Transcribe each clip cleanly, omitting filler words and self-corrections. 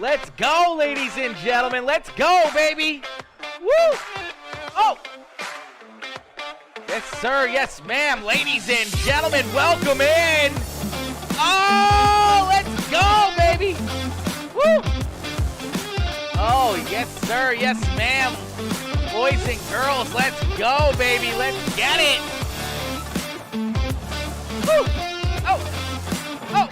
Let's go, ladies and gentlemen. Let's go, baby. Woo! Oh! Yes, sir. Yes, ma'am. Ladies and gentlemen, welcome in. Oh, let's go, baby. Woo! Oh, yes, sir. Yes, ma'am. Boys and girls, let's go, baby. Let's get it. Woo! Oh! Oh!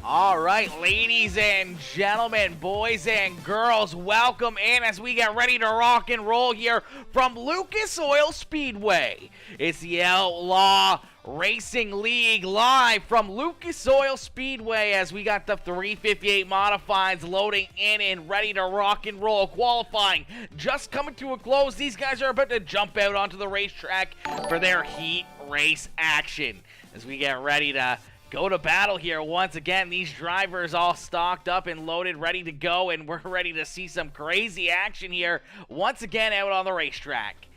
All right, ladies and gentlemen, boys and girls, welcome in as we get ready to rock and roll here from Lucas Oil Speedway. It's the Outlaw Racing League live from Lucas Oil Speedway as we got the 358 modifieds loading in and ready to rock and roll. Qualifying just coming to a close. These guys are about to jump out onto the racetrack for their heat race action as we get ready to go to battle here once again. These drivers all stocked up and loaded, ready to go, and we're ready to see some crazy action here once again out on the racetrack.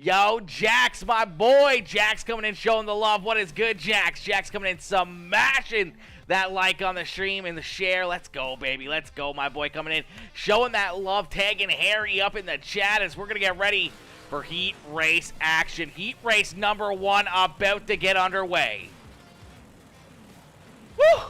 Yo, Jax, my boy. Jax coming in showing the love. What is good, Jax? Jax coming in smashing that like on the stream and the share. Let's go, baby. Let's go, my boy coming in showing that love, tagging Harry up in the chat as we're going to get ready for heat race action. Heat race number 1 about to get underway. Woo!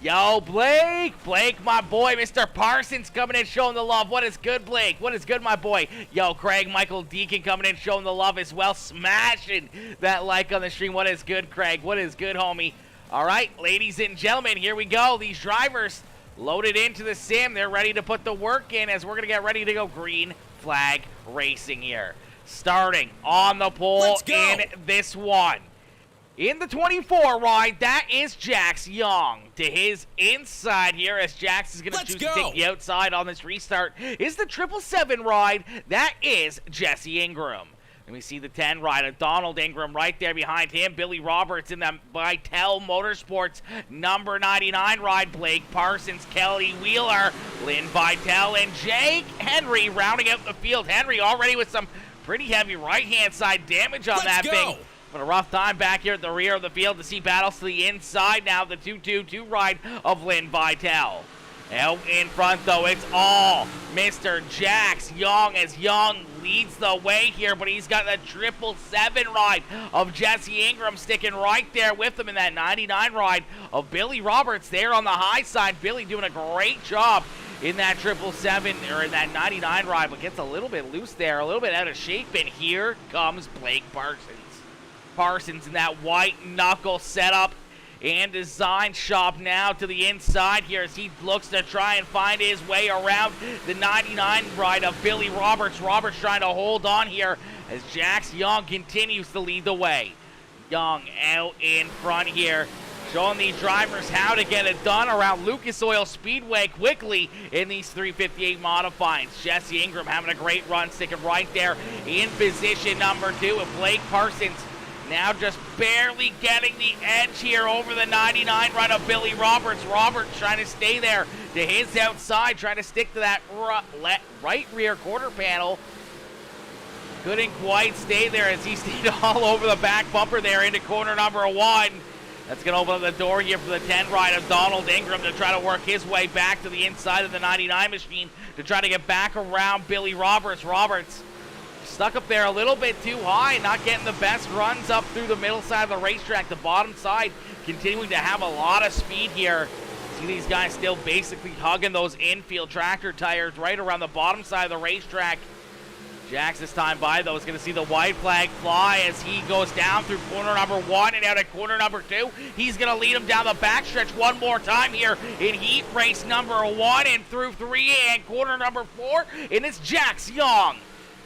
Yo, Blake. Blake, my boy. Mr. Parsons coming in showing the love. What is good, Blake? What is good, my boy? Yo, Craig Michael Deacon coming in showing the love as well. Smashing that like on the stream. What is good, Craig? What is good, homie? All right, ladies and gentlemen, here we go. These drivers loaded into the sim. They're ready to put the work in as we're going to get ready to go green flag racing here. Starting on the pole in this one. In the 24 ride, that is Jax Young. To his inside here, as Jax is going to choose to take the outside on this restart, is the 777 ride. That is Jesse Ingram. Let me see the 10 ride of Donald Ingram right there behind him. Billy Roberts in the Vitel Motorsports number 99 ride. Blake Parsons, Kelly Wheeler, Lynn Vitel, and Jake Henry rounding out the field. Henry already with some pretty heavy right-hand side damage on that thing. But a rough time back here at the rear of the field to see battles to the inside now. The 222 ride of Lynn Vitel. Out in front, though, it's all Mr. Jax Young as Young leads the way here, but he's got the 777 ride of Jesse Ingram sticking right there with him in that 99 ride of Billy Roberts there on the high side. Billy doing a great job in that 777 or in that 99 ride, but gets a little bit loose there, a little bit out of shape, and here comes Blake Parsons. Parsons in that white knuckle setup and design shop now to the inside here as he looks to try and find his way around the 99 ride of Billy Roberts. Roberts trying to hold on here as Jax Young continues to lead the way. Young out in front here, showing these drivers how to get it done around Lucas Oil Speedway quickly in these 358 modifieds. Jesse Ingram having a great run, sticking right there in position number 2 with Blake Parsons. Now just barely getting the edge here over the 99 run of Billy Roberts. Roberts trying to stay there to his outside, trying to stick to that right rear quarter panel. Couldn't quite stay there as he stayed all over the back bumper there into corner number 1. That's going to open up the door here for the 10 ride of Donald Ingram to try to work his way back to the inside of the 99 machine to try to get back around Billy Roberts. Roberts stuck up there a little bit too high, not getting the best runs up through the middle side of the racetrack. The bottom side continuing to have a lot of speed here. See these guys still basically hugging those infield tractor tires right around the bottom side of the racetrack. Jax this time by, though, is going to see the white flag fly as he goes down through corner number 1 and out at corner number 2. He's going to lead him down the backstretch one more time here in heat race number 1 and through 3 and corner number 4. And it's Jax Young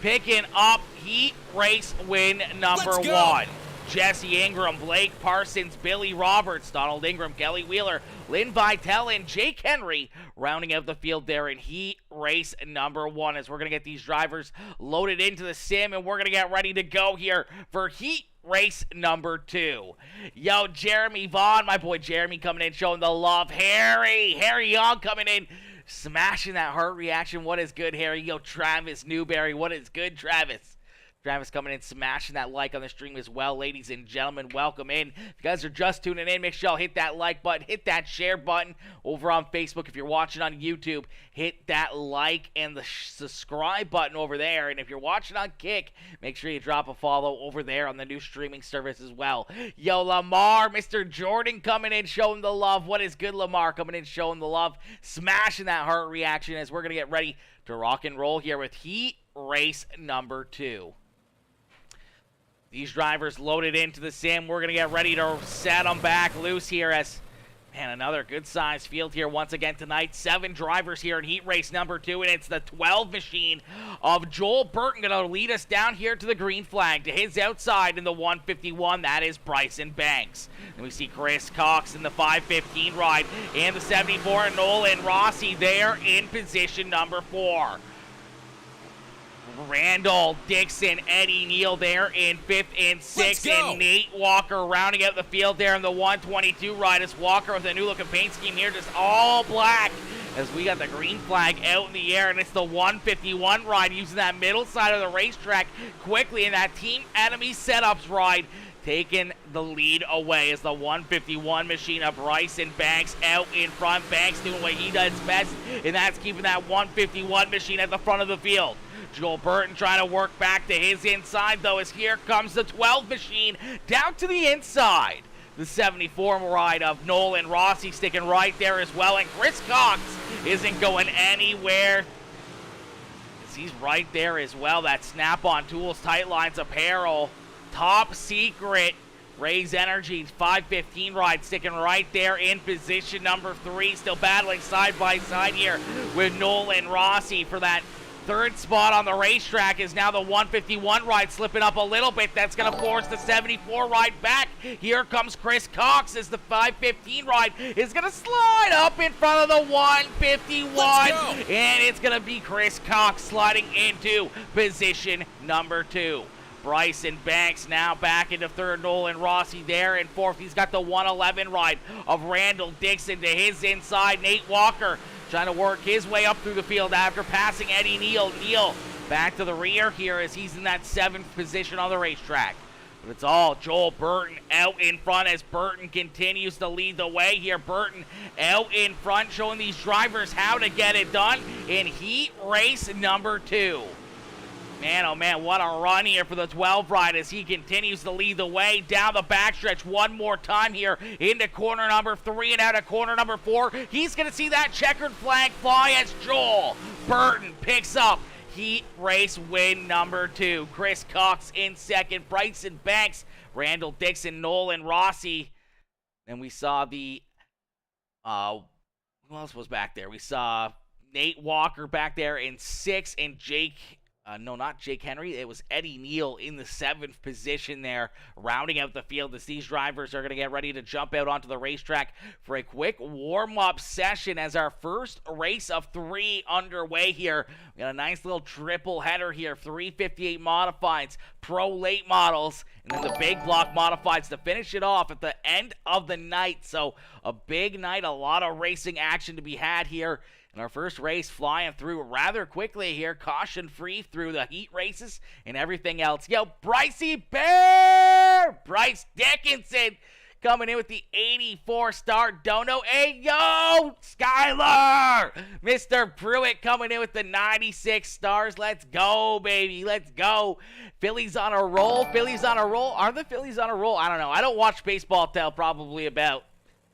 picking up heat race win number 1. Jesse Ingram, Blake Parsons, Billy Roberts, Donald Ingram, Kelly Wheeler, Lynn Vitel, and Jake Henry rounding out the field there in heat race number 1 as we're going to get these drivers loaded into the sim and we're going to get ready to go here for heat race number 2. Yo, Jeremy Vaughn, my boy Jeremy coming in showing the love. Harry Young coming in smashing that heart reaction. What is good, Harry? Yo, Travis Newberry. What is good, Travis? Travis coming in, smashing that like on the stream as well. Ladies and gentlemen, welcome in. If you guys are just tuning in, make sure y'all hit that like button, hit that share button over on Facebook. If you're watching on YouTube, hit that like and the subscribe button over there. And if you're watching on Kick, make sure you drop a follow over there on the new streaming service as well. Yo, Lamar, Mr. Jordan coming in, showing the love. What is good, Lamar? Coming in, showing the love, smashing that heart reaction as we're going to get ready to rock and roll here with Heat Race number 2. These drivers loaded into the sim. We're going to get ready to set them back loose here as, man, another good-sized field here once again tonight. 7 drivers here in Heat Race number 2, and it's the 12 machine of Joel Burton going to lead us down here to the green flag. To his outside in the 151, that is Bryson Banks. And we see Chris Cox in the 515 ride, and the 74, Nolan Rossi there in position number 4. Randall Dixon, Eddie Neal there in 5th and 6th, and Nate Walker rounding out the field there in the 122 ride. As Walker with a new looking paint scheme here, just all black as we got the green flag out in the air, and it's the 151 ride using that middle side of the racetrack quickly, and that Team Enemy Setups ride taking the lead away as the 151 machine of Bryson Banks out in front. Banks doing what he does best, and that's keeping that 151 machine at the front of the field. Joel Burton trying to work back to his inside, though, as here comes the 12 machine down to the inside. The 74 ride of Nolan Rossi sticking right there as well, and Chris Cox isn't going anywhere. He's right there as well. That Snap-on Tools Tight Lines Apparel, top secret Raise Energy 515 ride sticking right there in position number 3, still battling side by side here with Nolan Rossi for that 3rd spot on the racetrack. Is now the 151 ride slipping up a little bit. That's going to force the 74 ride back. Here comes Chris Cox as the 515 ride is going to slide up in front of the 151. And it's going to be Chris Cox sliding into position number 2. Bryson Banks now back into 3rd. Nolan Rossi there in 4th. He's got the 111 ride of Randall Dixon to his inside. Nate Walker trying to work his way up through the field after passing Eddie Neal. Neal back to the rear here as he's in that 7th position on the racetrack. But it's all Joel Burton out in front as Burton continues to lead the way here. Burton out in front, showing these drivers how to get it done in Heat Race number 2. Man, oh man, what a run here for the 12 ride as he continues to lead the way down the backstretch one more time here into corner number 3 and out of corner number 4. He's going to see that checkered flag fly as Joel Burton picks up Heat Race win number 2. Chris Cox in 2nd, Bryson Banks, Randall Dixon, Nolan Rossi. Then we saw the, who else was back there? We saw Nate Walker back there in 6th, and no, not Jake Henry. It was Eddie Neal in the 7th position there, rounding out the field as these drivers are going to get ready to jump out onto the racetrack for a quick warm-up session as our first race of 3 underway here. We got a nice little triple header here, 358 modifieds, pro late models, and then the big block modifieds to finish it off at the end of the night. So a big night, a lot of racing action to be had here. And our first race flying through rather quickly here, caution-free through the heat races and everything else. Yo, Brycey Bear! Bryce Dickinson coming in with the 84-star dono. Hey, yo, Skylar! Mr. Pruitt coming in with the 96 stars. Let's go, baby. Let's go. Phillies on a roll. Phillies on a roll. Are the Phillies on a roll? I don't know. I don't watch baseball till probably about,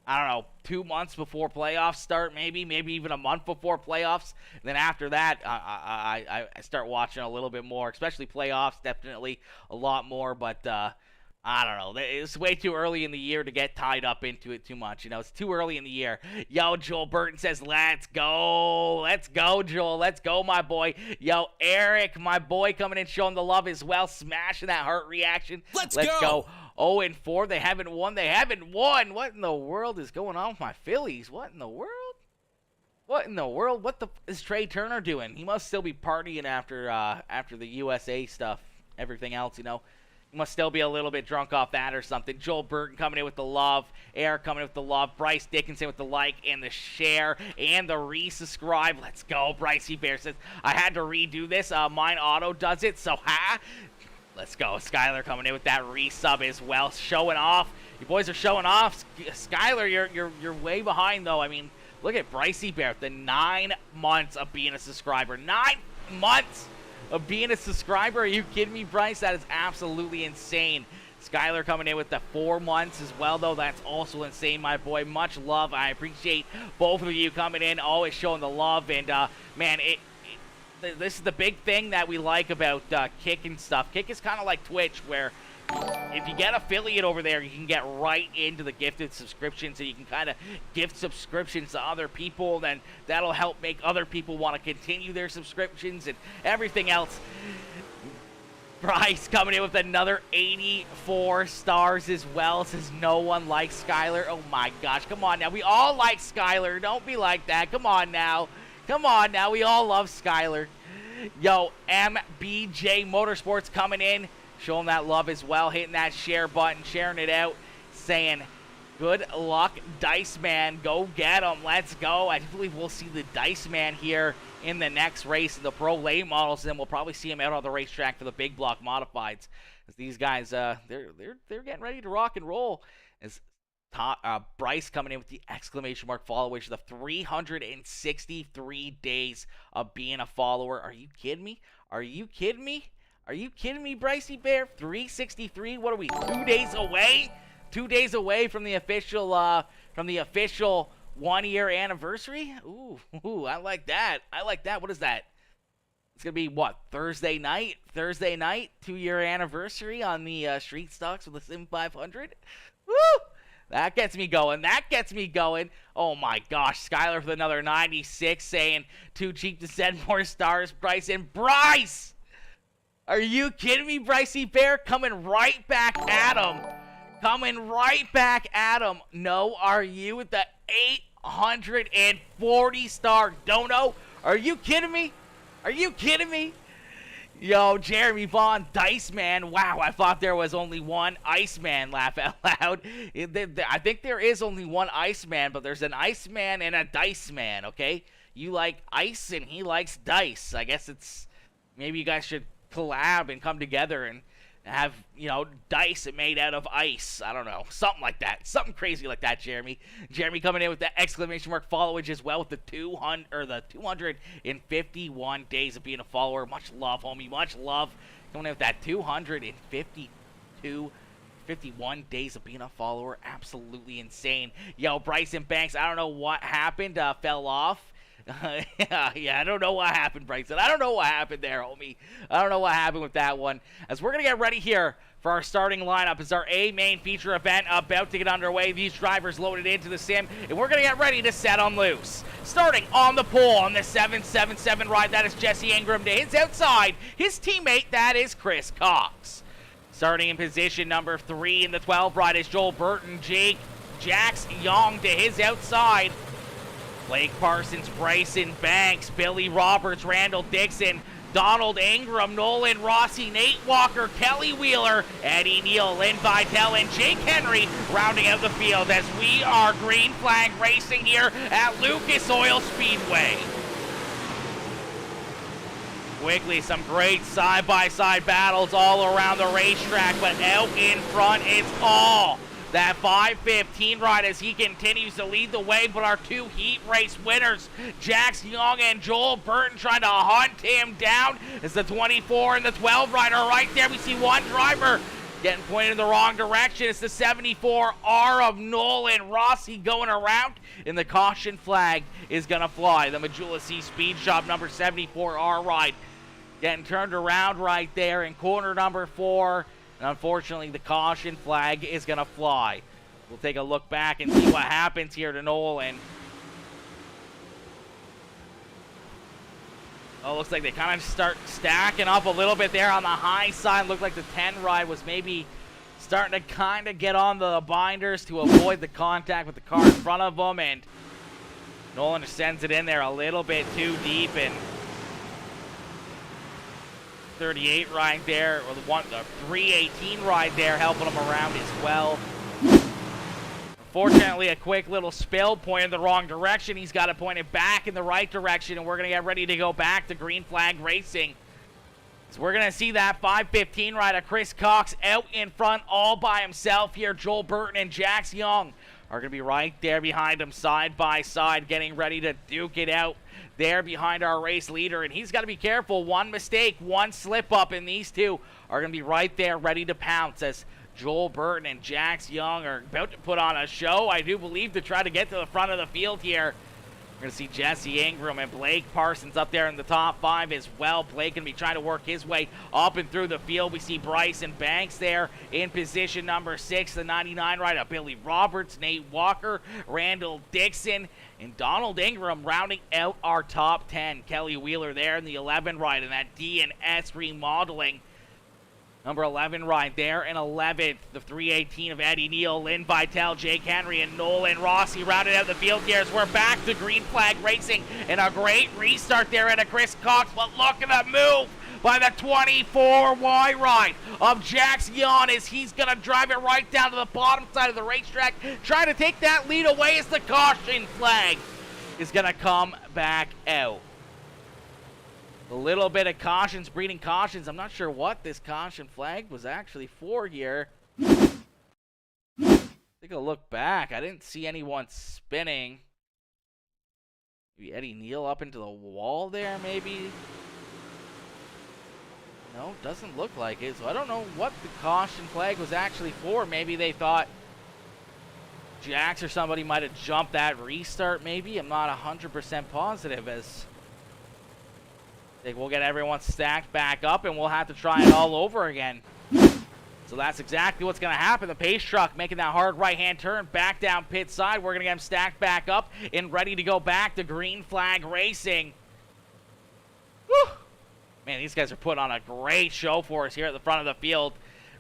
I don't know, 2 months before playoffs start, maybe even a month before playoffs. And then after that, I start watching a little bit more, especially playoffs, definitely a lot more. But I don't know. It's way too early in the year to get tied up into it too much. You know, it's too early in the year. Yo, Joel Burton says, let's go. Let's go, Joel. Let's go, my boy. Yo, Eric, my boy, coming in showing the love as well, smashing that heart reaction. Let's go. 0-4. They haven't won. They haven't won. What in the world is going on with my Phillies? What in the world? What in the world? What is Trey Turner doing? He must still be partying after the USA stuff, everything else, you know. He must still be a little bit drunk off that or something. Joel Burton coming in with the love. Eric coming in with the love. Bryce Dickinson with the like and the share and the resubscribe. Let's go, Brycey Bear says, I had to redo this. Mine auto does it, so Let's go. Skylar coming in with that resub as well, showing off. You boys are showing off. Skylar, you're way behind though. I mean, look at Brycey Bear, the 9 months of being a subscriber. 9 months of being a subscriber. Are you kidding me, Bryce? That is absolutely insane. Skylar coming in with the 4 months as well, though. That's also insane, my boy. Much love. I appreciate both of you coming in, always showing the love. And, man, this is the big thing that we like about Kick and stuff. Kick is kind of like Twitch, where if you get affiliate over there, you can get right into the gifted subscriptions, and you can kind of gift subscriptions to other people. Then that'll help make other people want to continue their subscriptions and everything else. Bryce coming in with another 84 stars as well. Says no one likes Skylar. Oh my gosh, come on now. We all like Skylar. Don't be like that. Come on now. Come on now. We all love Skylar. Yo, MBJ Motorsports coming in, showing that love as well, hitting that share button, sharing it out, saying good luck, Dice Man. Go get him. Let's go. I believe we'll see the Dice Man here in the next race in the Pro Late models, and then we'll probably see him out on the racetrack for the big block modifieds. As these guys, they're getting ready to rock and roll. As Bryce coming in with the exclamation mark follow, which is the 363 days of being a follower. Are you kidding me? Are you kidding me? Are you kidding me, Brycey Bear? 363? What are we, 2 days away? 2 days away from the official 1-year anniversary? Ooh, I like that. I like that. What is that? It's going to be, what, Thursday night? Thursday night, 2-year anniversary on the Street Stocks with the Sim 500? Woo! That gets me going. That gets me going. Oh, my gosh. Skylar with another 96 saying, too cheap to send more stars, Bryce. And Bryce! Are you kidding me, Brycey Bear? Coming right back at him. Coming right back at him. No, are you with the 840 star dono? Are you kidding me? Are you kidding me? Yo, Jeremy Vaughn, Dice Man. Wow, I thought there was only one Iceman, laugh out loud. I think there is only one Iceman, but there's an Iceman and a Dice Man, okay? You like ice and he likes dice. I guess it's, maybe you guys should collab and come together and have, you know, dice made out of ice. I don't know. Something like that. Something crazy like that, Jeremy. Jeremy coming in with that exclamation mark followage as well with the 251 days of being a follower. Much love, homie. Much love. Coming in with that 251 days of being a follower. Absolutely insane. Yo, Bryson Banks, I don't know what happened. Fell off. Yeah, I don't know what happened, Bryson. I don't know what happened there, homie. I don't know what happened with that one. As we're going to get ready here for our starting lineup. It's our A main feature event about to get underway. These drivers loaded into the sim, and we're going to get ready to set on loose. Starting on the pole on the 777 ride, that is Jesse Ingram to his outside. His teammate, that is Chris Cox. Starting in position number 3 in the 12 ride is Joel Burton. Jax Young to his outside. Blake Parsons, Bryson Banks, Billy Roberts, Randall Dixon, Donald Ingram, Nolan Rossi, Nate Walker, Kelly Wheeler, Eddie Neal, Lynn Vidal, and Jake Henry rounding out the field as we are green flag racing here at Lucas Oil Speedway. Quickly, some great side-by-side battles all around the racetrack, but out in front, it's all that 515 ride as he continues to lead the way, but our 2 heat race winners, Jax Young and Joel Burton, trying to hunt him down as the 24 and the 12 rider right there. We see one driver getting pointed in the wrong direction. It's the 74R of Nolan Rossi going around, and the caution flag is going to fly. The Majula C Speed Shop number 74R ride getting turned around right there in corner number 4. And unfortunately, the caution flag is going to fly. We'll take a look back and see what happens here to Nolan. Oh, looks like they kind of start stacking up a little bit there on the high side. Looked like the 10 ride was maybe starting to kind of get on the binders to avoid the contact with the car in front of them. And Nolan just sends it in there a little bit too deep, and 38 ride there, or the 318 ride there helping him around as well. Fortunately, a quick little spill pointed the wrong direction. He's got it pointed back in the right direction, and we're going to get ready to go back to green flag racing. So we're going to see that 5:15 ride of Chris Cox out in front all by himself here. Joel Burton and Jax Young are going to be right there behind him side by side, getting ready to duke it out there behind our race leader. And he's got to be careful. One mistake, one slip up, and these two are going to be right there ready to pounce as Joel Burton and Jax Young are about to put on a show, I do believe, to try to get to the front of the field here. We're going to see Jesse Ingram and Blake Parsons up there in the top 5 as well. Blake going to be trying to work his way up and through the field. We see Bryson Banks there in position number 6, the 99 rider. Billy Roberts, Nate Walker, Randall Dixon, and Donald Ingram rounding out our top 10. Kelly Wheeler there in the 11 ride, and that D&S remodeling. Number 11 right there, and 11th, the 318 of Eddie Neal, Lynn Vitale, Jake Henry, and Nolan Rossi rounded out the field here as we're back to Green Flag Racing, and a great restart there into Chris Cox, but look at the move by the 24Y ride of Jax Young as he's going to drive it right down to the bottom side of the racetrack, trying to take that lead away as the caution flag is going to come back out. A little bit of cautions, breeding cautions. I'm not sure what this caution flag was actually for here. Take a look back. I didn't see anyone spinning. Maybe Eddie Neal up into the wall there, maybe? No, doesn't look like it. So I don't know what the caution flag was actually for. Maybe they thought Jax or somebody might have jumped that restart, maybe. I'm not 100% positive as I think we'll get everyone stacked back up and we'll have to try it all over again. So that's exactly what's going to happen. The pace truck making that hard right-hand turn back down pit side. We're going to get them stacked back up and ready to go back to Green Flag Racing. Woo! Man, these guys are putting on a great show for us here at the front of the field.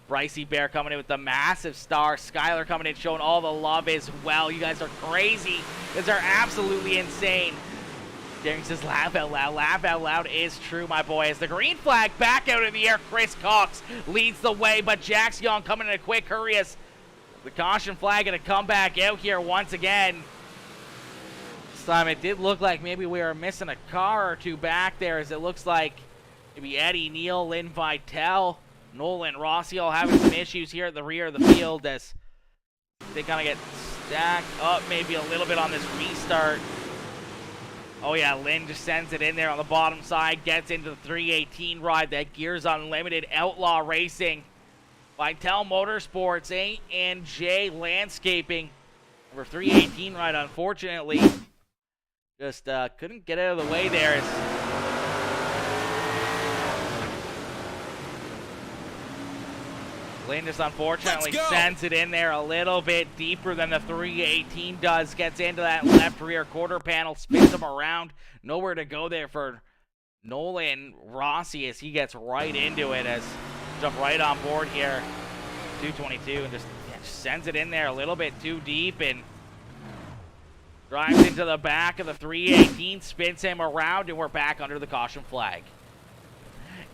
Brycey Bear coming in with the massive star. Skylar coming in showing all the love as well. You guys are crazy. You guys are absolutely insane. Darren says, laugh out loud. Laugh out loud is true, my boy. As the green flag back out in the air, Chris Cox leads the way, but Jax Young coming in a quick hurry as the caution flag going to come back out here once again. This time it did look like maybe we were missing a car or two back there, as it looks like maybe Eddie Neal, Lynn Vitale, Nolan Rossi all having some issues here at the rear of the field as they kind of get stacked up maybe a little bit on this restart. Oh yeah, Lynn just sends it in there on the bottom side, gets into the 318 ride, that Gears Unlimited Outlaw Racing. Vitale Motorsports, A&J Landscaping. Number 318 ride, unfortunately, just couldn't get out of the way there. Lynn just unfortunately sends it in there a little bit deeper than the 318 does. Gets into that left rear quarter panel, spins him around. Nowhere to go there for Nolan Rossi as he gets right into it. As jump right on board here, 222, and just sends it in there a little bit too deep and drives into the back of the 318, spins him around, and we're back under the caution flag.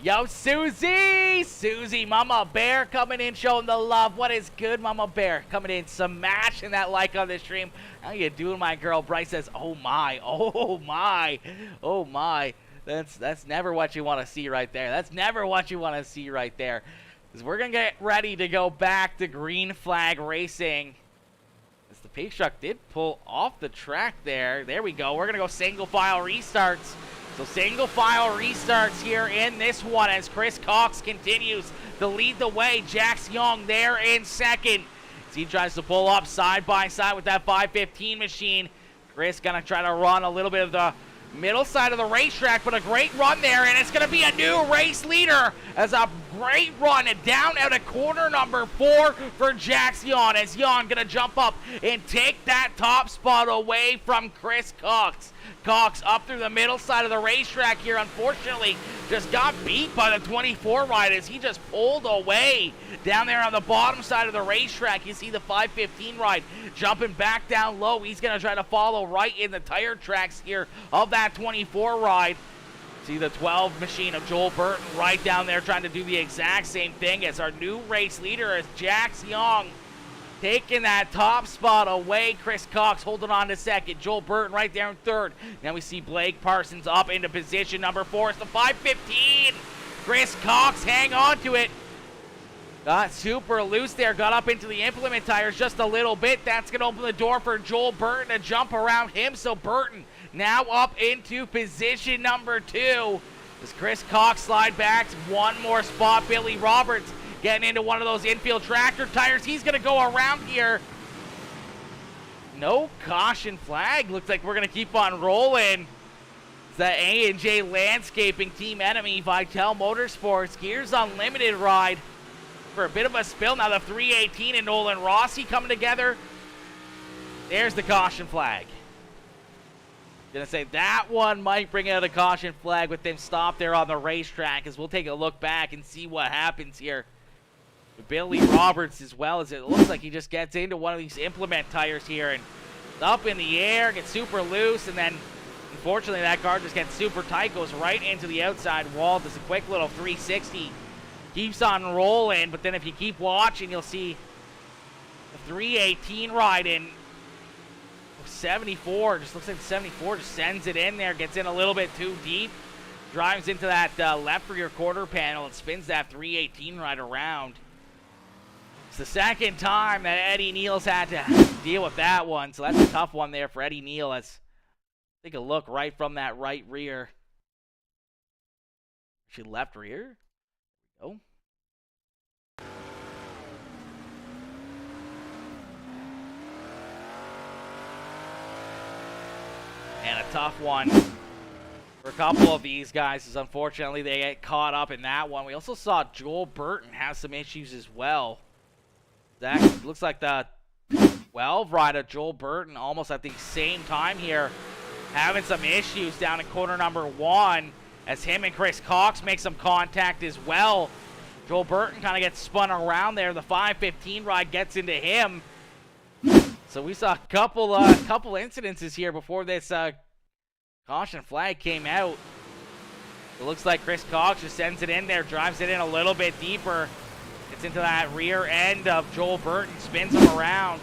Yo, Susie! Susie, Mama Bear coming in, showing the love. What is good, Mama Bear? Coming in, smashing that like on the stream. How you doing, my girl? Bryce says, oh my, oh my, oh my. That's never what you want to see right there. That's never what you want to see right there. Because we're going to get ready to go back to Green Flag Racing. As the pace truck did pull off the track there. There we go. We're going to go single file restarts. So single file restarts here in this one as Chris Cox continues to lead the way. Jax Young there in second. As he tries to pull up side by side with that 515 machine. Chris gonna try to run a little bit of the middle side of the racetrack, but a great run there, and it's gonna be a new race leader as a great run and down out of corner number 4 for Jax Young, as Young gonna jump up and take that top spot away from Chris Cox. Cox up through the middle side of the racetrack here, unfortunately just got beat by the 24 ride as he just pulled away down there on the bottom side of the racetrack. You see the 515 ride jumping back down low. He's going to try to follow right in the tire tracks here of that 24 ride. See the 12 machine of Joel Burton right down there trying to do the exact same thing as our new race leader as Jax Young taking that top spot away. Chris Cox holding on to second. Joel Burton right there in third. Now we see Blake Parsons up into position number 4. It's the 515 Chris Cox, hang on to it. Got super loose there, got up into the implement tires just a little bit. That's going to open the door for Joel Burton to jump around him. So Burton now up into position number 2. As Chris Cox slide back one more spot. Billy Roberts getting into one of those infield tractor tires. He's going to go around here. No caution flag. Looks like we're going to keep on rolling. It's the A&J Landscaping team enemy, Vital Motorsports. Gears Unlimited ride for a bit of a spill. Now the 318 and Nolan Rossi coming together. There's the caution flag. Gonna say that one might bring out a caution flag with them stopped there on the racetrack, as we'll take a look back and see what happens here. Billy Roberts, as well, as it looks like he just gets into one of these implement tires here and up in the air, gets super loose, and then unfortunately that car just gets super tight, goes right into the outside wall, does a quick little 360, keeps on rolling. But then if you keep watching, you'll see the 318 ride in 74, just looks like 74 just sends it in there, gets in a little bit too deep, drives into that left rear quarter panel and spins that 318 right around. It's the second time that Eddie Neal's had to deal with that one, so that's a tough one there for Eddie Neal. Let's take a look right from that right rear. Actually, left rear. There we go. And a tough one for a couple of these guys, as unfortunately they get caught up in that one. We also saw Joel Burton have some issues as well. That looks like the 12 rider Joel Burton almost at the same time here, having some issues down in corner number 1, as him and Chris Cox make some contact as well. Joel Burton kind of gets spun around there. The 515 ride gets into him. So we saw a couple incidences here before this caution flag came out. It looks like Chris Cox just sends it in there, drives it in a little bit deeper. Gets into that rear end of Joel Burton, spins him around.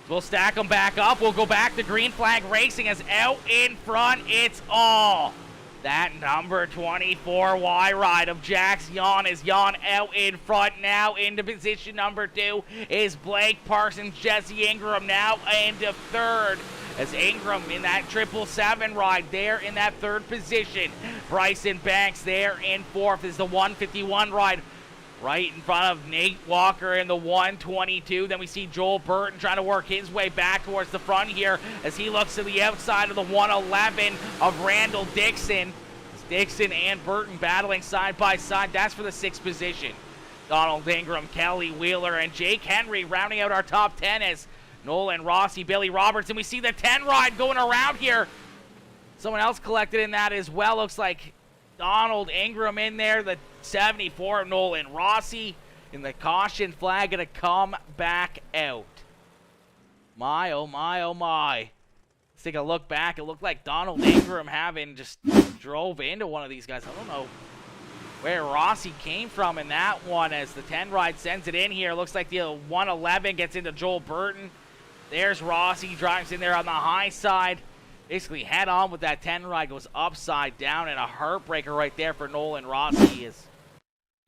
We'll stack them back up. We'll go back to green flag racing, as out in front it's all that number 24 Y ride of Jax Yawn. Is Yawn out in front now. Into position number 2 is Blake Parsons. Jesse Ingram now into third, as Ingram in that 777 ride there in that third position. Bryson Banks there in fourth, is the 151 ride right in front of Nate Walker in the 122. Then we see Joel Burton trying to work his way back towards the front here, as he looks to the outside of the 111 of Randall Dixon. Dixon and Burton battling side by side. That's for the 6th position. Donald Ingram, Kelly Wheeler, and Jake Henry rounding out our top 10 as Nolan Rossi, Billy Roberts, and we see the 10 ride going around here. Someone else collected in that as well. Looks like Donald Ingram in there. The 74 of Nolan Rossi, and the caution flag gonna come back out. My, oh my, oh my. Let's take a look back. It looked like Donald Ingram just drove into one of these guys. I don't know where Rossi came from in that one, as the 10 ride sends it in here. Looks like the 111 gets into Joel Burton. There's Rossi, drives in there on the high side. Basically head on with that 10 ride, goes upside down, and a heartbreaker right there for Nolan Rossi.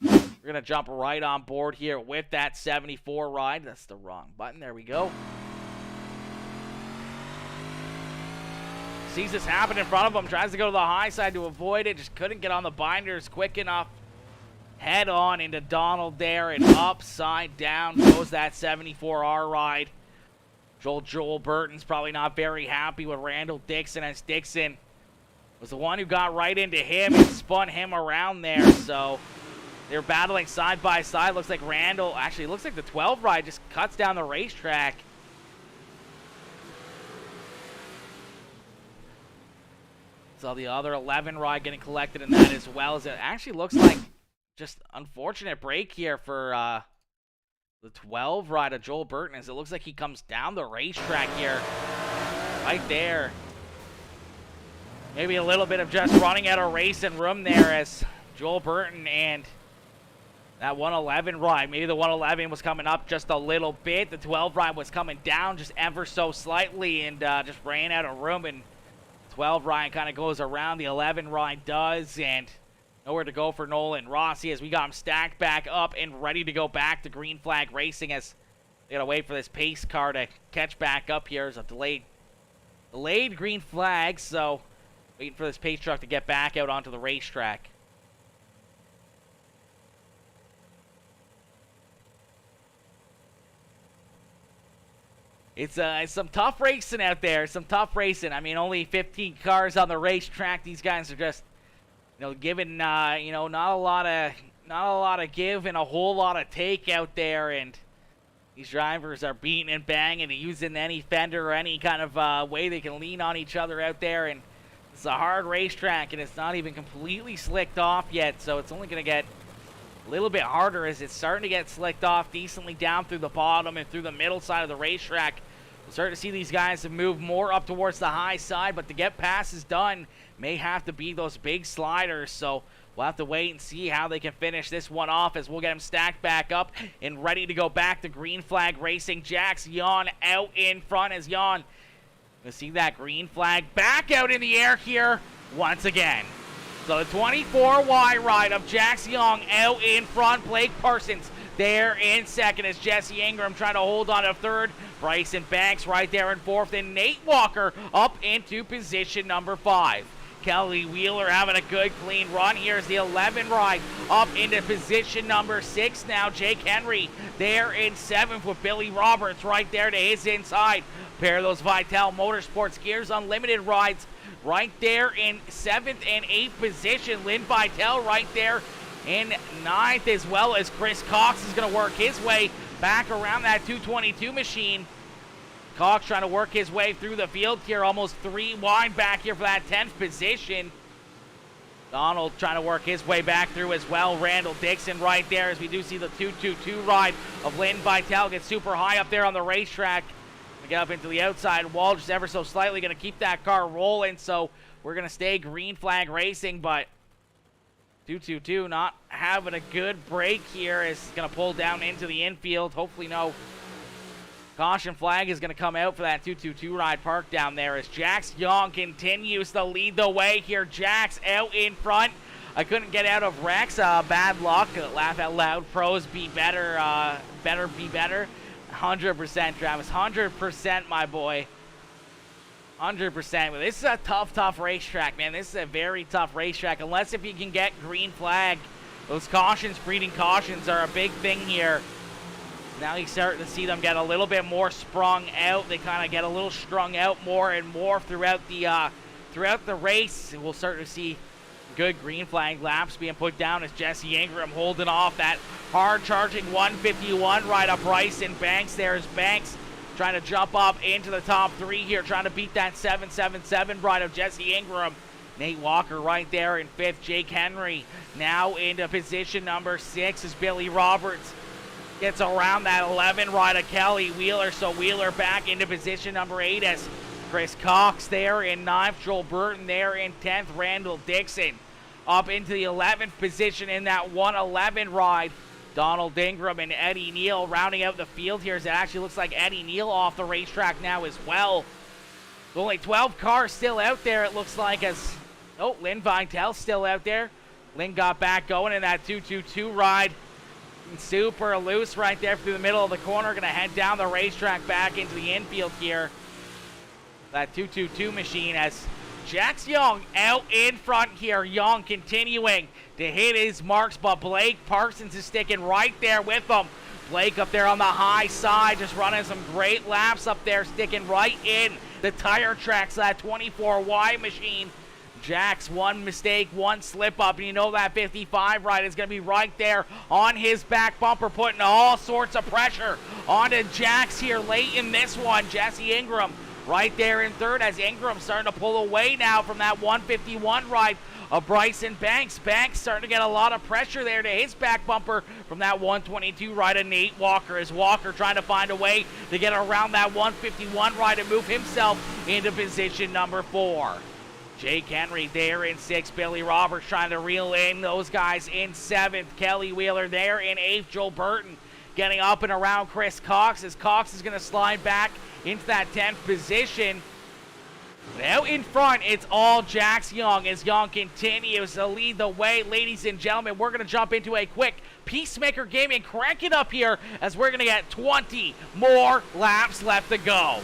We're going to jump right on board here with that 74 ride. That's the wrong button. There we go. Sees this happen in front of him, tries to go to the high side to avoid it, just couldn't get on the binders quick enough. Head on into Donald there, and upside down goes that 74R ride. Joel Burton's probably not very happy with Randall Dixon, as Dixon was the one who got right into him and spun him around there. So they're battling side by side. Looks like Randall, actually looks like the 12 ride just cuts down the racetrack. So the other 11 ride getting collected in that as well, as it actually looks like just unfortunate break here for the 12 ride of Joel Burton, as it looks like he comes down the racetrack here, right there. Maybe a little bit of just running out of racing room there, as Joel Burton and that 111 ride, maybe the 111 was coming up just a little bit. The 12 ride was coming down just ever so slightly, and just ran out of room, and 12 ride kind of goes around. The 11 ride does, and Nowhere to go for Nolan Rossi as we got him stacked back up and ready to go back to green flag racing as they gotta wait for this pace car to catch back up here. There's a delayed green flag, so waiting for this pace truck to get back out onto the racetrack. It's some tough racing out there. Some tough racing. I mean, only 15 cars on the racetrack. These guys are just, giving, not a lot of give and a whole lot of take out there. And these drivers are beating and banging and using any fender or any kind of way they can lean on each other out there. And it's a hard racetrack, and it's not even completely slicked off yet. So it's only going to get a little bit harder as it's starting to get slicked off decently down through the bottom and through the middle side of the racetrack. We're starting to see these guys move more up towards the high side, but to get passes done may have to be those big sliders. So we'll have to wait and see how they can finish this one off as we'll get them stacked back up and ready to go back to green flag racing. Jax Yon out in front as Yon. You'll see that green flag back out in the air here once again. So the 24Y ride of Jax Young out in front. Blake Parsons there in second as Jesse Ingram trying to hold on to third. Bryson Banks right there in fourth, and Nate Walker up into position number 5. Kelly Wheeler having a good clean run. Here's the 11 ride up into position number 6 now. Jake Henry there in 7th with Billy Roberts right there to his inside. Pair of those Vital Motorsports Gears Unlimited rides right there in 7th and 8th position. Lynn Vital right there in 9th, as well as Chris Cox is going to work his way back around that 222 machine. Cox trying to work his way through the field here, almost 3 wide back here for that 10th position. Donald trying to work his way back through as well. Randall Dixon right there as we do see the 222 ride of Lynn Vital get super high up there on the racetrack. We get up into the outside wall just ever so slightly, going to keep that car rolling, so we're going to stay green flag racing, but 222 not having a good break here. Is going to pull down into the infield. Hopefully no caution flag is going to come out for that 222 ride park down there as Jax Young continues to lead the way here. Jax out in front. I couldn't get out of Rex. Bad luck. Laugh out loud. Pros be better. Better be better. 100%, Travis. 100%, my boy. 100%. This is a tough racetrack, man. This is a very tough racetrack. Unless if you can get green flag. Those cautions, breeding cautions are a big thing here. Now you start to see them get a little bit more sprung out. They kind of get a little strung out more and more throughout the race. We'll start to see good green flag laps being put down as Jesse Ingram holding off that hard charging 151 ride up Bryson Banks. There's Banks trying to jump up into the top 3 here, trying to beat that 777 ride of Jesse Ingram. Nate Walker right there in 5th. Jake Henry now into position number 6 as Billy Roberts gets around that 11 ride of Kelly Wheeler. So Wheeler back into position number 8 as Chris Cox there in 9th. Joel Burton there in 10th. Randall Dixon up into the 11th position in that 111 ride. Donald Ingram and Eddie Neal rounding out the field here as it actually looks like Eddie Neal off the racetrack now as well. There's only 12 cars still out there, it looks like, as Lynn Vital still out there. Lynn got back going in that 222 ride. Super loose right there through the middle of the corner. Going to head down the racetrack back into the infield here. That 222 machine as Jax Young out in front here. Young continuing to hit his marks, but Blake Parsons is sticking right there with him. Blake up there on the high side, just running some great laps up there, sticking right in the tire tracks of that 24Y machine. Jax, one mistake, one slip up, and you know that 55 ride is going to be right there on his back bumper, putting all sorts of pressure onto Jax here late in this one. Jesse Ingram right there in 3rd as Ingram starting to pull away now from that 151 ride of Bryson Banks. Banks starting to get a lot of pressure there to his back bumper from that 122 ride of Nate Walker, as Walker trying to find a way to get around that 151 ride and move himself into position number 4. Jake Henry there in 6th. Billy Roberts trying to reel in those guys in 7th. Kelly Wheeler there in 8th. Joel Burton getting up and around Chris Cox as Cox is going to slide back into that 10th position. Now in front, it's all Jax Young as Young continues to lead the way. Ladies and gentlemen, we're going to jump into a quick Peacemaker game and crank it up here as we're going to get 20 more laps left to go.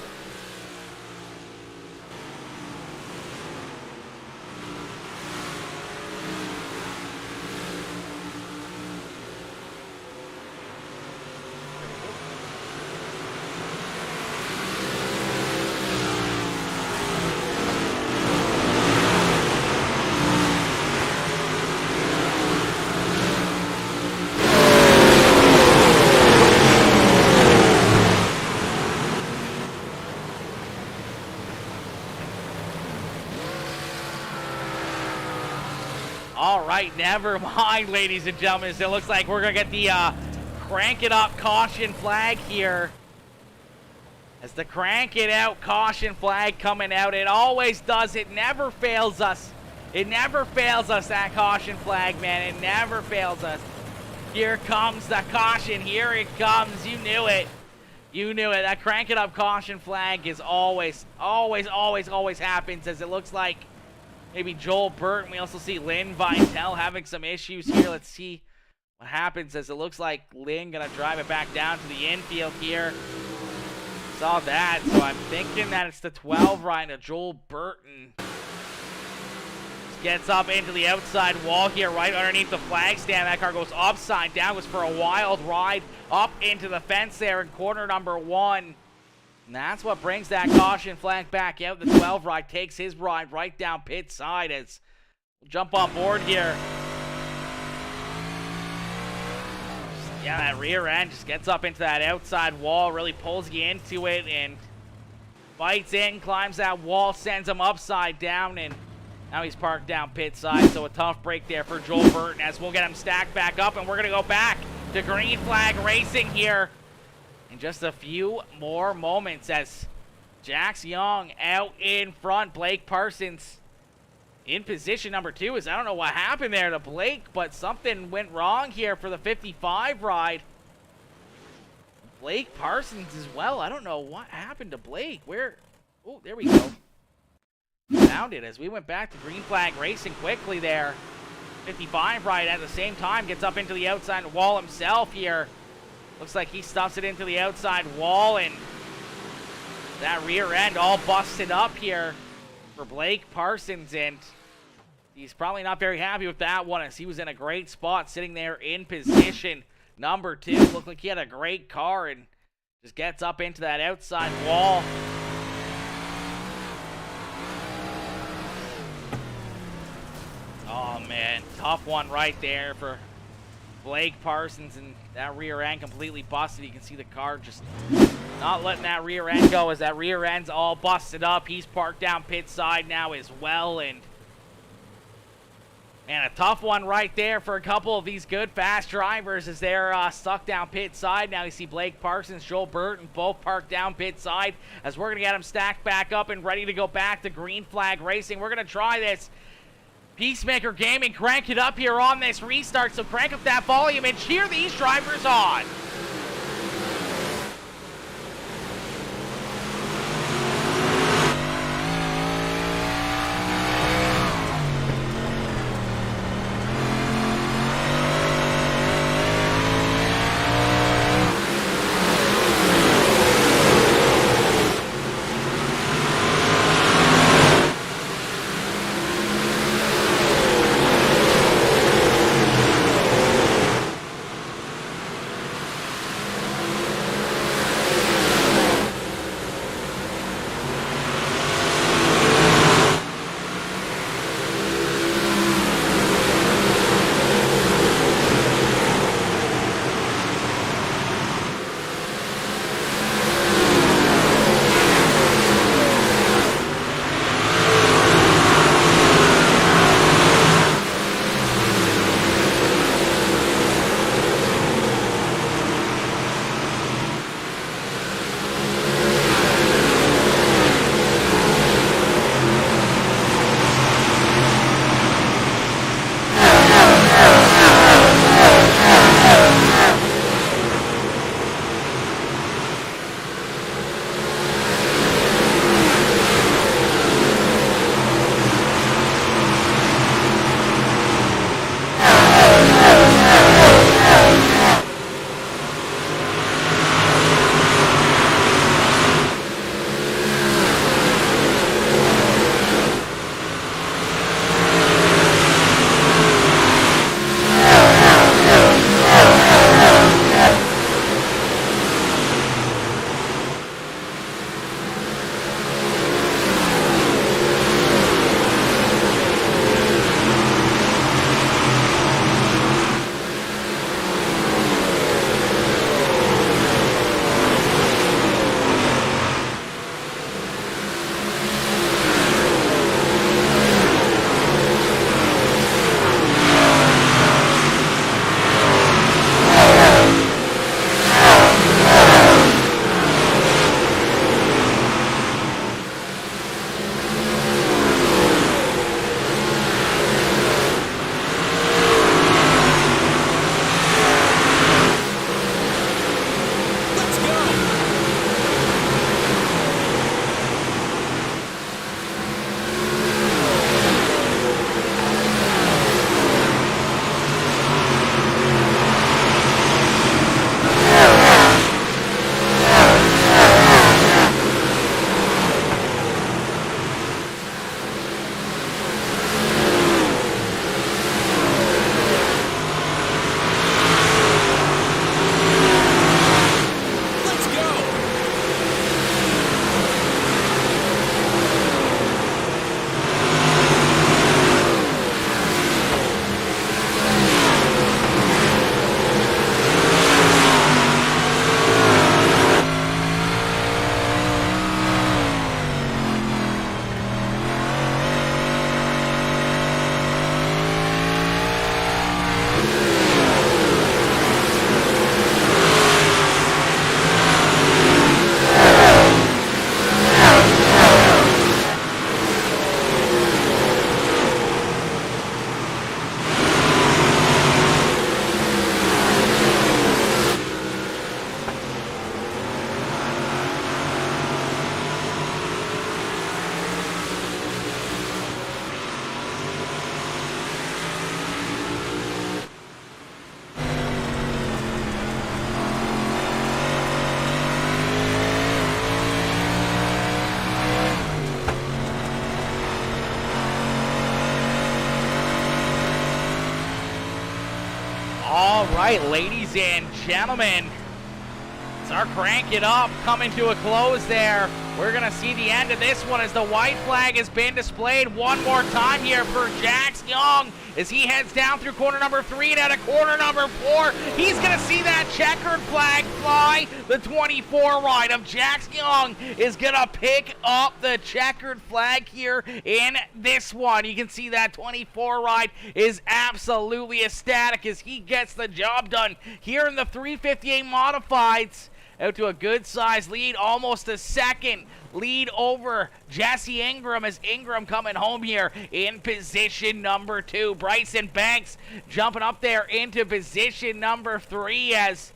All right, never mind, ladies and gentlemen. So it looks like we're going to get the crank it up caution flag here. As the crank it out caution flag coming out. It always does. It never fails us. It never fails us, that caution flag, man. It never fails us. Here comes the caution. Here it comes. You knew it. You knew it. That crank it up caution flag is always happens, as it looks like maybe Joel Burton. We also see Lynn Vitale having some issues here. Let's see what happens, as it looks like Lynn going to drive it back down to the infield here. Saw that, so I'm thinking that it's the 12 ride of Joel Burton. Gets up into the outside wall here, right underneath the flag stand. That car goes upside down. Was for a wild ride up into the fence there in corner number 1. And that's what brings that caution flag back out. The 12 ride takes his ride right down pit side as we'll jump on board here. Yeah, that rear end just gets up into that outside wall, really pulls you into it and bites in, climbs that wall, sends him upside down, and now he's parked down pit side. So a tough break there for Joel Burton as we'll get him stacked back up, and we're going to go back to green flag racing here in just a few more moments as Jax Young out in front. Blake Parsons in position number 2. As I don't know what happened there to Blake, but something went wrong here for the 55 ride. Blake Parsons as well. I don't know what happened to Blake. Where? Oh, there we go. Found it as we went back to green flag racing quickly there. 55 ride at the same time gets up into the outside wall himself here. Looks like he stuffs it into the outside wall, and that rear end all busted up here for Blake Parsons, and he's probably not very happy with that one as he was in a great spot sitting there in position number 2. Looked like he had a great car and just gets up into that outside wall. Oh man, tough one right there for Blake Parsons, and that rear end completely busted. You can see the car just not letting that rear end go as that rear end's all busted up. He's parked down pit side now as well, and man, a tough one right there for a couple of these good fast drivers as they're stuck down pit side. Now you see Blake Parsons, Joel Burton both parked down pit side as we're going to get them stacked back up and ready to go back to green flag racing. We're going to try this Peacemaker Gaming, crank it up here on this restart, so crank up that volume and cheer these drivers on. right, ladies and gentlemen, start cranking up, coming to a close there. We're going to see the end of this one as the white flag has been displayed one more time here for Jax Young as he heads down through corner number 3 and out of corner number 4. He's going to see that checkered flag fly. The 24 ride of Jax Young is going to pick up the checkered flag here in this one. You can see that 24 ride is absolutely ecstatic as he gets the job done here in the 358 Modifieds. Out to a good-sized lead, almost a second lead over Jesse Ingram as Ingram coming home here in position number 2. Bryson Banks jumping up there into position number 3 as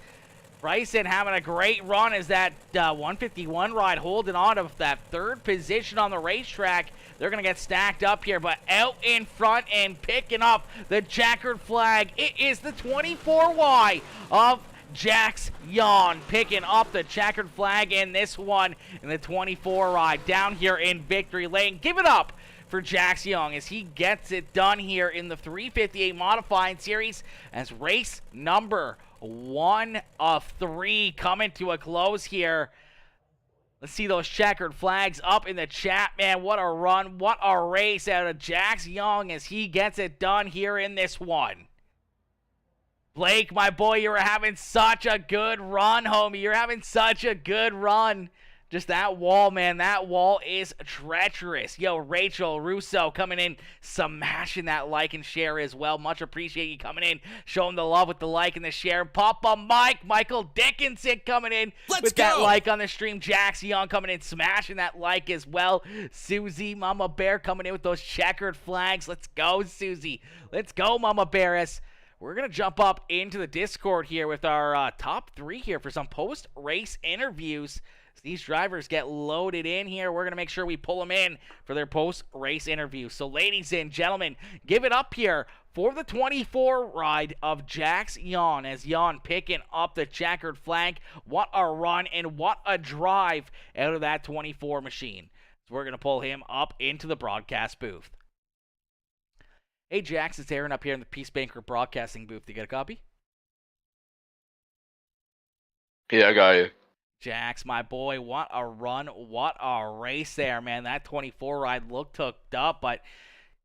Bryson having a great run as that 151 ride holding on to that 3rd position on the racetrack. They're going to get stacked up here, but out in front and picking up the checkered flag, it is the 24Y of Jax Young picking up the checkered flag in this one in the 24 ride down here in victory lane. Give it up for Jax Young as he gets it done here in the 358 Modified Series as race number 1 of 3 coming to a close here. Let's see those checkered flags up in the chat, man. What a run, what a race out of Jax Young as he gets it done here in this one. Blake, my boy, you're having such a good run, homie. You're having such a good run. Just that wall, man. That wall is treacherous. Yo, Rachel Russo coming in, smashing that like and share as well. Much appreciate you coming in, showing the love with the like and the share. Papa Mike, Michael Dickinson coming in with that like on the stream. Jax Young coming in, smashing that like as well. Susie, Mama Bear coming in with those checkered flags. Let's go, Susie. Let's go, Mama Bearis. We're going to jump up into the Discord here with our top 3 here for some post-race interviews. As these drivers get loaded in here, we're going to make sure we pull them in for their post-race interview. So, ladies and gentlemen, give it up here for the 24 ride of Jax Young as Young picking up the checkered flag. What a run and what a drive out of that 24 machine. So we're going to pull him up into the broadcast booth. Hey, Jax, it's Aaron up here in the Peace Banker Broadcasting booth. You get a copy? Yeah, I got you. Jax, my boy, what a run, what a race there, man. That 24 ride looked hooked up, but,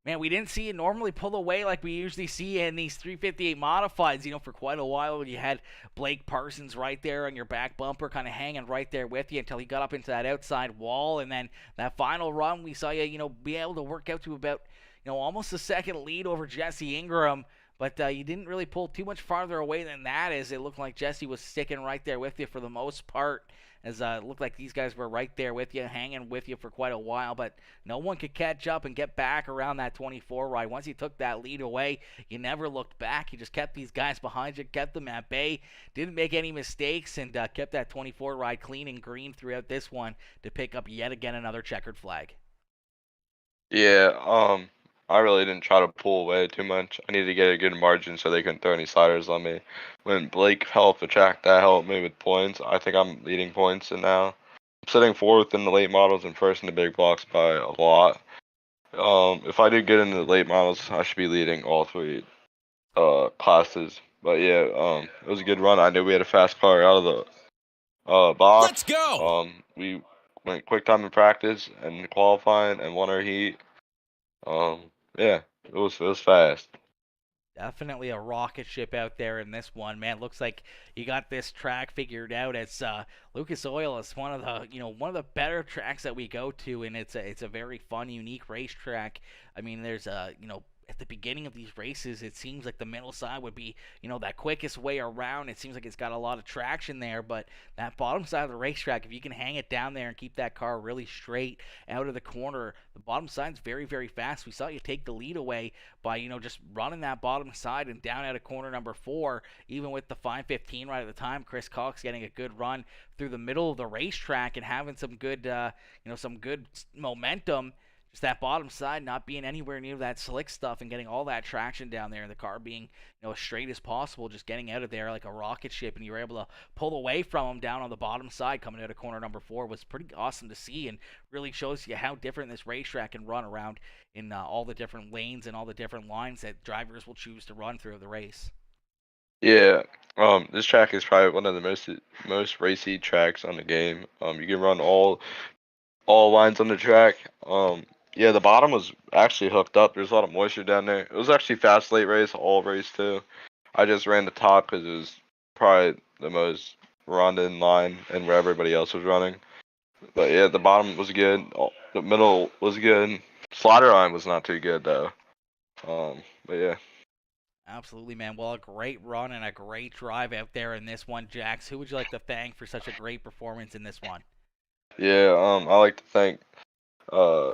man, we didn't see it normally pull away like we usually see in these 358 Modifieds. You know, for quite a while, you had Blake Parsons right there on your back bumper, kind of hanging right there with you until he got up into that outside wall, and then that final run, we saw you, be able to work out to about, almost a second lead over Jesse Ingram, but you didn't really pull too much farther away than that as it looked like Jesse was sticking right there with you for the most part, as it looked like these guys were right there with you, hanging with you for quite a while, but no one could catch up and get back around that 24 ride. Once you took that lead away, you never looked back. You just kept these guys behind you, kept them at bay, didn't make any mistakes, and kept that 24 ride clean and green throughout this one to pick up yet again another checkered flag. Yeah, I really didn't try to pull away too much. I needed to get a good margin so they couldn't throw any sliders on me. When Blake fell off the track, that helped me with points. I think I'm leading points, and now I'm sitting 4th in the late models and 1st in the big blocks by a lot. If I do get into the late models, I should be leading all 3 classes. But yeah, it was a good run. I knew we had a fast car out of the box. Let's go! We went quick time in practice and qualifying and won our heat. Yeah, it was fast. Definitely a rocket ship out there in this one, man. Looks like you got this track figured out. It's Lucas Oil is one of the better tracks that we go to, and it's a very fun, unique racetrack. I mean, there's at the beginning of these races, it seems like the middle side would be, that quickest way around. It seems like it's got a lot of traction there, but that bottom side of the racetrack, if you can hang it down there and keep that car really straight out of the corner, the bottom side's very, very fast. We saw you take the lead away by, just running that bottom side and down out of corner number 4, even with the 515 right at the time. Chris Cox getting a good run through the middle of the racetrack and having some good, some good momentum. Just that bottom side not being anywhere near that slick stuff and getting all that traction down there and the car being, as straight as possible, just getting out of there like a rocket ship, and you were able to pull away from them down on the bottom side coming out of corner number 4 was pretty awesome to see, and really shows you how different this racetrack can run around in all the different lanes and all the different lines that drivers will choose to run through the race. Yeah. This track is probably one of the most racy tracks on the game. You can run all lines on the track. Yeah, the bottom was actually hooked up. There's a lot of moisture down there. It was actually fast late race, all race too. I just ran the top because it was probably the most run in line and where everybody else was running. But yeah, the bottom was good. The middle was good. Slaughter line was not too good though. But yeah. Absolutely, man. Well, a great run and a great drive out there in this one, Jax. Who would you like to thank for such a great performance in this one? Yeah, I like to thank uh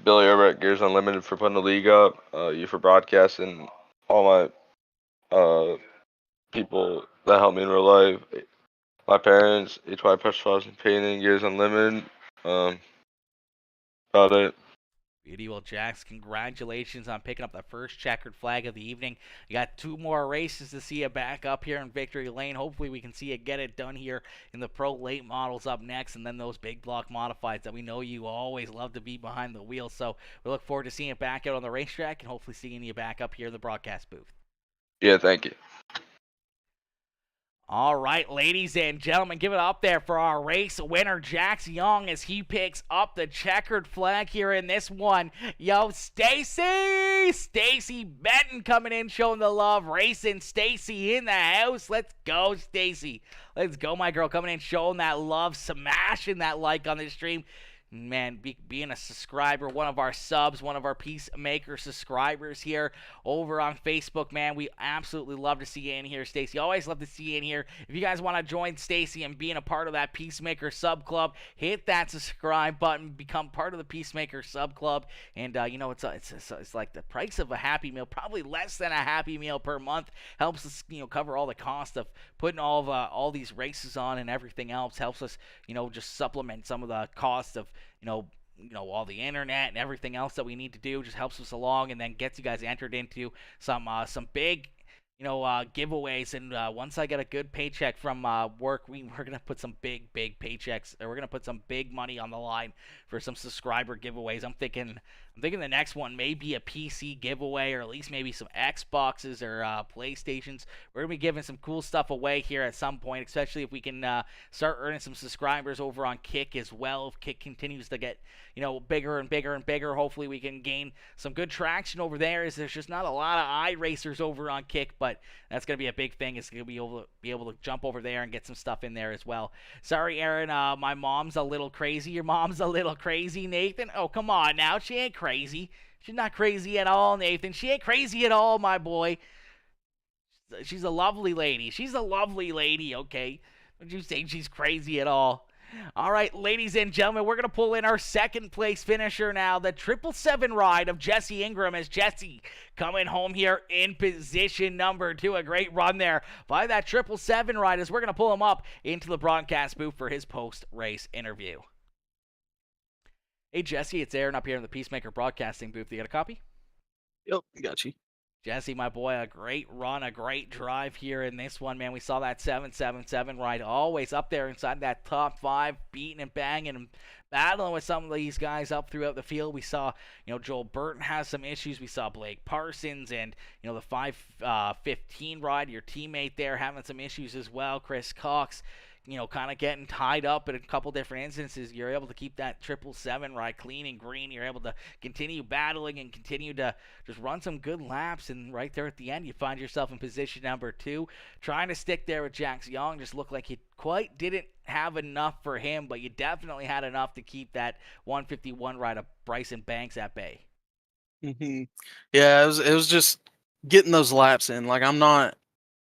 Billy over at Gears Unlimited for putting the league up, you for broadcasting, all my people that helped me in real life, my parents, HY Pressure Files and Painting, Gears Unlimited, um, about it. Beauty. Well, Jax, congratulations on picking up the first checkered flag of the evening. You got 2 more races to see you back up here in Victory Lane. Hopefully, we can see you get it done here in the Pro Late Models up next, and then those big block modifieds that we know you always love to be behind the wheel. So we look forward to seeing you back out on the racetrack and hopefully seeing you back up here in the broadcast booth. Yeah, thank you. All right, ladies and gentlemen, give it up there for our race winner, Jax Young, as he picks up the checkered flag here in this one. Yo, Stacy Benton coming in, showing the love, racing Stacy in the house. Let's go, Stacy. Let's go, my girl, coming in, showing that love, smashing that like on the stream. Man, being a subscriber, one of our subs, one of our Peacemaker subscribers here over on Facebook, man, we absolutely love to see you in here, Stacy. Always love to see you in here. If you guys want to join Stacy and being a part of that Peacemaker sub club, hit that subscribe button, become part of the Peacemaker sub club, and it's like the price of a Happy Meal, probably less than a Happy Meal per month. Helps us, cover all the cost of putting all these races on and everything else. Helps us, just supplement some of the cost of all the internet and everything else that we need to do. Just helps us along and then gets you guys entered into some big giveaways. And once I get a good paycheck from work, we're gonna put some big paychecks. We're gonna put some big money on the line for some subscriber giveaways. I'm thinking the next one may be a PC giveaway, or at least maybe some Xboxes or PlayStations. We're gonna be giving some cool stuff away here at some point, especially if we can start earning some subscribers over on Kick as well. If Kick continues to get bigger and bigger and bigger, hopefully we can gain some good traction over there. As there's just not a lot of iRacers over on Kick, but that's gonna be a big thing. It's gonna be able to jump over there and get some stuff in there as well. Sorry, Aaron. My mom's a little crazy. Your mom's a little crazy, Nathan. Oh, come on now. She ain't crazy. She's not crazy at all, Nathan. She ain't crazy at all, my boy. She's a lovely lady. She's a lovely lady, okay? Don't you say she's crazy at all. All right, ladies and gentlemen, we're going to pull in our second place finisher now, the 777 ride of Jesse Ingram, as Jesse coming home here in position number 2. A great run there by that 777 ride, as we're going to pull him up into the broadcast booth for his post-race interview. Hey, Jesse, it's Aaron up here in the Peacemaker broadcasting booth. You got a copy? Yep, got you. Jesse, my boy, a great run, a great drive here in this one, man. We saw that 777 ride always up there inside that top 5, beating and banging and battling with some of these guys up throughout the field. We saw, Joel Burton has some issues. We saw Blake Parsons and, the 515 ride, your teammate there, having some issues as well. Chris Cox, kind of getting tied up in a couple different instances. You're able to keep that 777 ride clean and green. You're able to continue battling and continue to just run some good laps. And right there at the end, you find yourself in position number 2, trying to stick there with Jax Young. Just looked like you quite didn't have enough for him, but you definitely had enough to keep that 151 ride of Bryson Banks at bay. Hmm. Yeah, it was just getting those laps in. Like, I'm not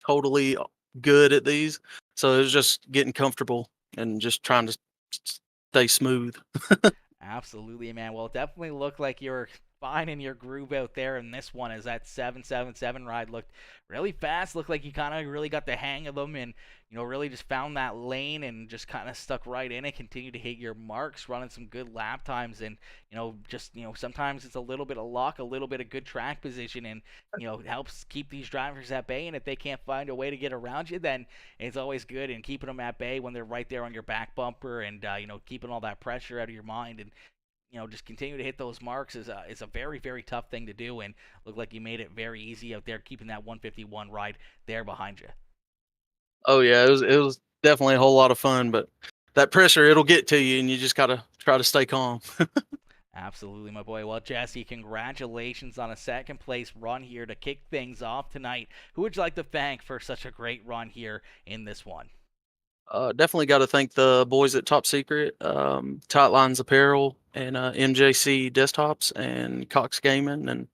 totally good at these, so it was just getting comfortable and just trying to stay smooth. Absolutely, man. Well, it definitely looked like you were finding your groove out there in this one, as that 777 ride looked really fast. Looked like you kind of really got the hang of them and, really just found that lane and just kind of stuck right in it. Continued to hit your marks, running some good lap times. And, sometimes it's a little bit of luck, a little bit of good track position, and, it helps keep these drivers at bay. And if they can't find a way to get around you, then it's always good in keeping them at bay when they're right there on your back bumper and, keeping all that pressure out of your mind and just continue to hit those marks is a very, very tough thing to do, and looked like you made it very easy out there, keeping that 151 ride there behind you. Oh yeah, it was definitely a whole lot of fun, but that pressure, it'll get to you, and you just gotta try to stay calm. Absolutely, my boy. Well, Jesse, congratulations on a second place run here to kick things off tonight. Who would you like to thank for such a great run here in this one? Definitely got to thank the boys at Top Secret, Tight Lines Apparel, and MJC Desktops, and Cox Gaming, and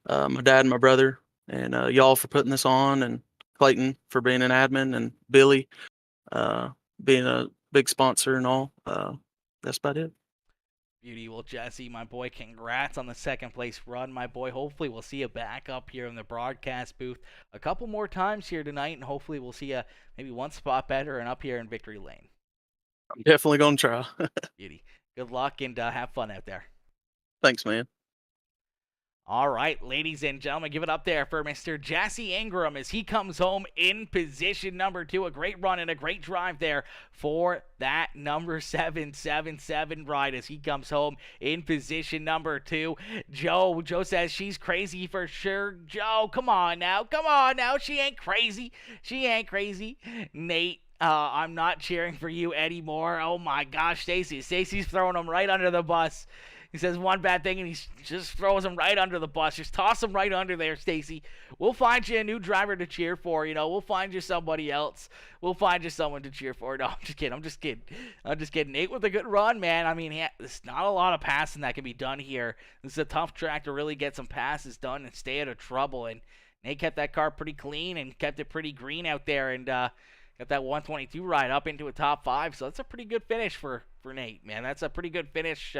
my dad and my brother, and y'all for putting this on, and Clayton for being an admin, and Billy being a big sponsor and all. That's about it. Beauty. Well, Jesse, my boy, congrats on the second place run, my boy. Hopefully we'll see you back up here in the broadcast booth a couple more times here tonight, and hopefully we'll see you maybe one spot better and up here in victory lane. I'm definitely going to try. Beauty. Good luck, and have fun out there. Thanks, man. All right, ladies and gentlemen, give it up there for Mr. Jesse Ingram as he comes home in position number 2. A great run and a great drive there for that number 777 ride as he comes home in position number 2. Joe says she's crazy for sure. Joe, come on now. She ain't crazy. Nate, I'm not cheering for you anymore. Oh my gosh, Stacy's throwing him right under the bus. He says one bad thing, and he just throws him right under the bus. Just toss him right under there, Stacy. We'll find you a new driver to cheer for. We'll find you somebody else. We'll find you someone to cheer for. No, I'm just kidding. Nate with a good run, man. I mean, there's not a lot of passing that can be done here. This is a tough track to really get some passes done and stay out of trouble. And Nate kept that car pretty clean and kept it pretty green out there, and got that 122 ride up into a top 5. So that's a pretty good finish for Nate, man. That's a pretty good finish.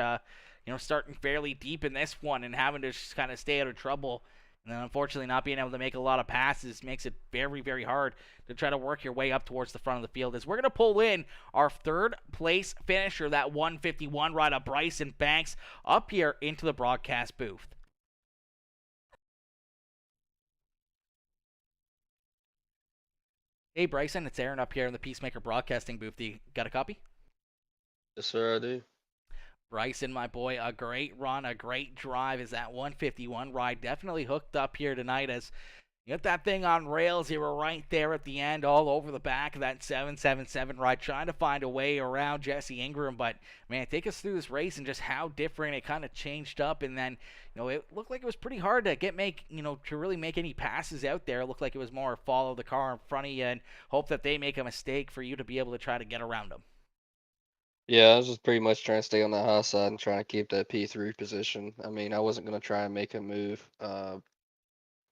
Starting fairly deep in this one and having to just kind of stay out of trouble. And then unfortunately not being able to make a lot of passes makes it very, very hard to try to work your way up towards the front of the field. As we're going to pull in our third place finisher, that 151 ride of Bryson Banks, up here into the broadcast booth. Hey Bryson, it's Aaron up here in the Peacemaker Broadcasting booth. Do you got a copy? Yes, sir, I do. Bryson, my boy, a great run, a great drive as that 151 ride definitely hooked up here tonight as you got that thing on rails. You were right there at the end, all over the back of that 777 ride, trying to find a way around Jesse Ingram. But, man, take us through this race and just how different it kind of changed up. And then, it looked like it was pretty hard to to really make any passes out there. It looked like it was more follow the car in front of you and hope that they make a mistake for you to be able to try to get around them. Yeah, I was just pretty much trying to stay on the high side and trying to keep that P3 position. I mean, I wasn't going to try and make a move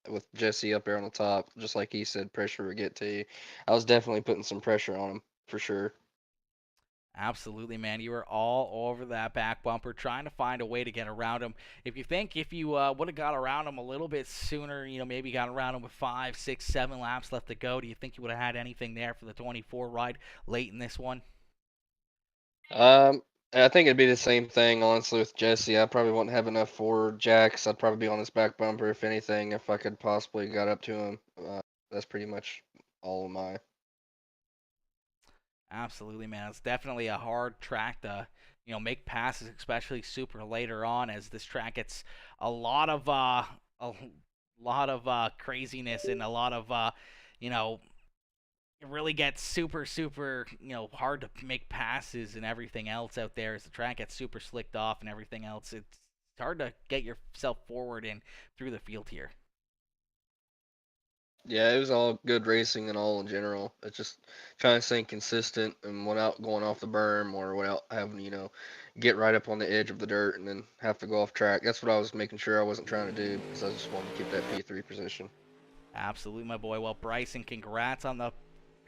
with Jesse up there on the top. Just like he said, pressure would get to you. I was definitely putting some pressure on him, for sure. Absolutely, man. You were all over that back bumper, trying to find a way to get around him. If you would have got around him a little bit sooner, maybe got around him with 5, 6, 7 laps left to go, do you think you would have had anything there for the 24 ride late in this one? I think it'd be the same thing, honestly, with Jesse. I probably wouldn't have enough for Jax. I'd probably be on his back bumper, if anything, if I could possibly got up to him. That's pretty much all of my. Absolutely, man. It's definitely a hard track to, make passes, especially super later on, as this track gets a lot of craziness and a lot of, it really gets super, super, hard to make passes and everything else out there as the track gets super slicked off and everything else. It's hard to get yourself forward and through the field here. Yeah, it was all good racing and all in general. It's just trying to stay consistent and without going off the berm or without having, get right up on the edge of the dirt and then have to go off track. That's what I was making sure I wasn't trying to do because I just wanted to keep that P3 position. Absolutely, my boy. Well, Bryson, congrats on the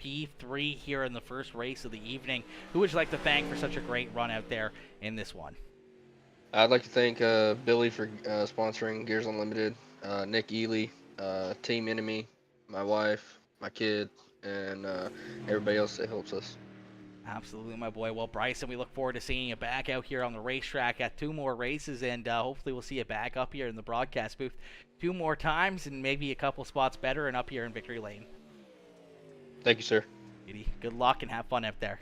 P3 here in the first race of the evening. Who would you like to thank for such a great run out there in this one? I'd like to thank Billy for sponsoring Gears Unlimited, Nick Ely, Team Enemy, my wife, my kid, and everybody else that helps us. Absolutely, my boy. Well, Bryson, we look forward to seeing you back out here on the racetrack at 2 more races, and hopefully we'll see you back up here in the broadcast booth 2 more times and maybe a couple spots better and up here in victory lane. Thank you, sir. Good luck and have fun up there.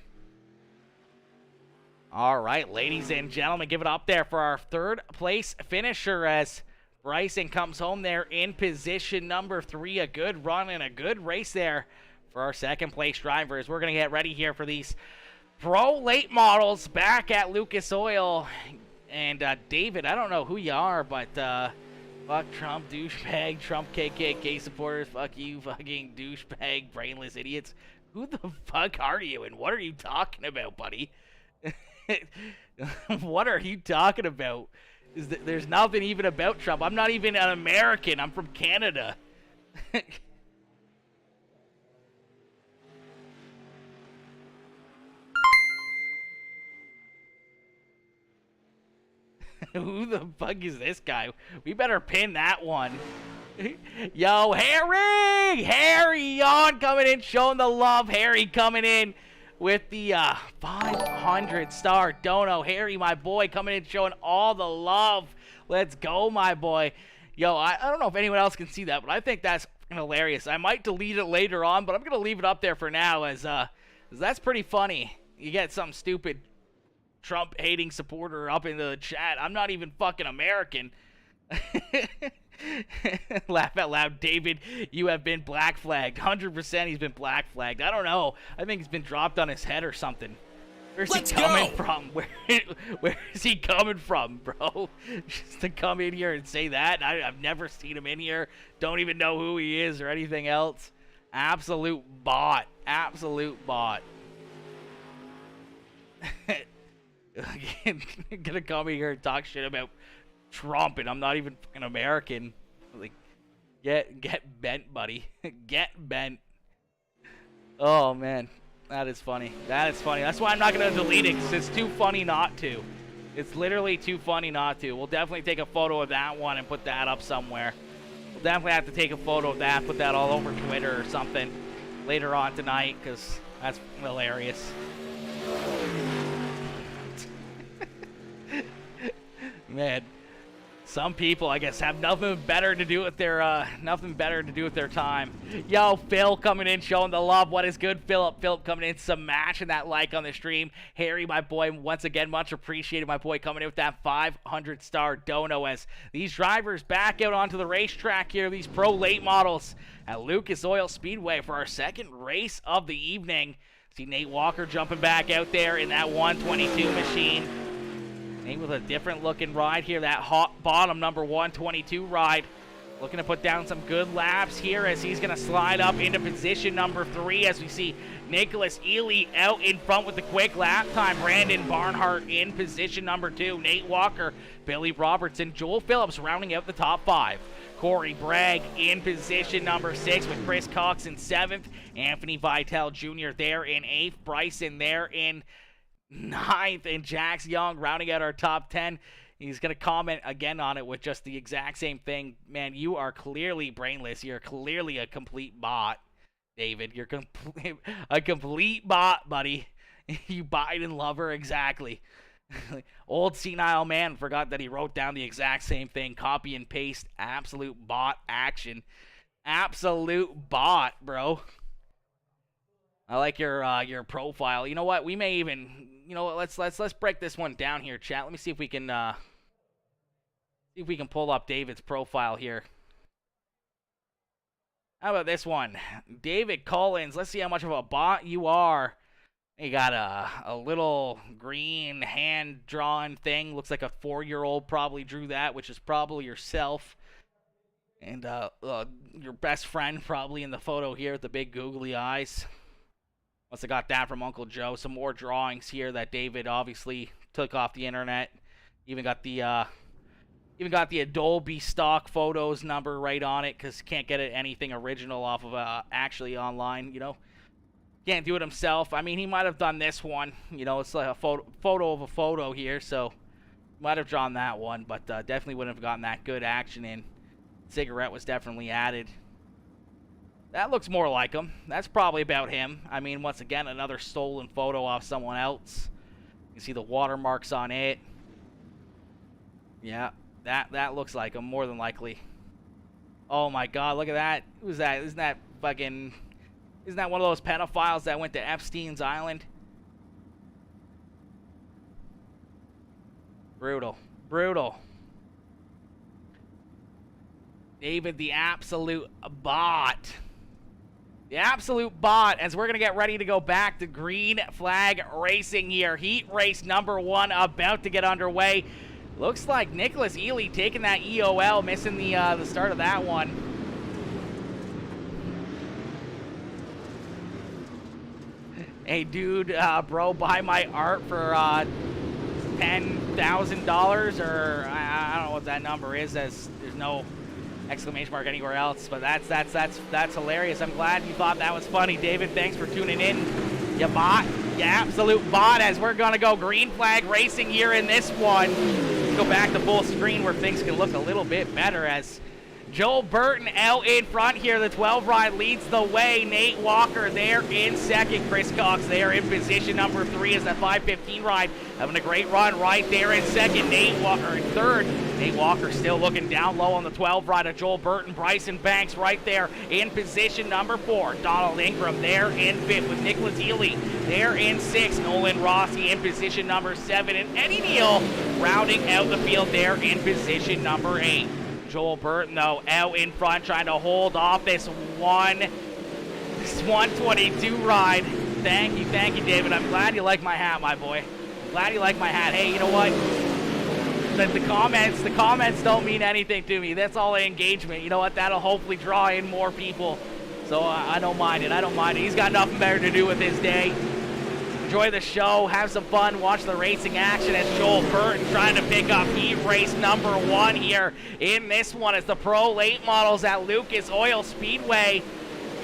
All right, ladies and gentlemen, give it up there for our third place finisher as Bryson comes home there in position number 3. A good run and a good race there for our second place drivers. We're going to get ready here for these pro late models back at Lucas Oil. And David, I don't know who you are, but fuck Trump, douchebag, Trump KKK supporters, fuck you, fucking douchebag, brainless idiots. Who the fuck are you, and what are you talking about, buddy? What are you talking about? There's nothing even about Trump. I'm not even an American. I'm from Canada. Who the fuck is this guy? We better pin that one. Yo, Harry! Harry on coming in, showing the love. Harry coming in with the 500-star dono. Harry, my boy, coming in, showing all the love. Let's go, my boy. Yo, I don't know if anyone else can see that, but I think that's hilarious. I might delete it later on, but I'm going to leave it up there for now as that's pretty funny. You get some stupid Trump-hating supporter up into the chat. I'm not even fucking American. Laugh out loud, David. You have been black flagged. 100% he's been black flagged. I don't know. I think he's been dropped on his head or something. Where's he coming from? Where is he coming from, bro? Just to come in here and say that? I've never seen him in here. Don't even know who he is or anything else. Absolute bot. Absolute bot. Gonna come in here and talk shit about Trump, and I'm not even fucking American. Like, get bent, buddy. Get bent. Oh man, that is funny. That is funny. That's why I'm not gonna delete it, because it's too funny not to. It's literally too funny not to. We'll definitely take a photo of that one and put that up somewhere. We'll definitely have to take a photo of that, put that all over Twitter or something later on tonight, because that's hilarious. Man, some people, I guess, have nothing better to do with their time. Yo, Phil coming in, showing the love. What is good, Philip? Philip coming in, smashing that like on the stream. Harry, my boy, once again, much appreciated, my boy, coming in with that 500-star dono as these drivers back out onto the racetrack here, these pro late models at Lucas Oil Speedway for our second race of the evening. See Nate Walker jumping back out there in that 122 machine. With a different looking ride here, that hot bottom number 122 ride. Looking to put down some good laps here as he's going to slide up into position number 3 as we see Nicholas Ely out in front with the quick lap time. Brandon Barnhart in position number 2. Nate Walker, Billy Robertson, Joel Phillips rounding out the top 5. Corey Bragg in position number 6 with Chris Cox in 7th. Anthony Vitale Jr. there in 8th. Bryson there in 9th, and Jax Young rounding out our top 10. He's going to comment again on it with just the exact same thing. Man, you are clearly brainless. You're clearly a complete bot, David. You're a complete bot, buddy. You Biden lover, exactly. Old senile man forgot that he wrote down the exact same thing. Copy and paste. Absolute bot action. Absolute bot, bro. I like your profile. You know what? We may even, let's break this one down here, chat. Let me see if we can pull up David's profile here. How about this one? David Collins. Let's see how much of a bot you are. You got a little green hand-drawn thing. Looks like a 4-year-old probably drew that, which is probably yourself. And your best friend probably in the photo here with the big googly eyes. Must have got that from Uncle Joe. Some more drawings here that David obviously took off the internet. Even got the Adobe stock photos number right on it, because can't get it anything original off of actually online. Can't do it himself. I mean, he might have done this one. It's like a photo of a photo here, so might have drawn that one, but definitely wouldn't have gotten that good action in. Cigarette was definitely added. That looks more like him. That's probably about him. I mean, once again, another stolen photo off someone else. You can see the watermarks on it. Yeah, that looks like him, more than likely. Oh my god, look at that. Who's that? Isn't that one of those pedophiles that went to Epstein's Island? Brutal. Brutal. David, the absolute bot. The absolute bot, as we're going to get ready to go back to green flag racing here. Heat race number 1 about to get underway. Looks like Nicholas Ely taking that EOL, missing the start of that one. Hey, dude, bro, buy my art for $10,000, or I don't know what that number is. There's no exclamation mark anywhere else, but that's hilarious. I'm glad you thought that was funny, David. Thanks for tuning in, you bot, you absolute bot, as we're gonna go green flag racing here in this one. Let's go back to full screen where things can look a little bit better, as Joel Burton out in front here. The 12 ride leads the way. Nate Walker there in second. Chris Cox there in position number 3 as that 515 ride having a great run right there in second. Nate Walker in third. Nate Walker still looking down low on the 12 ride of Joel Burton. Bryson Banks right there in position number 4. Donald Ingram there in 5th with Nicholas Ely there in 6th. Nolan Rossi in position number 7. And Eddie Neal rounding out the field there in position number 8. Joel Burton, though, out in front, trying to hold off this 122 ride. Thank you, David. I'm glad you like my hat, my boy. I'm glad you like my hat. Hey, you know what? The comments don't mean anything to me. That's all the engagement. You know what? That'll hopefully draw in more people. So I don't mind it. I don't mind it. He's got nothing better to do with his day. Enjoy the show, have some fun, watch the racing action as Joel Burton trying to pick up heat race number 1 here in this one. It's the Pro Late Models at Lucas Oil Speedway.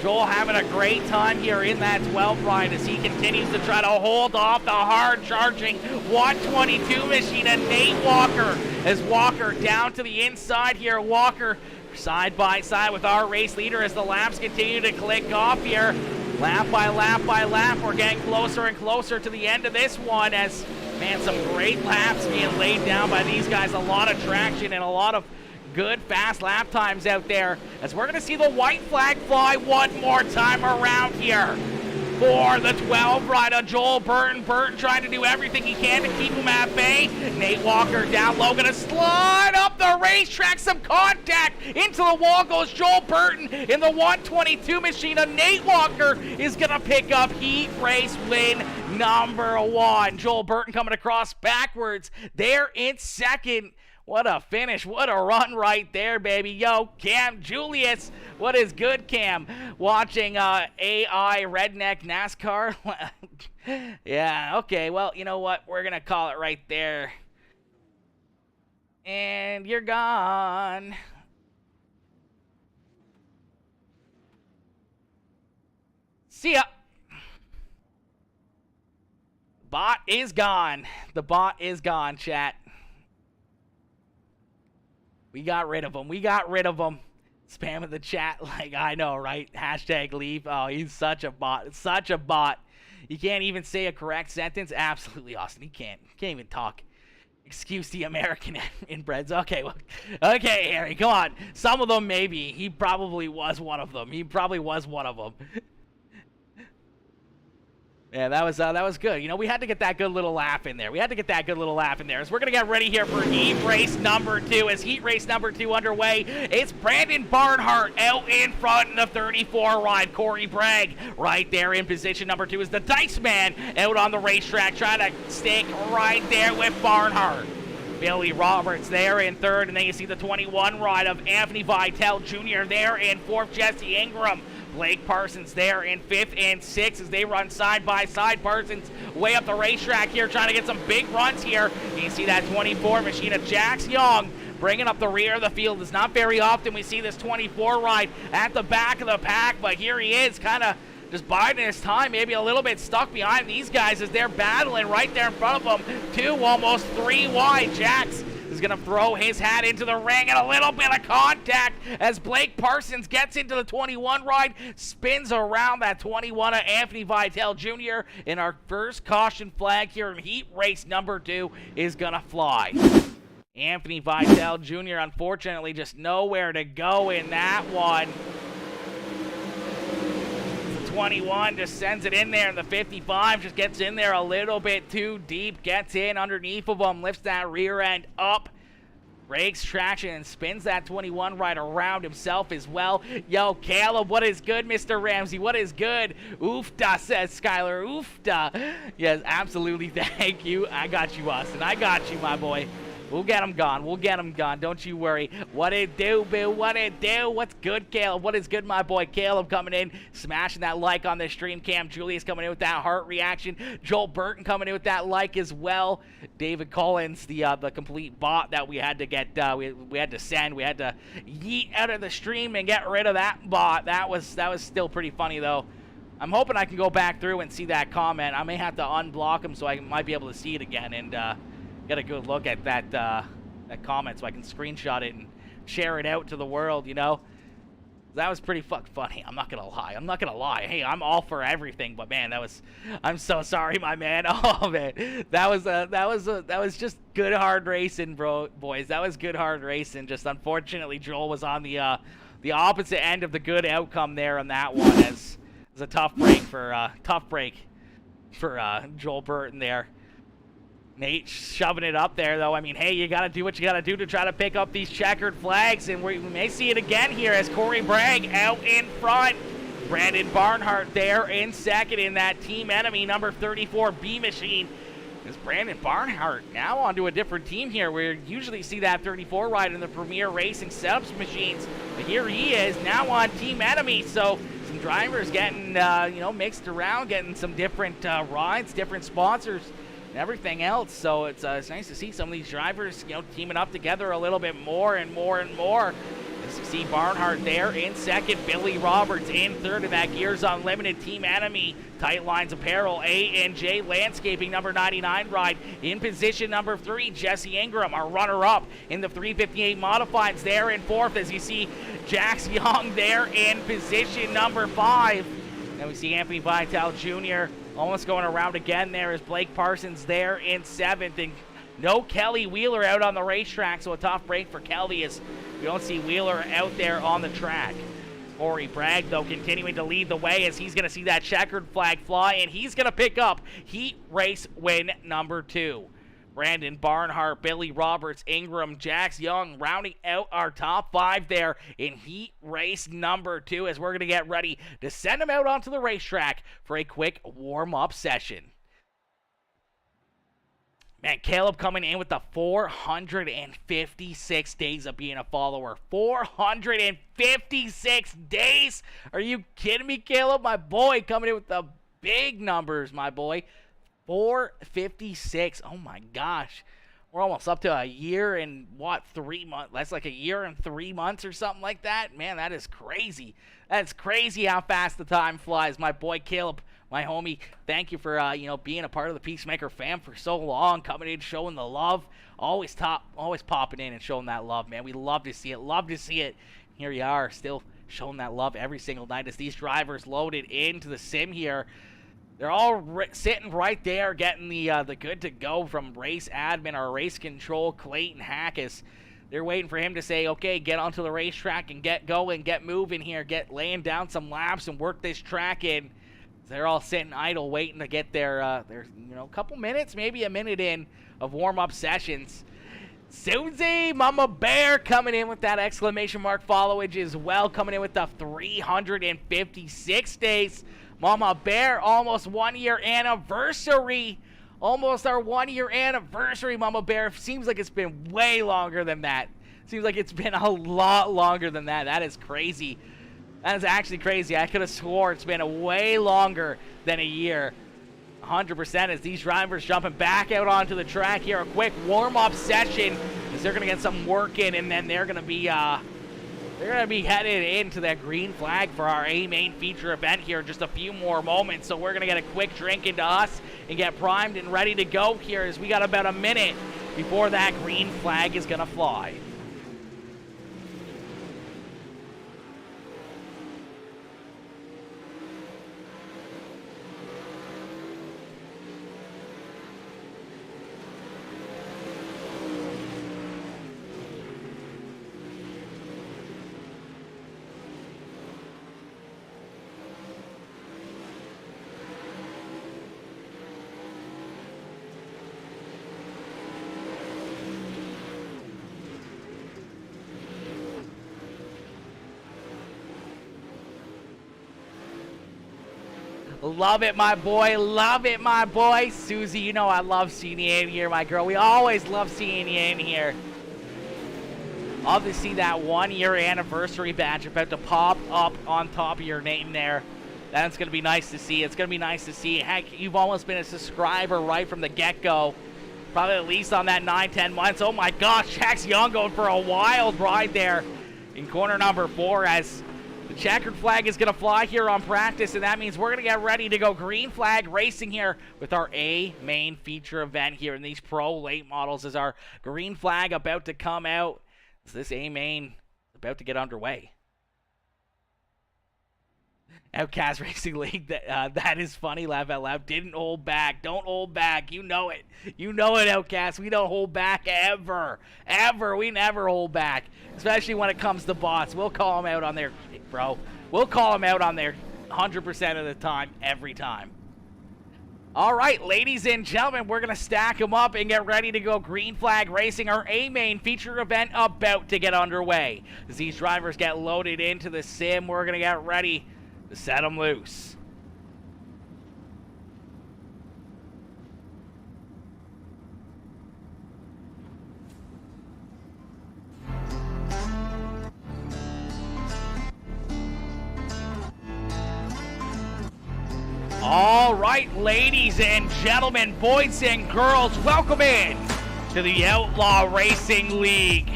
Joel having a great time here in that 12 ride as he continues to try to hold off the hard-charging 122 machine and Nate Walker. As Walker down to the inside here, Walker side by side with our race leader as the laps continue to click off here. Lap by lap by lap, we're getting closer and closer to the end of this one as, man, some great laps being laid down by these guys. A lot of traction and a lot of good fast lap times out there as we're going to see the white flag fly one more time around here for the 12 ride of Joel Burton. Burton trying to do everything he can to keep him at bay. Nate Walker down low, gonna slide up the racetrack. Some contact into the wall goes Joel Burton in the 122 machine. And Nate Walker is gonna pick up heat race win number 1. Joel Burton coming across backwards there in second. What a finish. What a run right there, baby. Yo, Cam Julius. What is good, Cam? Watching AI Redneck NASCAR. Yeah, okay. Well, you know what? We're going to call it right there. And you're gone. See ya. Bot is gone. The bot is gone, chat. We got rid of him. We got rid of him. Spamming the chat like, I know, right? Hashtag leave. Oh, he's such a bot. Such a bot. You can't even say a correct sentence. Absolutely, Austin. He can't even talk. Excuse the American inbreds. Okay, well, okay, Harry, come on. Some of them, maybe. He probably was one of them. He probably was one of them. Yeah, that was good. You know, we had to get that good little laugh in there. We had to get that good little laugh in there. As we're going to get ready here for heat race number 2. As heat race number 2 underway, it's Brandon Barnhart out in front in the 34 ride. Corey Bragg right there in position number 2 is the Dice Man out on the racetrack trying to stick right there with Barnhart. Billy Roberts there in 3rd, and then you see the 21 ride of Anthony Vitale Jr. there in 4th, Jesse Ingram. Blake Parsons there in 5th and 6th as they run side by side. Parsons way up the racetrack here trying to get some big runs here. You see that 24 machine of Jax Young bringing up the rear of the field. It's not very often we see this 24 ride at the back of the pack, but here he is kind of just biding his time, maybe a little bit stuck behind these guys as they're battling right there in front of them. 2, almost 3 wide. Jax is going to throw his hat into the ring and a little bit of contact as Blake Parsons gets into the 21 ride, spins around that 21 of Anthony Vitale Jr. And our first caution flag here in heat race number 2 is going to fly. Anthony Vitale Jr. unfortunately just nowhere to go in that one. 21 just sends it in there, and the 55 just gets in there a little bit too deep, gets in underneath of him, lifts that rear end up, breaks traction and spins that 21 right around himself as well. Yo, Caleb, what is good, Mr. Ramsey? What is good? Oofda, says Skylar. Oofda. Yes, absolutely. Thank you. I got you, Austin. I got you, my boy. We'll get him gone. We'll get him gone. Don't you worry. What it do, boo? What it do? What's good, Caleb? What is good, my boy? Caleb coming in, smashing that like on the stream cam. Julius coming in with that heart reaction. Joel Burton coming in with that like as well. David Collins, the complete bot that we had to get, we had to send. We had to yeet out of the stream and get rid of that bot. That was still pretty funny, though. I'm hoping I can go back through and see that comment. I may have to unblock him so I might be able to see it again and, get a good look at that comment so I can screenshot it and share it out to the world, you know? That was pretty funny. I'm not gonna lie. Hey, I'm all for everything, but man, I'm so sorry, my man. Oh man, that was just good hard racing, boys. That was good hard racing. Just unfortunately, Joel was on the opposite end of the good outcome there on that one. As a tough break for Joel Burton there. Nate shoving it up there, though. I mean, hey, you got to do what you got to do to try to pick up these checkered flags, and we may see it again here as Corey Bragg out in front. Brandon Barnhart there in second in that team enemy, number 34 B Machine. Is Brandon Barnhart now onto a different team here? We usually see that 34 ride in the Premier Racing Subs machines, but here he is now on team enemy, so some drivers getting, mixed around, getting some different rides, different sponsors, everything else. So it's nice to see some of these drivers, teaming up together a little bit more and more and more. As you see Barnhart there in second, Billy Roberts in third of that Gears Unlimited team enemy. Tight Lines Apparel, A&J Landscaping, number 99 ride. In position number 3, Jesse Ingram, our runner-up in the 358 Modifieds there in fourth, as you see Jax Young there in position number 5. And we see Anthony Vitale Jr. almost going around again there as Blake Parsons there in 7th. And no Kelly Wheeler out on the racetrack, so a tough break for Kelly as we don't see Wheeler out there on the track. Corey Bragg, though, continuing to lead the way as he's going to see that checkered flag fly, and he's going to pick up heat race win number 2. Brandon Barnhart, Billy Roberts, Ingram, Jax Young rounding out our top 5 there in heat race number 2 as we're going to get ready to send them out onto the racetrack for a quick warm-up session. Man, Caleb coming in with the 456 days of being a follower. 456 days? Are you kidding me, Caleb? My boy coming in with the big numbers, my boy. 456. Oh my gosh. We're almost up to a year and 3 months. That's like a year and 3 months or something like that. Man, that is crazy. That's crazy how fast the time flies. My boy Caleb, my homie, thank you for being a part of the Peacemaker fam for so long, coming in, showing the love. Always popping in and showing that love, man. We love to see it. Love to see it. Here you are, still showing that love every single night as these drivers loaded into the sim here. They're all sitting right there getting the good to go from race admin or race control Clayton Hackus. They're waiting for him to say, okay, get onto the racetrack and get going, get moving here, get laying down some laps and work this track in. They're all sitting idle waiting to get their couple minutes, maybe a minute in of warm-up sessions. Susie, Mama Bear coming in with that exclamation mark followage as well, coming in with the 356 days. Mama Bear, almost 1 year anniversary. Almost our 1 year anniversary, Mama Bear. Seems like it's been way longer than that. Seems like it's been a lot longer than that. That is crazy. That is actually crazy. I could have swore it's been way longer than a year. 100% as these drivers jumping back out onto the track here. A quick warm-up session as they're going to get some work in, and then they're going to be headed into that green flag for our A main feature event here in just a few more moments. So we're going to get a quick drink into us and get primed and ready to go here as we got about a minute before that green flag is going to fly. Love it, my boy. Love it, my boy. Susie, you know I love seeing you in here, my girl. We always love seeing you in here. Love to see that 1-year anniversary badge about to pop up on top of your name there. That's going to be nice to see. It's going to be nice to see. Heck, you've almost been a subscriber right from the get-go. Probably at least on that 9-10 months. Oh my gosh, Jax Young going for a wild ride there in corner number 4 as the checkered flag is going to fly here on practice, and that means we're going to get ready to go green flag racing here with our A main feature event here in these pro late models. Is our green flag about to come out? Is this A main about to get underway? Outcast Racing League, that is funny, laugh out loud. Didn't hold back. Don't hold back. You know it. You know it, Outcast. We don't hold back ever. Ever. We never hold back. Especially when it comes to bots. We'll call them out on their, bro. We'll call them out on their 100% of the time, every time. All right, ladies and gentlemen, we're going to stack them up and get ready to go green flag racing. Our A-main feature event about to get underway. As these drivers get loaded into the sim, we're going to get ready to set them loose. All right, ladies and gentlemen, boys and girls, welcome in to the Outlaw Racing League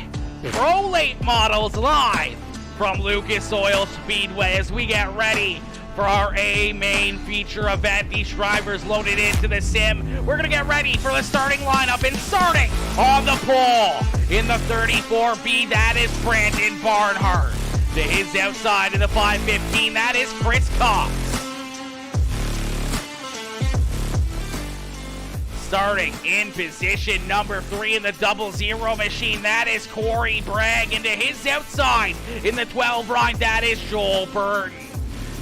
Pro Late Models live from Lucas Oil Speedway as we get ready for our A main feature event. These drivers loaded into the sim. We're going to get ready for the starting lineup, and starting on the pole in the 34B, that is Brandon Barnhart. To his outside in the 515, that is Chris Cox. Starting in position number 3 in the 00 machine, that is Corey Bragg. And to his outside in the 12 ride, that is Joel Burton.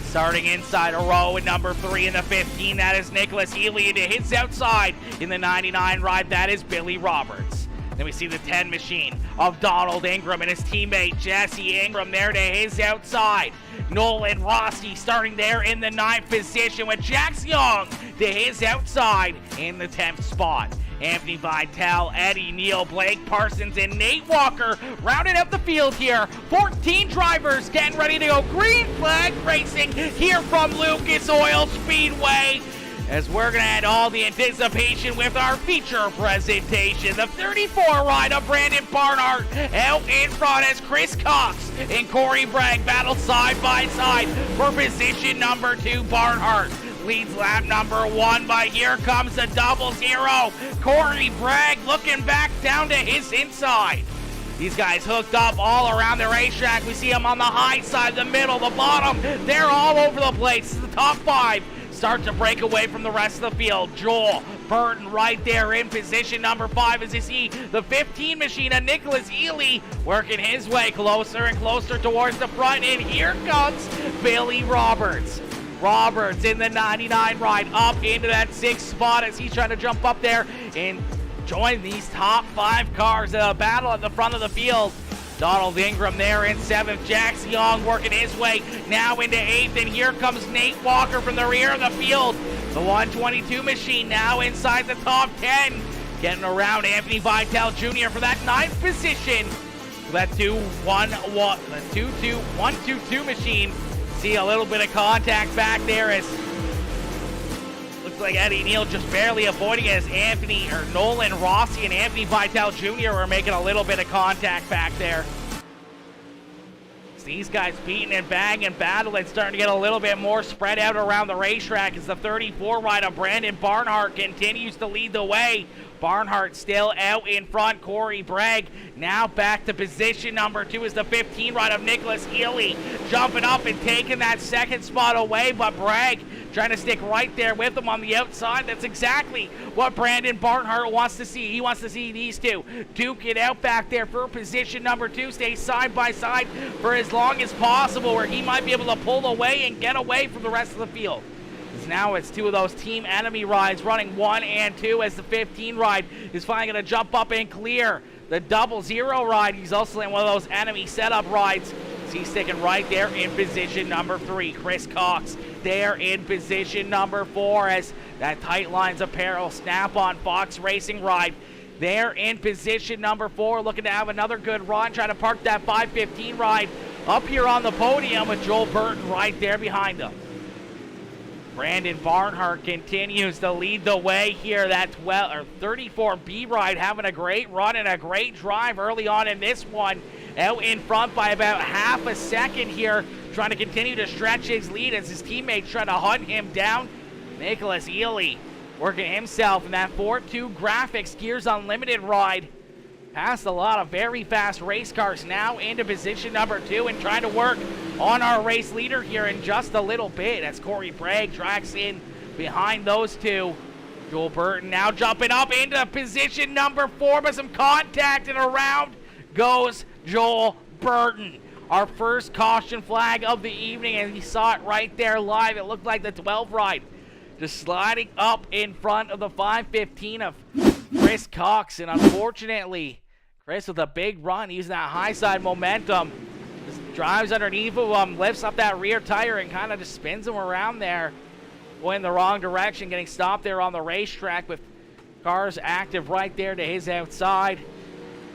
Starting inside a row in number 3 in the 15, that is Nicholas Ely. And to his outside in the 99 ride, that is Billy Roberts. Then we see the 10 machine of Donald Ingram and his teammate Jesse Ingram there to his outside. Nolan Rossi starting there in the 9th position with Jax Young to his outside in the 10th spot. Anthony Vitale, Eddie Neal, Blake Parsons, and Nate Walker rounding out the field here. 14 drivers getting ready to go green flag racing here from Lucas Oil Speedway. As we're going to add all the anticipation with our feature presentation. The 34 ride of Brandon Barnhart out in front as Chris Cox and Corey Bragg battle side by side for position number 2. Barnhart leads lap number 1, but here comes the 00. Corey Bragg looking back down to his inside. These guys hooked up all around the racetrack. We see them on the high side, the middle, the bottom. They're all over the place. The top 5 start to break away from the rest of the field. Joel Burton right there in position number 5 as you see the 15 machine of Nicholas Ely working his way closer and closer towards the front. And here comes Billy Roberts. Roberts in the 99 ride up into that 6th spot as he's trying to jump up there and join these top 5 cars in a battle at the front of the field. Donald Ingram there in 7th. Jax Young working his way now into 8th. And here comes Nate Walker from the rear of the field. The 122 machine now inside the top 10. Getting around Anthony Vitale Jr. for that 9th position. That 1-2-2 machine. See a little bit of contact back there as looks like Eddie Neal just barely avoiding it as Nolan Rossi and Anthony Vitale Jr. are making a little bit of contact back there. So these guys beating and banging and battling, starting to get a little bit more spread out around the racetrack as the 34 ride of Brandon Barnhart continues to lead the way. Barnhart still out in front. Corey Bragg now back to position number 2 is the 15 ride of Nicholas Ely, jumping up and taking that 2nd spot away, but Bragg trying to stick right there with him on the outside. That's exactly what Brandon Barnhart wants to see. He wants to see these two duke it out back there for position number 2, stay side by side for as long as possible, where he might be able to pull away and get away from the rest of the field. Now it's 2 of those team enemy rides running 1 and 2 as the 15 ride is finally going to jump up and clear the 00 ride. He's also in one of those enemy setup rides. He's sticking right there in position number 3. Chris Cox there in position number 4 as that Tight Lines Apparel Snap-on Fox Racing ride there in position number 4, looking to have another good run, trying to park that 515 ride up here on the podium with Joel Burton right there behind him. Brandon Barnhart continues to lead the way here. That 34B ride having a great run and a great drive early on in this one. Out in front by about half a second here, trying to continue to stretch his lead as his teammates try to hunt him down. Nicholas Ely working himself in that 4-2 Graphics Gears Unlimited ride. Past a lot of very fast race cars, now into position number 2 and trying to work on our race leader here in just a little bit as Corey Bragg tracks in behind those two. Joel Burton now jumping up into position number 4, but some contact, and around goes Joel Burton. Our first caution flag of the evening, and you saw it right there live. It looked like the 12 ride just sliding up in front of the 515 of Chris Cox, and unfortunately, Chris with a big run, using that high side momentum, just drives underneath of him, lifts up that rear tire, and kind of just spins him around there, going the wrong direction, getting stopped there on the racetrack with cars active right there to his outside.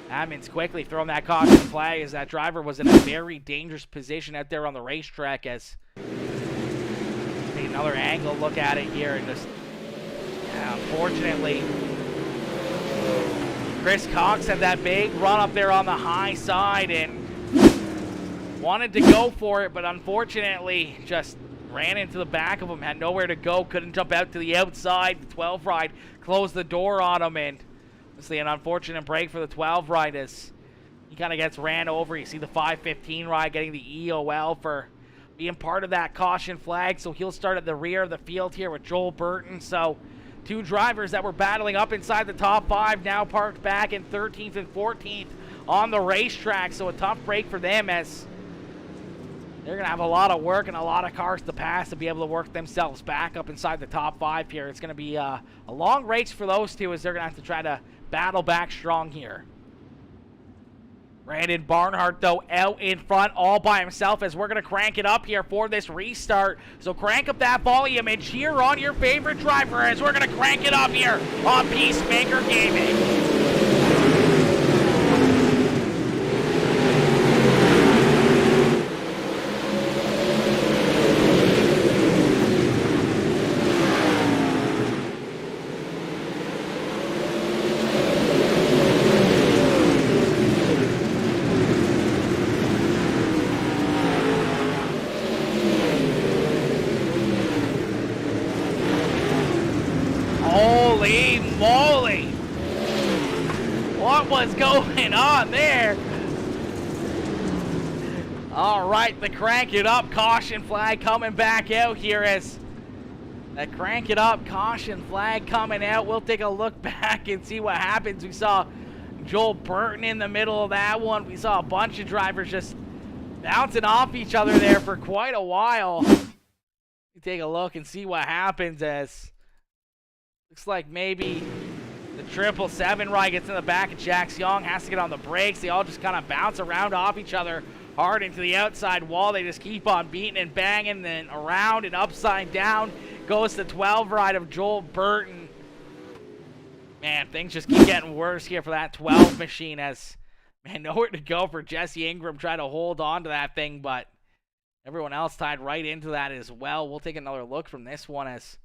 Admin's quickly throwing that caution flag as that driver was in a very dangerous position out there on the racetrack. As take another angle look at it here, and just unfortunately Chris Cox had that big run up there on the high side and wanted to go for it, but unfortunately just ran into the back of him, had nowhere to go, couldn't jump out to the outside. The 12 ride closed the door on him, and obviously an unfortunate break for the 12 ride as he kind of gets ran over. You see the 515 ride getting the EOL for being part of that caution flag, so he'll start at the rear of the field here with Joel Burton. So two drivers that were battling up inside the top 5 now parked back in 13th and 14th on the racetrack, so a tough break for them as they're going to have a lot of work and a lot of cars to pass to be able to work themselves back up inside the top 5 here. It's going to be a long race for those two as they're going to have to try to battle back strong here. Brandon Barnhart, though, out in front all by himself as we're going to crank it up here for this restart. So crank up that volume and cheer on your favorite driver as we're going to crank it up here on Peacemaker Gaming. Holy moly! What was going on there? All right, the crank it up caution flag coming back out here as that crank it up caution flag coming out. We'll take a look back and see what happens. We saw Joel Burton in the middle of that one. We saw a bunch of drivers just bouncing off each other there for quite a while. Take a look and see what happens as looks like maybe the 777 ride gets in the back of Jax Young, has to get on the brakes. They all just kind of bounce around off each other hard into the outside wall. They just keep on beating and banging, then around and upside down goes the 12 ride of Joel Burton. Man, things just keep getting worse here for that 12 machine as, man, nowhere to go for Jesse Ingram trying to hold on to that thing, but everyone else tied right into that as well. We'll take another look from this one as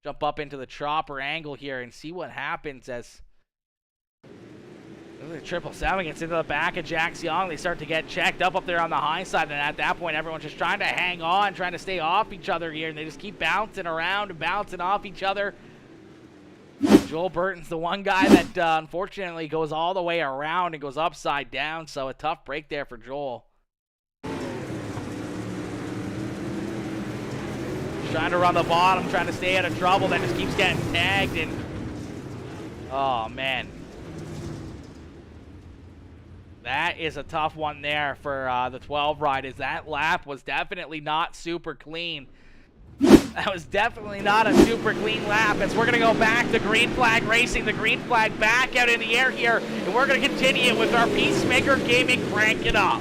jump up into the chopper angle here and see what happens as the 777 gets into the back of Jax Young. They start to get checked up there on the high side, and at that point, everyone's just trying to hang on, trying to stay off each other here, and they just keep bouncing around and bouncing off each other. Joel Burton's the one guy that unfortunately goes all the way around and goes upside down, so a tough break there for Joel. Trying to run the bottom, trying to stay out of trouble, then just keeps getting tagged, and oh man, that is a tough one there for the 12 ride, as that lap was definitely not super clean. That was definitely not a super clean lap, as we're going to go back to green flag racing, the green flag back out in the air here, and we're going to continue with our Peacemaker Gaming Crank It Up.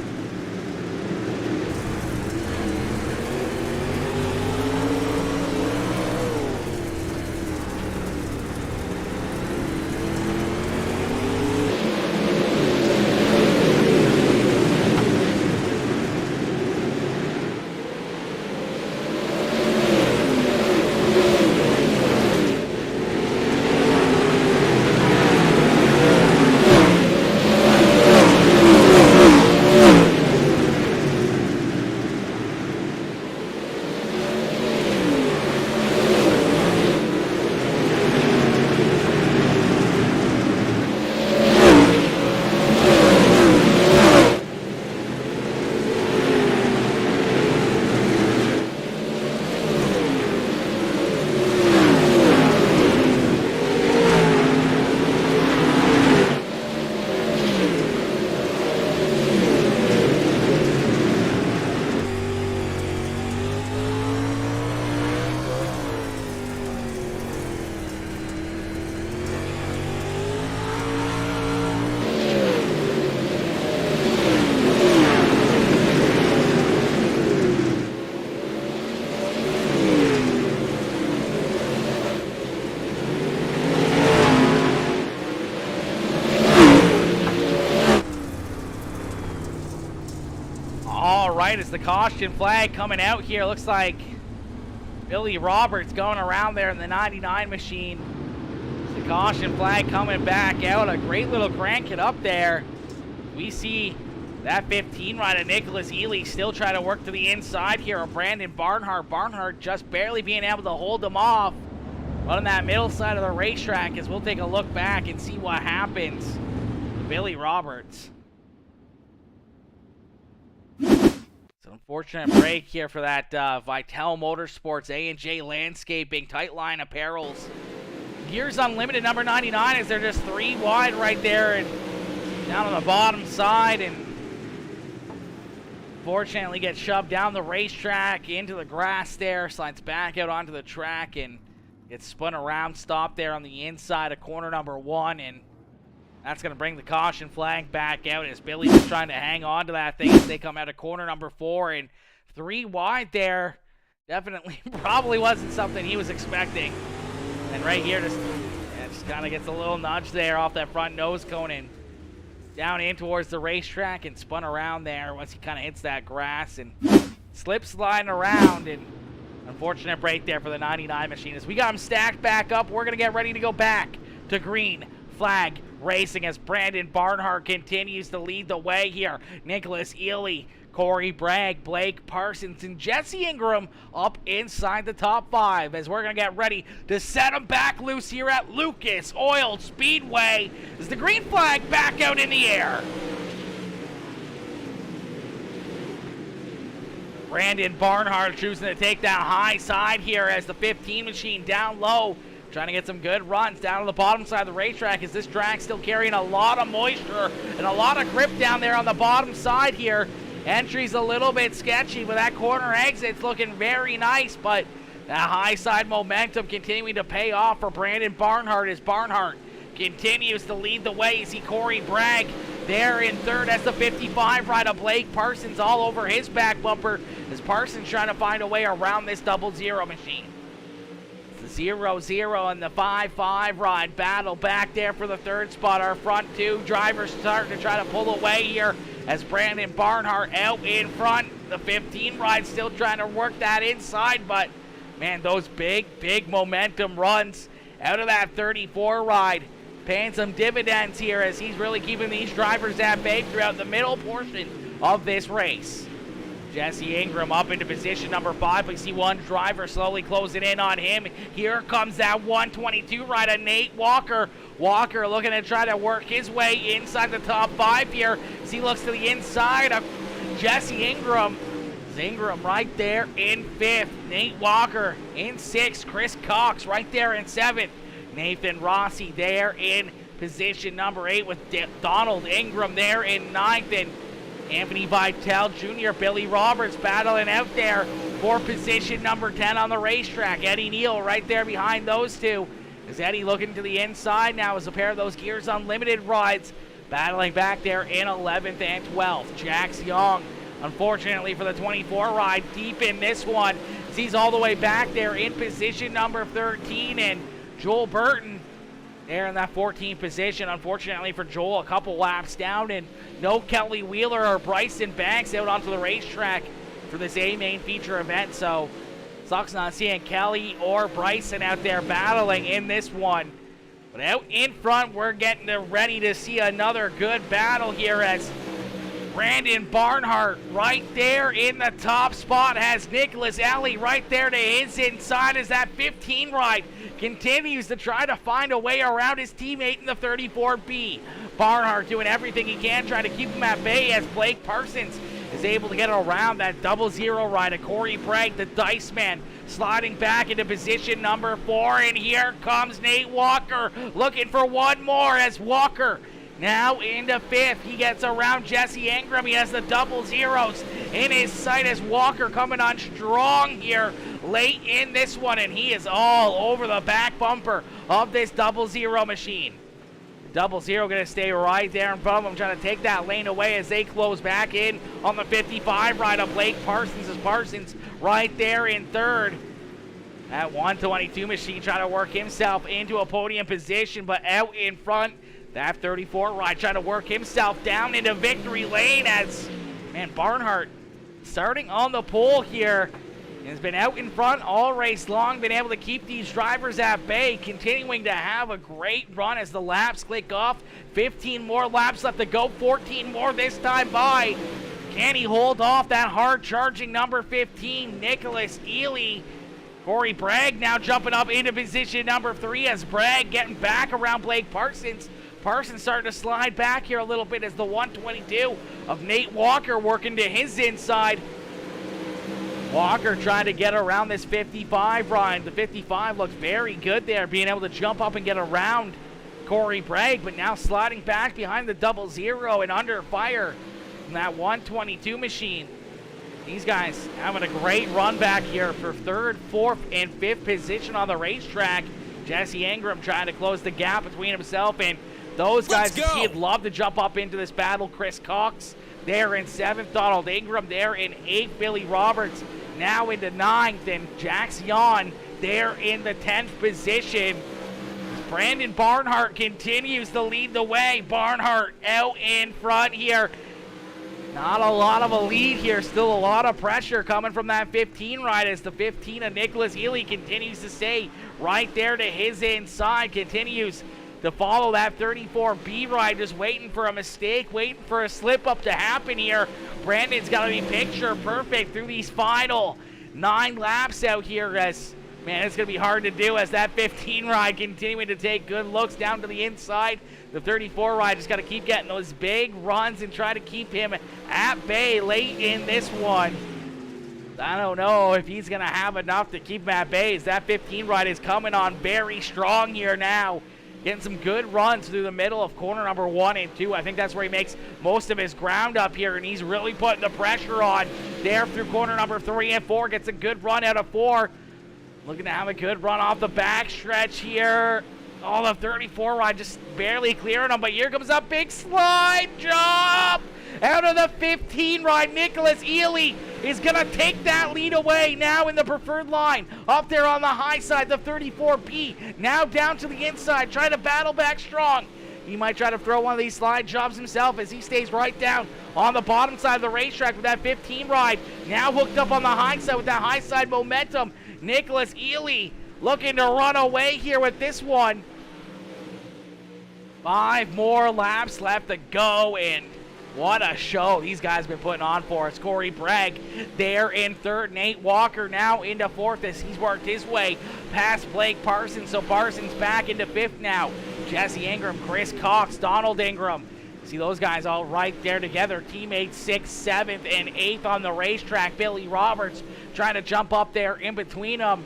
right as the caution flag coming out here. Looks like Billy Roberts going around there in the 99 machine. The caution flag coming back out. A great little crank it up there. We see that 15 rider Nicholas Ely still trying to work to the inside here of Brandon Barnhart. Barnhart just barely being able to hold him off on that middle side of the racetrack, as we'll take a look back and see what happens to Billy Roberts. It's an unfortunate break here for that Vitell Motorsports, A&J Landscaping, Tight Line Apparels. Gears Unlimited number 99 as they're just 3 wide right there and down on the bottom side, and fortunately gets shoved down the racetrack into the grass there, slides back out onto the track and gets spun around, stopped there on the inside of corner number 1, and that's going to bring the caution flag back out as Billy's just trying to hang on to that thing as they come out of corner number 4, and 3 wide there. Definitely probably wasn't something he was expecting. And right here just kind of gets a little nudge there off that front nose cone and down in towards the racetrack and spun around there once he kind of hits that grass and slip sliding around, and unfortunate break there for the 99 machine. As we got him stacked back up, we're going to get ready to go back to green flag racing as Brandon Barnhart continues to lead the way here. Nicholas Ely, Corey Bragg, Blake Parsons, and Jesse Ingram up inside the top 5 as we're going to get ready to set them back loose here at Lucas Oil Speedway as the green flag back out in the air. Brandon Barnhart choosing to take that high side here as the 15 machine down low, trying to get some good runs down on the bottom side of the racetrack as this track's still carrying a lot of moisture and a lot of grip down there on the bottom side here. Entry's a little bit sketchy, but that corner exit's looking very nice, but that high side momentum continuing to pay off for Brandon Barnhart as Barnhart continues to lead the way. You see Corey Bragg there in third as the 55 rider Blake Parsons all over his back bumper as Parsons trying to find a way around this 00 machine. It's the 0-0 and the 5-5 ride battle back there for the third spot. Our front 2 drivers starting to try to pull away here as Brandon Barnhart out in front. The 15 ride still trying to work that inside, but man, those big momentum runs out of that 34 ride paying some dividends here as he's really keeping these drivers at bay throughout the middle portion of this race. Jesse Ingram up into position number 5. We see one driver slowly closing in on him. Here comes that 122 rider, Nate Walker. Walker looking to try to work his way inside the top 5 here as he looks to the inside of Jesse Ingram. Ingram right there in 5th. Nate Walker in 6th. Chris Cox right there in 7th. Nathan Rossi there in position number 8 with Donald Ingram there in 9th. And Anthony Vitell Jr., Billy Roberts battling out there for position number 10 on the racetrack. Eddie Neal right there behind those two. Is Eddie looking to the inside now as a pair of those Gears Unlimited rides battling back there in 11th and 12th. Jax Young, unfortunately for the 24 ride, deep in this one. He's all the way back there in position number 13, and Joel Burton there in that 14th position. Unfortunately for Joel, a couple laps down, and no Kelly Wheeler or Bryson Banks out onto the racetrack for this A-Main feature event, so sucks not seeing Kelly or Bryson out there battling in this one. But out in front, we're getting ready to see another good battle here as Brandon Barnhart right there in the top spot has Nicholas Alley right there to his inside as that 15 ride continues to try to find a way around his teammate in the 34B. Barnhart doing everything he can, trying to keep him at bay as Blake Parsons is able to get around that 00 ride of Corey Bragg, the Dice Man, sliding back into position number 4. And here comes Nate Walker looking for one more as Walker now into 5th. He gets around Jesse Ingram. He has the 00s in his sight as Walker coming on strong here late in this one, and he is all over the back bumper of this 00 machine. 00 going to stay right there in front of him, trying to take that lane away as they close back in on the 55 ride of Blake Parsons as Parsons right there in 3rd. That 122 machine trying to work himself into a podium position, but out in front, that 34 ride trying to work himself down into victory lane as, man, Barnhart starting on the pole here. Has been out in front all race long, been able to keep these drivers at bay, continuing to have a great run as the laps click off. 15 more laps left to go, 14 more this time by. Can he hold off that hard-charging number 15, Nicholas Ely? Corey Bragg now jumping up into position number 3 as Bragg getting back around Blake Parsons. Parsons starting to slide back here a little bit as the 122 of Nate Walker working to his inside. Walker trying to get around this 55 ride. The 55 looks very good there, being able to jump up and get around Corey Bragg, but now sliding back behind the 00 and under fire from that 122 machine. These guys having a great run back here for 3rd, 4th, and 5th position on the racetrack. Jesse Ingram trying to close the gap between himself and those guys. He'd love to jump up into this battle. Chris Cox there in 7th. Donald Ingram there in 8th. Billy Roberts now into 9th. And Jax Yon there in the 10th position. Brandon Barnhart continues to lead the way. Barnhart out in front here. Not a lot of a lead here. Still a lot of pressure coming from that 15 ride as the 15 of Nicholas Ely continues to stay right there to his inside. Continues to follow that 34B ride, just waiting for a mistake, waiting for a slip up to happen here. Brandon's got to be picture perfect through these final 9 laps out here as, man, it's going to be hard to do as that 15 ride continuing to take good looks down to the inside. The 34 ride just got to keep getting those big runs and try to keep him at bay late in this one. I don't know if he's going to have enough to keep him at bay as that 15 ride is coming on very strong here now. Getting some good runs through the middle of corner number 1 and 2. I think that's where he makes most of his ground up here, and he's really putting the pressure on there through corner number 3 and 4. Gets a good run out of 4. Looking to have a good run off the backstretch here. Oh, the 34 ride just barely clearing him, but here comes a big slide jump out of the 15 ride. Nicholas Ely is going to take that lead away now in the preferred line. Up there on the high side, the 34P now down to the inside, trying to battle back strong. He might try to throw one of these slide jobs himself as he stays right down on the bottom side of the racetrack with that 15 ride. Now hooked up on the high side with that high side momentum. Nicholas Ely looking to run away here with this one. 5 more laps left to go, and what a show these guys have been putting on for us. Corey Bragg there in 3rd. Nate Walker now into 4th as he's worked his way past Blake Parsons. So Parsons back into 5th now. Jesse Ingram, Chris Cox, Donald Ingram. See those guys all right there together. Teammates 6th, 7th, and 8th on the racetrack. Billy Roberts trying to jump up there in between them.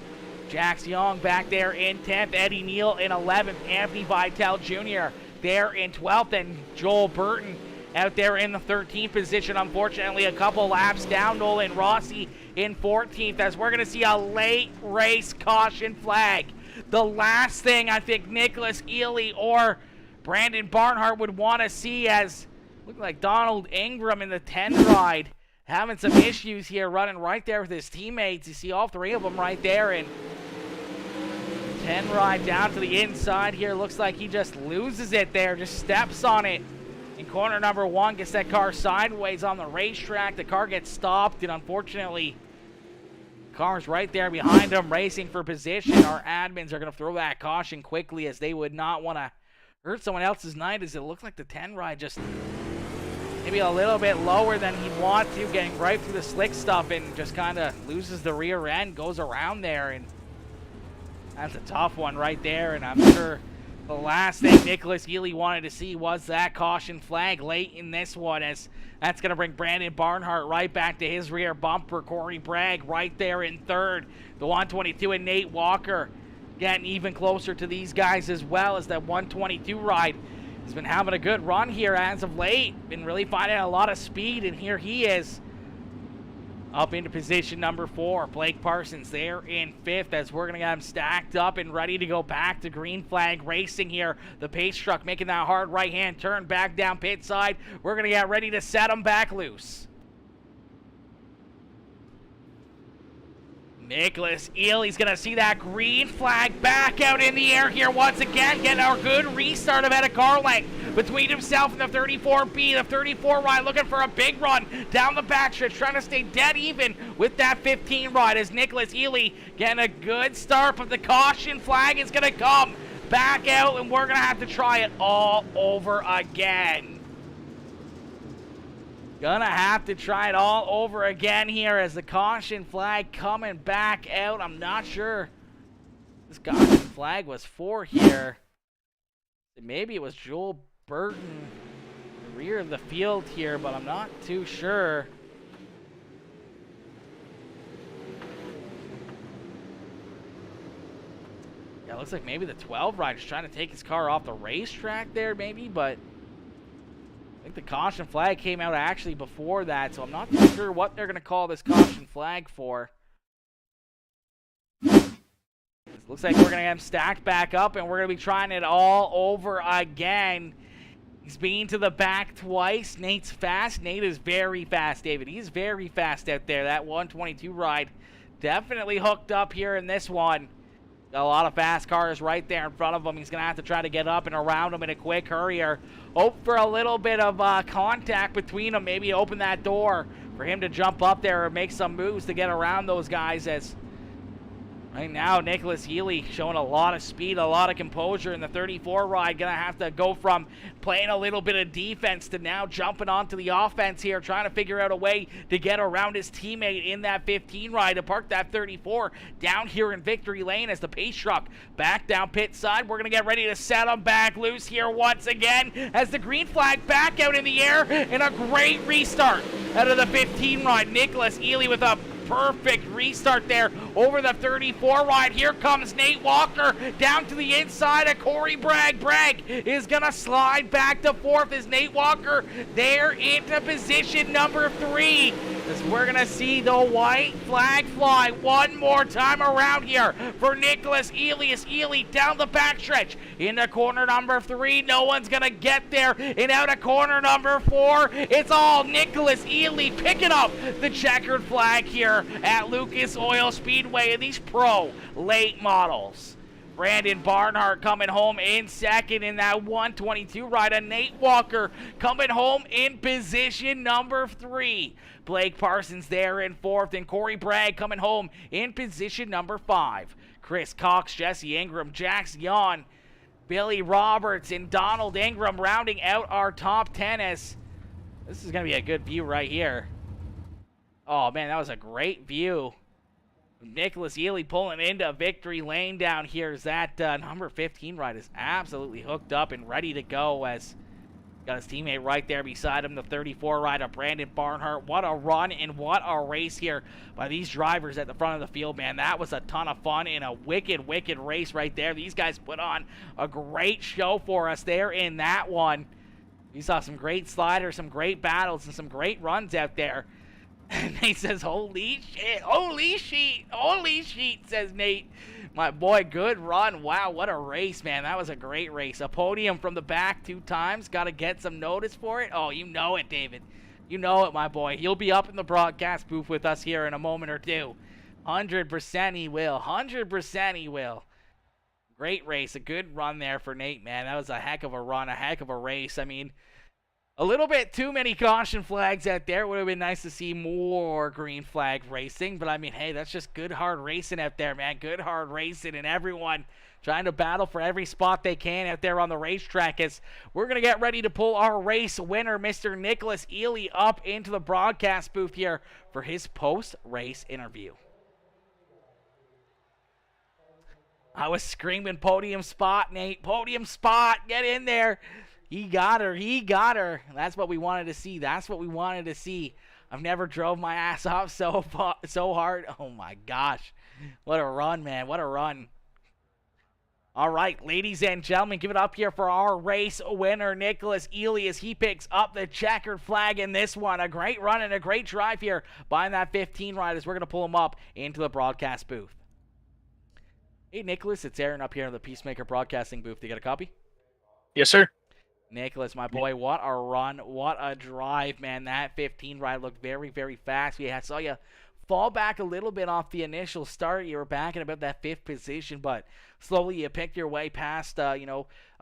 Jax Young back there in 10th. Eddie Neal in 11th. Anthony Vitale Jr. there in 12th. And Joel Burton out there in the 13th position. Unfortunately, a couple laps down. Nolan Rossi in 14th as we're going to see a late race caution flag. The last thing I think Nicholas Ely or Brandon Barnhart would want to see, as look like Donald Ingram in the 10 ride having some issues here, running right there with his teammates. You see all 3 of them right there, and 10 ride down to the inside here. Looks like he just loses it there, just steps on it. In corner number 1, gets that car sideways on the racetrack. The car gets stopped, and unfortunately, car's right there behind him, racing for position. Our admins are going to throw that caution quickly as they would not want to hurt someone else's night, as it looks like the 10 ride just maybe a little bit lower than he'd want to, getting right through the slick stuff and just kind of loses the rear end, goes around there, and that's a tough one right there. And I'm sure the last thing Nicholas Ely wanted to see was that caution flag late in this one, as that's going to bring Brandon Barnhart right back to his rear bumper. Corey Bragg right there in 3rd. The 122 and Nate Walker getting even closer to these guys as well, as that 122 ride has been having a good run here as of late. Been really finding a lot of speed, and here he is up into position number 4. Blake Parsons there in 5th as we're going to get him stacked up and ready to go back to green flag racing here. The pace truck making that hard right-hand turn back down pit side. We're going to get ready to set him back loose. Nicholas Ely's going to see that green flag back out in the air here once again. Getting a good restart of at a car length between himself and the 34B. The 34 ride looking for a big run down the backstretch, trying to stay dead even with that 15 ride as Nicholas Ely getting a good start, but the caution flag is going to come back out and we're going to have to try it all over again. Gonna have to try it all over again here as the caution flag coming back out. I'm not sure this caution flag was for here. Maybe it was Joel Burton in the rear of the field here, but I'm not too sure. Yeah, it looks like maybe the 12 rider's trying to take his car off the racetrack there maybe, but I think the caution flag came out actually before that, so I'm not too sure what they're going to call this caution flag for. It looks like we're going to get him stacked back up, and we're going to be trying it all over again. He's been to the back twice. Nate's fast. Nate is very fast, David. He's very fast out there. That 122 ride definitely hooked up here in this one. Got a lot of fast cars right there in front of him. He's going to have to try to get up and around them in a quick hurry or hope for a little bit of contact between them. Maybe open that door for him to jump up there or make some moves to get around those guys as right now Nicholas Ely showing a lot of speed, a lot of composure in the 34 ride. Going to have to go from playing a little bit of defense to now jumping onto the offense here, trying to figure out a way to get around his teammate in that 15 ride to park that 34 down here in victory lane as the pace truck back down pit side. We're going to get ready to set him back loose here once again as the green flag back out in the air and a great restart out of the 15 ride. Nicholas Ely with a perfect restart there over the 34 ride. Here comes Nate Walker down to the inside of Corey Bragg. Bragg is going to slide back to fourth as Nate Walker there into position number 3. As we're going to see the white flag fly one more time around here for Nicholas Ely. As Ely down the backstretch into corner number 3. No one's going to get there. And out of corner number 4, it's all Nicholas Ely picking up the checkered flag here at Lucas Oil Speedway in these pro late models. Brandon Barnhart coming home in second in that 122 ride. And Nate Walker coming home in position number 3. Blake Parsons there in fourth, and Corey Bragg coming home in position number 5. Chris Cox, Jesse Ingram, Jax Yon, Billy Roberts, and Donald Ingram rounding out our top 10 as this is going to be a good view right here. Oh, man, that was a great view. Nicholas Ely pulling into victory lane down here as that number 15 ride is absolutely hooked up and ready to go as got his teammate right there beside him, the 34 rider, Brandon Barnhart. What a run and what a race here by these drivers at the front of the field, man. That was a ton of fun in a wicked, wicked race right there. These guys put on a great show for us there in that one. We saw some great sliders, some great battles, and some great runs out there. And Nate says, holy shit, says Nate. My boy, good run. Wow, what a race, man. That was a great race. A podium from the back 2 times. Got to get some notice for it. Oh, you know it, David. You know it, my boy. He'll be up in the broadcast booth with us here in a moment or two. 100% he will. 100% he will. Great race. A good run there for Nate, man. That was a heck of a run, a heck of a race. I mean, a little bit too many caution flags out there. It would have been nice to see more green flag racing. But, I mean, hey, that's just good, hard racing out there, man. Good, hard racing. And everyone trying to battle for every spot they can out there on the racetrack. As we're going to get ready to pull our race winner, Mr. Nicholas Ely, up into the broadcast booth here for his post-race interview. I was screaming podium spot, Nate. Podium spot. Get in there. He got her. He got her. That's what we wanted to see. That's what we wanted to see. I've never drove my ass off so hard. Oh, my gosh. What a run, man. What a run. All right, ladies and gentlemen, give it up here for our race winner, Nicholas Ely, as he picks up the checkered flag in this one. A great run and a great drive here by that 15 ride as we're going to pull him up into the broadcast booth. Hey, Nicholas, it's Aaron up here in the Peacemaker Broadcasting booth. Do you get a copy? Yes, sir. Nicholas, my boy, what a run, what a drive, man. That 15 ride looked very, very fast. We saw you fall back a little bit off the initial start. You were back in about that 5th position, but slowly you picked your way past, a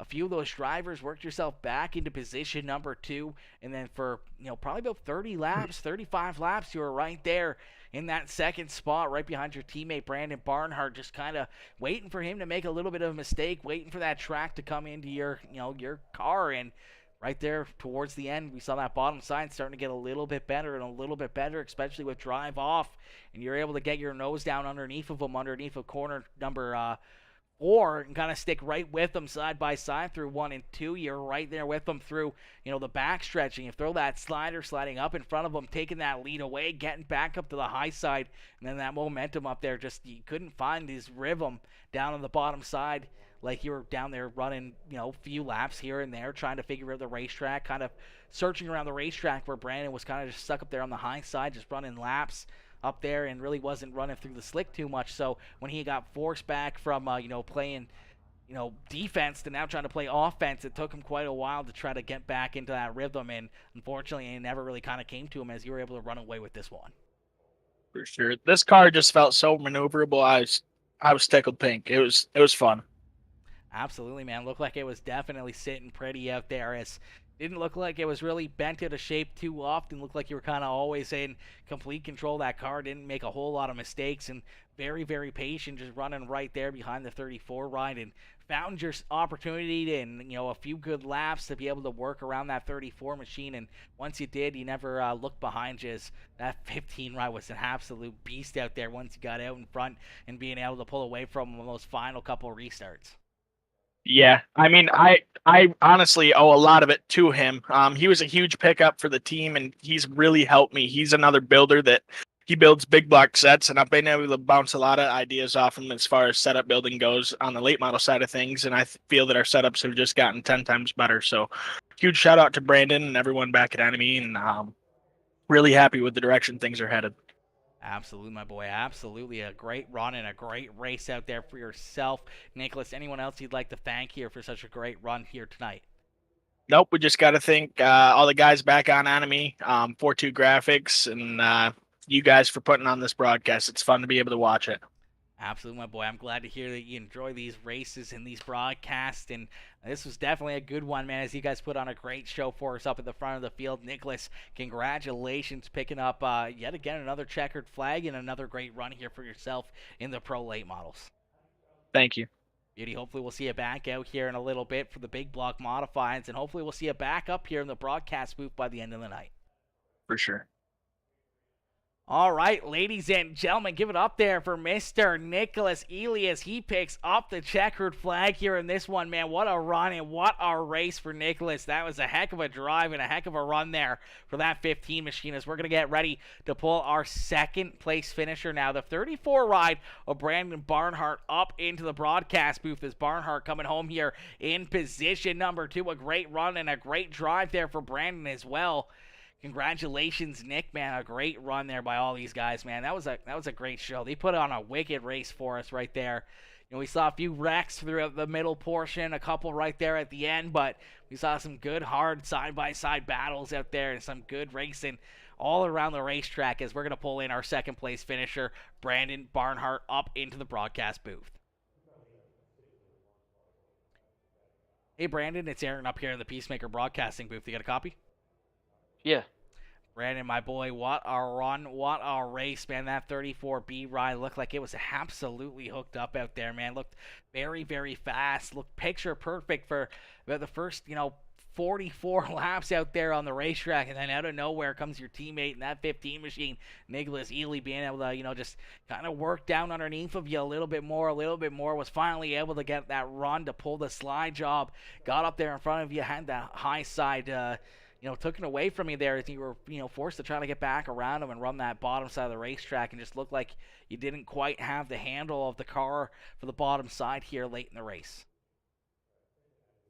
few of those drivers, worked yourself back into position number 2, and then for, probably about 30 laps, 35 laps, you were right there in that 2nd spot, right behind your teammate Brandon Barnhart, just kind of waiting for him to make a little bit of a mistake, waiting for that track to come into your car. And right there towards the end, we saw that bottom side starting to get a little bit better and a little bit better, especially with drive off, and you're able to get your nose down underneath of them, underneath of corner number 4, and kind of stick right with them side by side through 1 and 2. You're right there with them through, the back stretching. You throw that slider sliding up in front of them, taking that lead away, getting back up to the high side, and then that momentum up there, just you couldn't find his rhythm down on the bottom side. Like you were down there running, a few laps here and there, trying to figure out the racetrack, kind of searching around the racetrack, where Brandon was kind of just stuck up there on the high side, just running laps up there and really wasn't running through the slick too much. So when he got forced back from, playing, defense to now trying to play offense, it took him quite a while to try to get back into that rhythm. And unfortunately, it never really kind of came to him, as you were able to run away with this one. For sure. This car just felt so maneuverable. I was tickled pink. It was fun. Absolutely, man. Looked like it was definitely sitting pretty out there. It didn't look like it was really bent out of shape too often. Looked like you were kind of always in complete control of that car. Didn't make a whole lot of mistakes, and very, very patient, just running right there behind the 34 ride, and found your opportunity and, a few good laps to be able to work around that 34 machine. And once you did, you never looked behind you, as that 15 ride was an absolute beast out there once you got out in front and being able to pull away from those final couple restarts. Yeah, I mean, I honestly owe a lot of it to him. He was a huge pickup for the team, and he's really helped me. He's another builder that he builds big block sets, and I've been able to bounce a lot of ideas off him as far as setup building goes on the late model side of things, and I feel that our setups have just gotten 10 times better. So huge shout out to Brandon and everyone back at Enemy, and really happy with the direction things are headed. Absolutely, my boy. Absolutely. A great run and a great race out there for yourself. Nicholas, anyone else you'd like to thank here for such a great run here tonight? Nope, we just got to thank all the guys back on Enemy, 4-2 Graphics, and you guys for putting on this broadcast. It's fun to be able to watch it. Absolutely, my boy. I'm glad to hear that you enjoy these races and these broadcasts, and this was definitely a good one, man, as you guys put on a great show for us up at the front of the field. Nicholas, congratulations picking up yet again another checkered flag and another great run here for yourself in the Pro Late Models. Thank you. Beauty. Hopefully we'll see you back out here in a little bit for the big block modifieds, and hopefully we'll see you back up here in the broadcast booth by the end of the night. For sure. All right, ladies and gentlemen, give it up there for Mr. Nicholas Elias. He picks up the checkered flag here in this one, man. What a run and what a race for Nicholas. That was a heck of a drive and a heck of a run there for that 15 machine, as we're going to get ready to pull our second place finisher now. The 34 ride of Brandon Barnhart up into the broadcast booth, as Barnhart coming home here in position number 2. A great run and a great drive there for Brandon as well. Congratulations, Nick, man. A great run there by all these guys, man. That was a great show. They put on a wicked race for us right there. We saw a few wrecks throughout the middle portion, a couple right there at the end, but we saw some good, hard side-by-side battles out there and some good racing all around the racetrack, as we're going to pull in our second place finisher, Brandon Barnhart, up into the broadcast booth. Hey, Brandon, it's Aaron up here in the Peacemaker broadcasting booth. You got a copy? Yeah. Brandon, my boy, what a run, what a race, man. That 34B ride looked like it was absolutely hooked up out there, man. Looked very, very fast. Looked picture perfect for about the first, 44 laps out there on the racetrack, and then out of nowhere comes your teammate in that 15 machine, Nicholas Ely, being able to, just kind of work down underneath of you a little bit more, was finally able to get that run to pull the slide job, got up there in front of you, had that high side, took it away from you there, as you were, forced to try to get back around him and run that bottom side of the racetrack, and just looked like you didn't quite have the handle of the car for the bottom side here late in the race.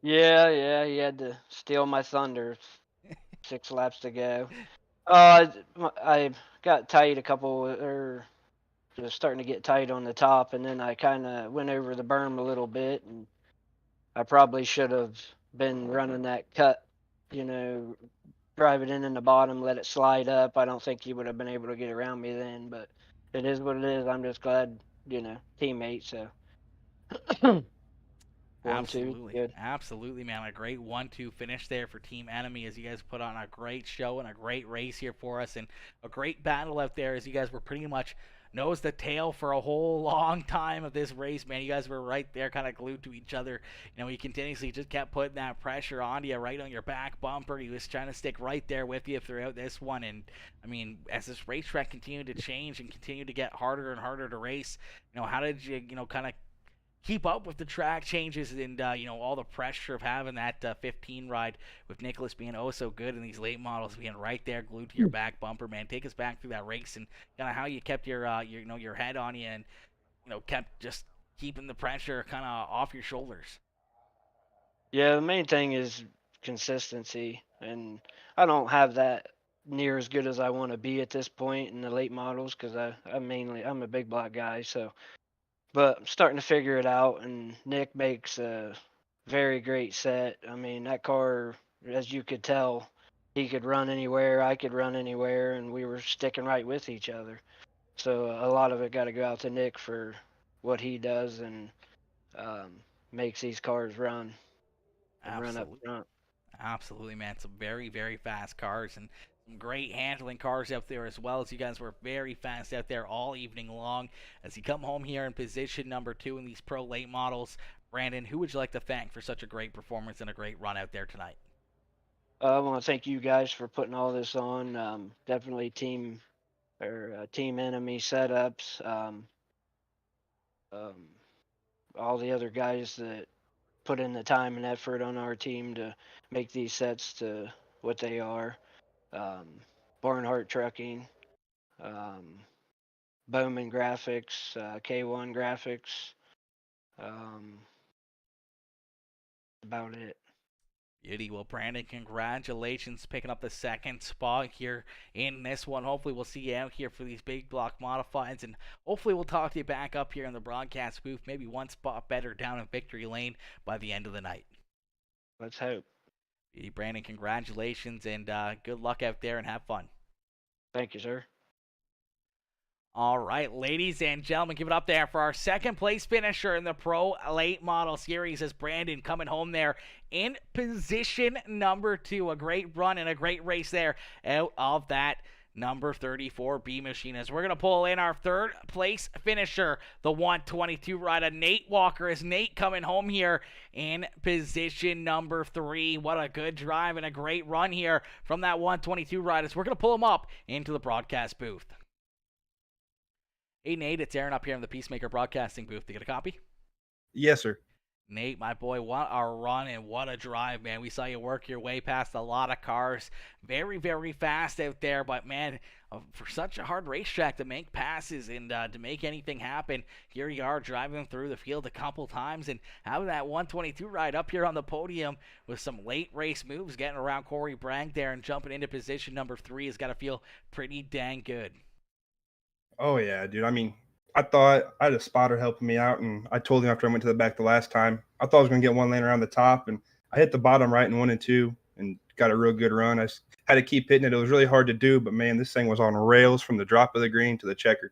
Yeah, he had to steal my thunder. 6 laps to go. I got tight just starting to get tight on the top, and then I kind of went over the berm a little bit, and I probably should have been running that cut, drive it in the bottom, let it slide up. I don't think he would have been able to get around me then, but it is what it is. I'm just glad, teammate. So 1-2, good. Absolutely, man. A great 1-2 finish there for Team Enemy as you guys put on a great show and a great race here for us, and a great battle out there as you guys were pretty much nose to tail for a whole long time of this race, man. You guys were right there, kind of glued to each other. You continuously just kept putting that pressure on you, right on your back bumper. He was trying to stick right there with you throughout this one. And I mean, as this racetrack continued to change and continued to get harder and harder to race, how did you, kind of keep up with the track changes and all the pressure of having that 15 ride with Nicholas being oh so good and these late models being right there glued to your back bumper, man? Take us back through that race and kind of how you kept your head on you and kept just keeping the pressure kind of off your shoulders. Yeah, the main thing is consistency, and I don't have that near as good as I want to be at this point in the late models because I'm a big block guy, so. But I'm starting to figure it out, and Nick makes a very great set. I mean, that car, as you could tell, he could run anywhere, I could run anywhere, and we were sticking right with each other. So a lot of it got to go out to Nick for what he does and makes these cars run and run up front. Absolutely, man. Some very, very fast cars and some great handling cars out there as well, as you guys were very fast out there all evening long. As you come home here in position number 2 in these pro late models, Brandon, who would you like to thank for such a great performance and a great run out there tonight? I want to thank you guys for putting all this on. Definitely team enemy setups. All the other guys that put in the time and effort on our team to make these sets to what they are. Barnhart Trucking, Bowman Graphics, K1 Graphics. About it. Beauty. Well, Brandon, congratulations picking up the second spot here in this one. Hopefully we'll see you out here for these big block modifieds, and hopefully we'll talk to you back up here in the broadcast booth, maybe one spot better down in victory lane by the end of the night. Let's hope. Beauty, Brandon, congratulations, and good luck out there and have fun. Thank you, sir. All right, ladies and gentlemen, give it up there for our second place finisher in the Pro Late Model Series as Brandon coming home there in position number 2. A great run and a great race there out of that number 34 B machine. As we're going to pull in our third place finisher, the 122 rider, Nate Walker. As Nate coming home here in position number 3. What a good drive and a great run here from that 122 rider. As we're going to pull him up into the broadcast booth. Hey, Nate, it's Aaron up here in the Peacemaker Broadcasting booth. To get a copy? Yes, sir. Nate, my boy, what a run and what a drive, man. We saw you work your way past a lot of cars. Very, very fast out there. But, man, for such a hard racetrack to make passes and to make anything happen, here you are driving through the field a couple times and having that 122 ride up here on the podium with some late race moves, getting around Corey Bragg there and jumping into position number 3 has got to feel pretty dang good. Oh yeah, dude. I mean, I thought I had a spotter helping me out, and I told him after I went to the back the last time, I thought I was going to get one lane around the top, and I hit the bottom right in 1 and 2 and got a real good run. I had to keep hitting it. It was really hard to do, but man, this thing was on rails from the drop of the green to the checkered.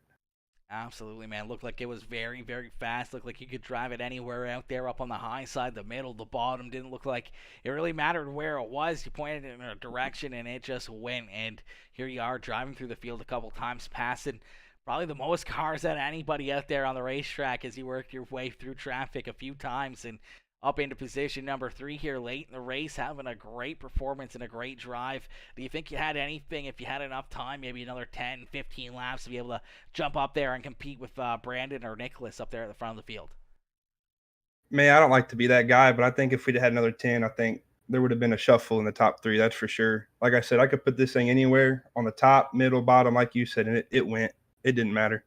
Absolutely, man. Looked like it was very, very fast. Looked like you could drive it anywhere out there, up on the high side, the middle, the bottom. Didn't look like it really mattered where it was. You pointed it in a direction, and it just went. And here you are driving through the field a couple times, passing probably the most cars out of anybody out there on the racetrack as you worked your way through traffic a few times and up into position number 3 here late in the race, having a great performance and a great drive. Do you think you had anything, if you had enough time, maybe another 10, 15 laps to be able to jump up there and compete with Brandon or Nicholas up there at the front of the field? Man, I don't like to be that guy, but I think if we'd had another 10, I think there would have been a shuffle in the top 3, that's for sure. Like I said, I could put this thing anywhere on the top, middle, bottom, like you said, and it went. It didn't matter.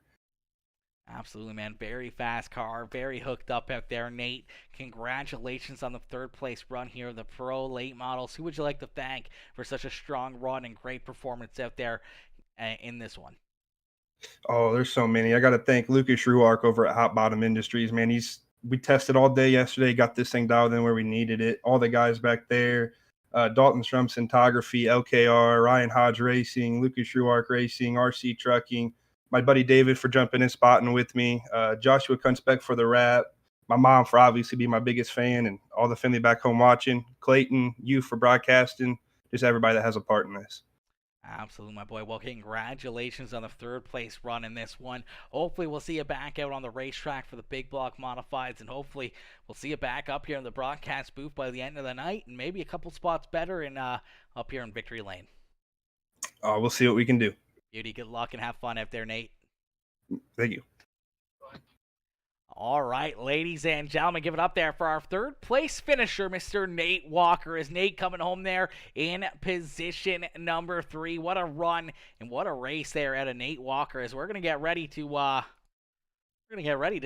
Absolutely, man. Very fast car, very hooked up out there. Nate, congratulations on the third place run here, the Pro Late Models. Who would you like to thank for such a strong run and great performance out there in this one? Oh, there's so many. I got to thank Lucas Ruark over at Hot Bottom Industries, man. We tested all day yesterday, got this thing dialed in where we needed it. All the guys back there, Dalton Strum Centography, LKR, Ryan Hodge Racing, Lucas Ruark Racing, RC Trucking, my buddy David for jumping in, spotting with me, Joshua Kunspec for the wrap, my mom for obviously being my biggest fan, and all the family back home watching, Clayton, you for broadcasting, just everybody that has a part in this. Absolutely, my boy. Well, congratulations on the 3rd place run in this one. Hopefully, we'll see you back out on the racetrack for the big block modifieds, and hopefully, we'll see you back up here in the broadcast booth by the end of the night, and maybe a couple spots better in up here in Victory Lane. We'll see what we can do. Beauty, good luck, and have fun out there, Nate. Thank you. All right, ladies and gentlemen, give it up there for our 3rd place finisher, Mr. Nate Walker. Is Nate coming home there in position number 3? What a run and what a race there out of Nate Walker. As we're gonna get ready to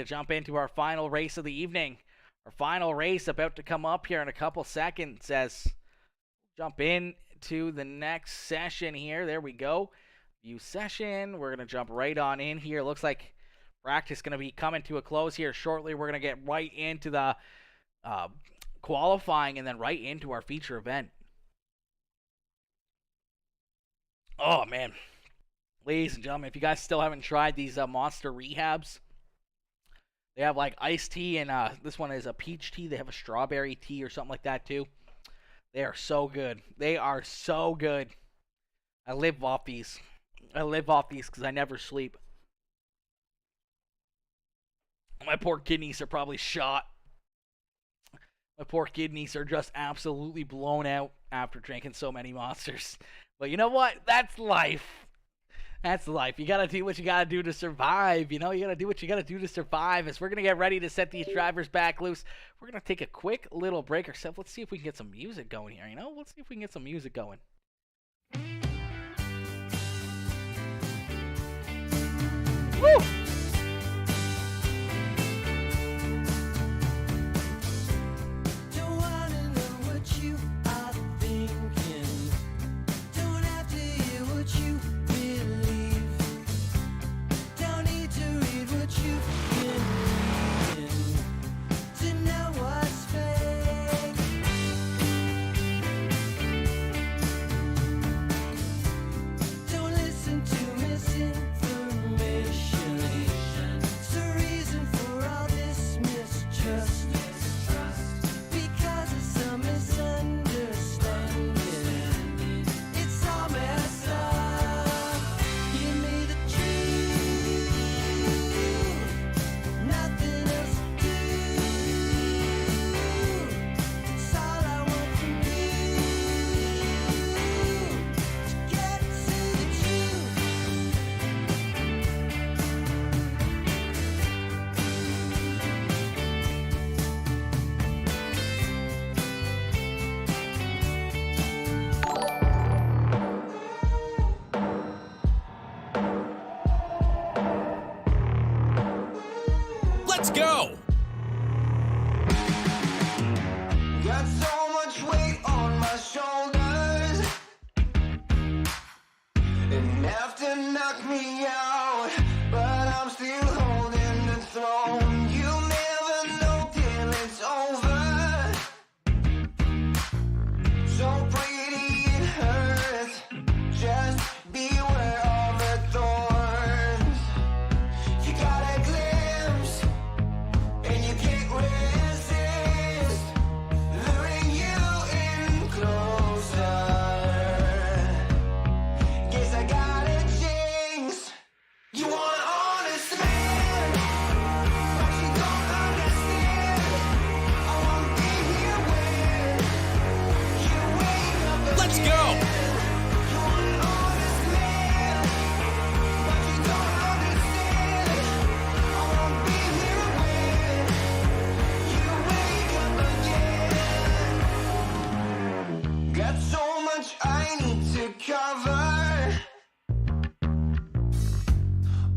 jump into our final race of the evening. Our final race about to come up here in a couple seconds. As jump in to the next session here. There we go. View session. We're gonna jump right on in here. Looks like practice going to be coming to a close here shortly. We're going to get right into the qualifying and then right into our feature event. Oh, man. Ladies and gentlemen, if you guys still haven't tried these Monster Rehabs, they have like iced tea, and this one is a peach tea. They have a strawberry tea or something like that too. They are so good. They are so good. I live off these. Because I never sleep. My poor kidneys are probably shot. My poor kidneys are just absolutely blown out after drinking so many Monsters. But you know what? That's life. That's life. You got to do what you got to do to survive. You know, you got to do what you got to do to survive. As we're going to get ready to set these drivers back loose, we're going to take a quick little break ourselves. Let's see if we can get some music going here. You know, let's see if we can get some music going. Woo! Let's go! Got so much weight on my shoulders, enough to knock me out, but I'm still holding the throne. You never know till it's over. So pretty it hurts, just beware of the thorns. You got a glimpse, and you can't resist, luring you in closer. Guess I got a jinx. You want honest man, but you don't understand. I won't be here when you wake up again. Let's go! You want an honest man, but you don't understand. I won't be here when you wake up again. Got so much I need to cover.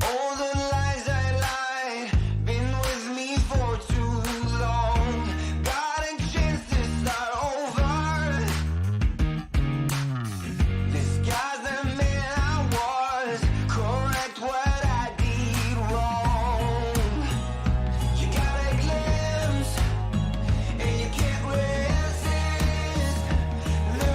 All the lies I lied, been with me for too long. Got a chance to start over. Disguise the man I was, correct what I did wrong. You got a glimpse, and you can't resist, luring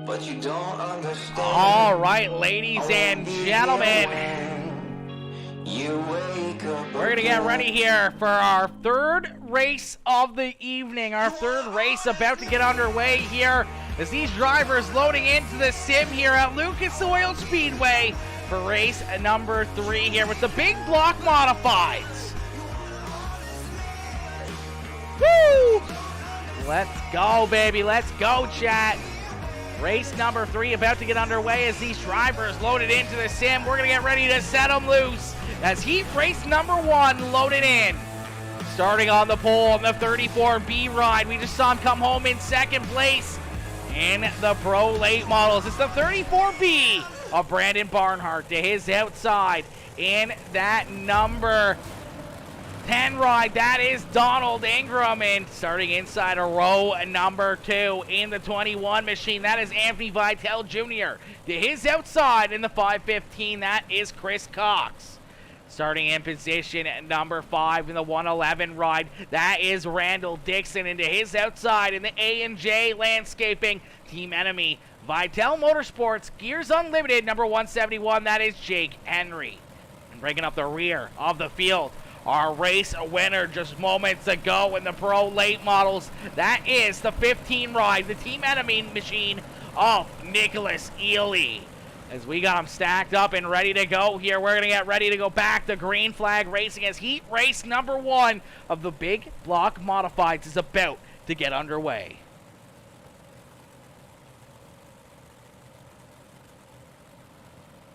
but you don't understand. All right, ladies and gentlemen, You wake up. we're going to get ready here for our third race of the evening. Our third race about to get underway here as these drivers loading into the sim here at Lucas Oil Speedway for race number 3 here with the big block modifieds. Woo! Let's go, baby. Let's go, chat. Race number 3 about to get underway as these drivers loaded into the sim. We're going to get ready to set them loose as heat race number 1 loaded in. Starting on the pole on the 34B ride. We just saw him come home in second place in the Pro Late Models. It's the 34B of Brandon Barnhart to his outside in that number 10 ride. That is Donald Ingram, and starting inside of row number 2 in the 21 machine, that is Anthony Vitale Jr. To his outside in the 515, that is Chris Cox. Starting in position at number 5 in the 111 ride, that is Randall Dixon. And to his outside in the A&J Landscaping Team Enemy, Vitale Motorsports Gears Unlimited number 171, that is Jake Henry. And breaking up the rear of the field, our race winner just moments ago in the Pro Late Models, that is the 15 ride, the Team Enemy machine of Nicholas Ely. As we got them stacked up and ready to go here, we're going to get ready to go back to green flag racing as heat race number 1 of the big block modifieds is about to get underway.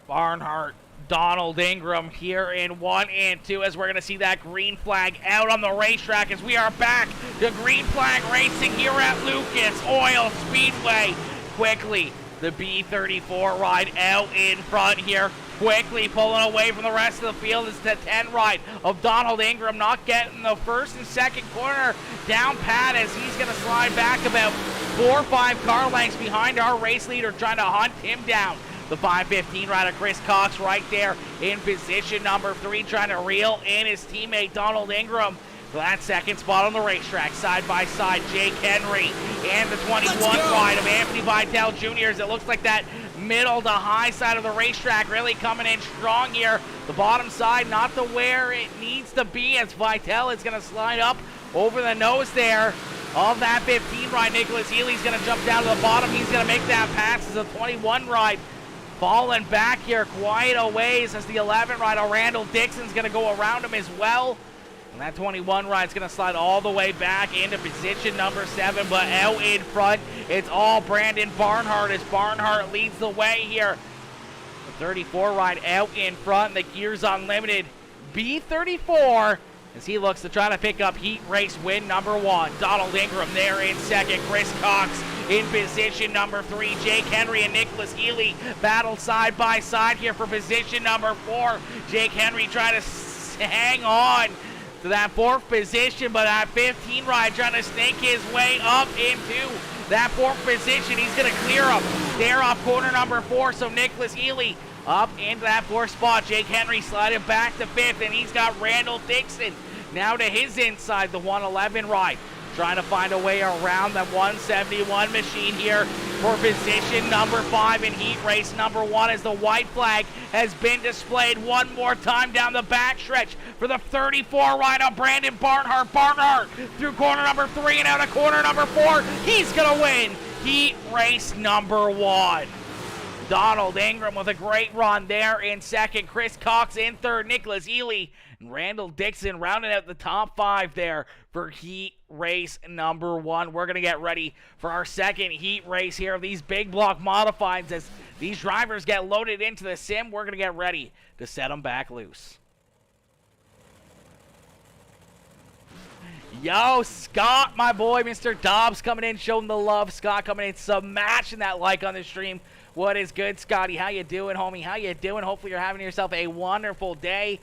Barnhart, Donald Ingram here in 1 and 2 as we're going to see that green flag out on the racetrack as we are back to green flag racing here at Lucas Oil Speedway. Quickly, the B34 ride out in front here, quickly pulling away from the rest of the field is the 10 ride of Donald Ingram, not getting the first and second corner down pat as he's going to slide back about 4 or 5 car lengths behind our race leader, trying to hunt him down. The 515 rider Chris Cox right there in position number 3, trying to reel in his teammate Donald Ingram for that second spot on the racetrack. Side by side, Jake Henry and the 21 ride of Anthony Vitale Jr. It looks like that middle to high side of the racetrack really coming in strong here. The bottom side not to where it needs to be as Vitale is going to slide up over the nose there of that 15 ride. Nicholas Ely's going to jump down to the bottom. He's going to make that pass as the 21 ride falling back here quite a ways as the 11 rider Randall Dixon's going to go around him as well. And that 21 ride's going to slide all the way back into position number 7, but out in front, it's all Brandon Barnhart as Barnhart leads the way here. The 34 ride out in front, the Gears Unlimited B34 as he looks to try to pick up heat race win number 1. Donald Ingram there in second, Chris Cox in position number 3. Jake Henry and Nicholas Ely battle side by side here for position number 4. Jake Henry trying to hang on to that 4th position, but that 15 ride trying to snake his way up into that 4th position. He's going to clear up there off corner number 4, so Nicholas Ely up into that 4th spot. Jake Henry sliding back to 5th, and he's got Randall Dixon now to his inside, the 111 ride, trying to find a way around that 171 machine here for position number 5 in heat race number 1 as the white flag has been displayed one more time down the backstretch for the 34 ride of Brandon Barnhart. Barnhart through corner number 3 and out of corner number 4. He's going to win heat race number 1. Donald Ingram with a great run there in second. Chris Cox in third. Nicholas Ely and Randall Dixon rounding out the top 5 there for heat race number 1. We're going to get ready for our second heat race here of these big block modifieds as these drivers get loaded into the sim. We're going to get ready to set them back loose. Yo, Scott, my boy, Mr. Dobbs coming in, showing the love. Scott coming in, smashing that like on the stream. What is good, Scotty? How you doing, homie? How you doing? Hopefully you're having yourself a wonderful day.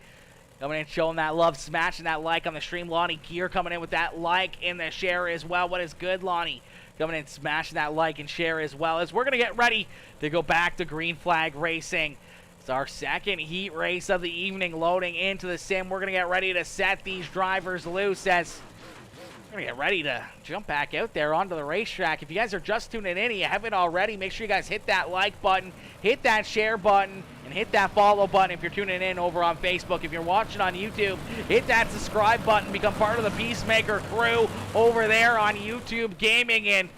Coming in, showing that love, smashing that like on the stream. Lonnie Gear coming in with that like and the share as well. What is good, Lonnie? Coming in, smashing that like and share as well. As we're going to get ready to go back to green flag racing. It's our second heat race of the evening loading into the sim. We're going to get ready to set these drivers loose as We're gonna get ready to jump back out there onto the racetrack. If you guys are just tuning in and you haven't already, make sure you guys hit that like button, hit that share button, and hit that follow button if you're tuning in over on Facebook. If you're watching on YouTube, hit that subscribe button, become part of the Peacemaker crew over there on YouTube Gaming. And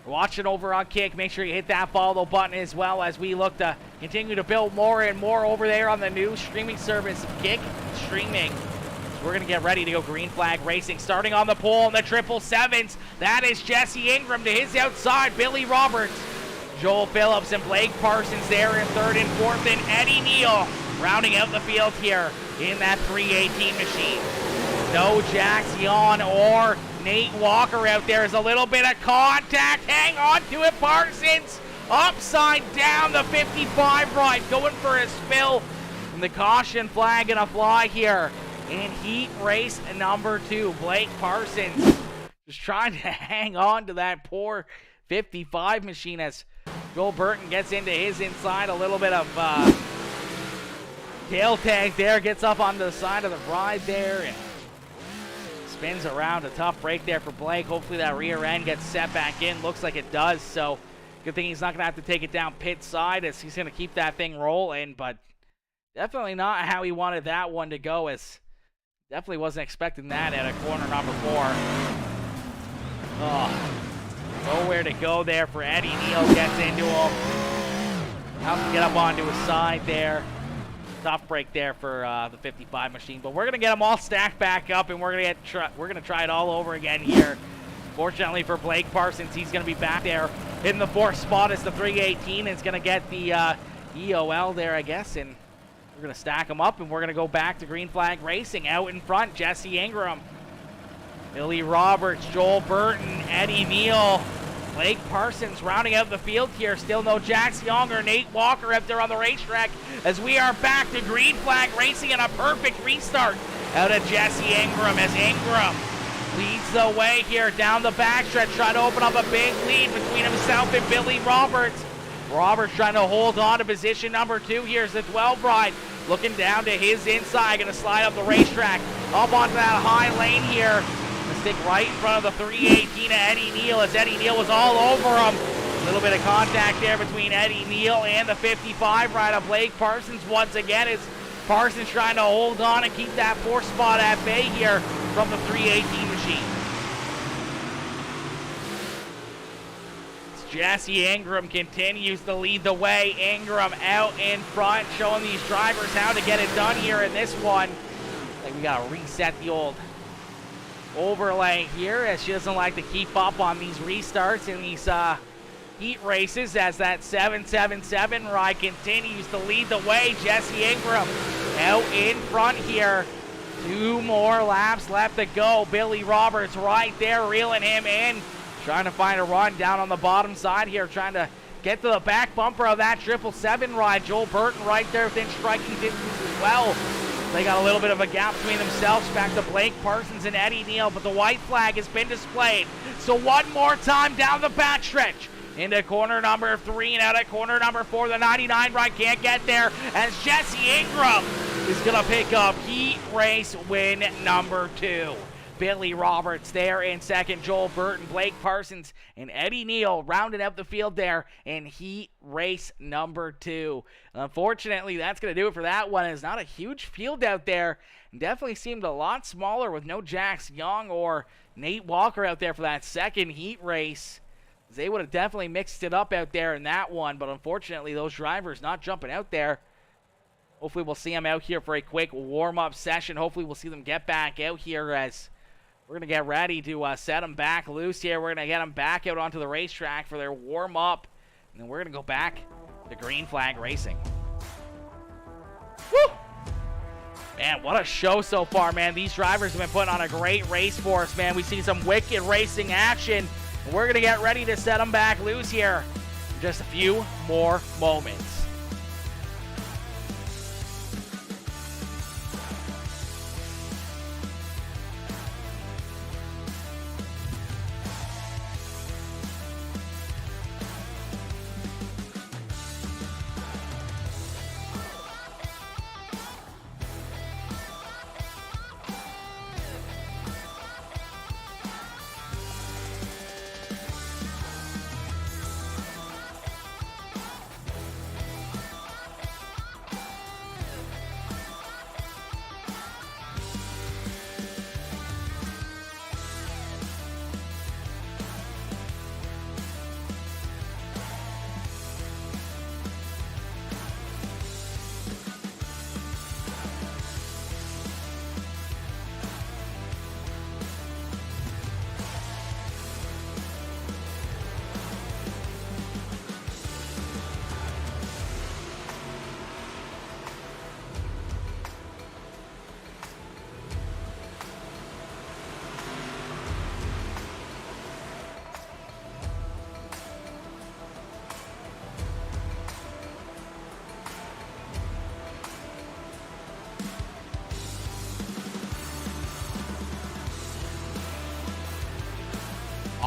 watching over on Kick, make sure you hit that follow button as well as we look to continue to build more and more over there on the new streaming service, Kick Streaming. We're going to get ready to go green flag racing. Starting on the pole in the 777s. That is Jesse Ingram to his outside. Billy Roberts, Joel Phillips, and Blake Parsons there in third and fourth. And Eddie Neal rounding out the field here in that 318 machine. No Jax Yon or Nate Walker out there. Is a little bit of contact. Hang on to it, Parsons. Upside down the 55 ride. Going for a spill. And the caution flag going to fly here in heat race number 2. Blake Parsons just trying to hang on to that poor 55 machine as Joel Burton gets into his inside. A little bit of tail tag there. Gets up on the side of the ride there and spins around. A tough break there for Blake. Hopefully that rear end gets set back in. Looks like it does, so good thing he's not going to have to take it down pit side as he's going to keep that thing rolling, but definitely not how he wanted that one to go, as definitely wasn't expecting that at a corner number 4. Oh, nowhere to go there for Eddie. Neal gets into him. How to get up onto his side there. Tough break there for the 55 machine, but we're gonna get them all stacked back up, and we're gonna try it all over again here. Fortunately for Blake Parsons, he's gonna be back there in the 4th spot as the 318 is gonna get the EOL there, I guess, and we're going to stack them up, and we're going to go back to green flag racing. Out in front, Jesse Ingram, Billy Roberts, Joel Burton, Eddie Neal, Blake Parsons rounding out the field here. Still no Jax Young or Nate Walker up there on the racetrack as we are back to green flag racing and a perfect restart out of Jesse Ingram as Ingram leads the way here down the backstretch, trying to open up a big lead between himself and Billy Roberts. Roberts trying to hold on to position number 2. Here's the 12 ride. Looking down to his inside. Going to slide up the racetrack. Up onto that high lane here. Going to stick right in front of the 318 of Eddie Neal as Eddie Neal was all over him. A little bit of contact there between Eddie Neal and the 55 ride of Blake Parsons once again as Parsons trying to hold on and keep that 4th spot at bay here from the 318 machine. Jesse Ingram continues to lead the way. Ingram out in front, showing these drivers how to get it done here in this one. I think we gotta reset the old overlay here as she doesn't like to keep up on these restarts in these heat races as that 777 ride continues to lead the way. Jesse Ingram out in front here. 2 more laps left to go. Billy Roberts right there reeling him in. Trying to find a run down on the bottom side here, trying to get to the back bumper of that 777 ride. Joel Burton right there within striking distance as well. They got a little bit of a gap between themselves. Back to Blake Parsons and Eddie Neal, but the white flag has been displayed. So one more time down the backstretch into corner number 3 and out at corner number 4. The 99 ride can't get there as Jesse Ingram is going to pick up heat race win number 2. Billy Roberts there in second. Joel Burton, Blake Parsons, and Eddie Neal rounded up the field there in heat race number 2. Unfortunately, that's going to do it for that one. It's not a huge field out there. Definitely seemed a lot smaller with no Jax Young or Nate Walker out there for that second heat race. They would have definitely mixed it up out there in that one, but unfortunately, those drivers not jumping out there. Hopefully, we'll see them out here for a quick warm-up session. Hopefully, we'll see them get back out here as we're going to get ready to set them back loose here. We're going to get them back out onto the racetrack for their warm-up. And then we're going to go back to green flag racing. Woo! Man, what a show so far, man. These drivers have been putting on a great race for us, man. We've seen some wicked racing action. And we're going to get ready to set them back loose here in just a few more moments.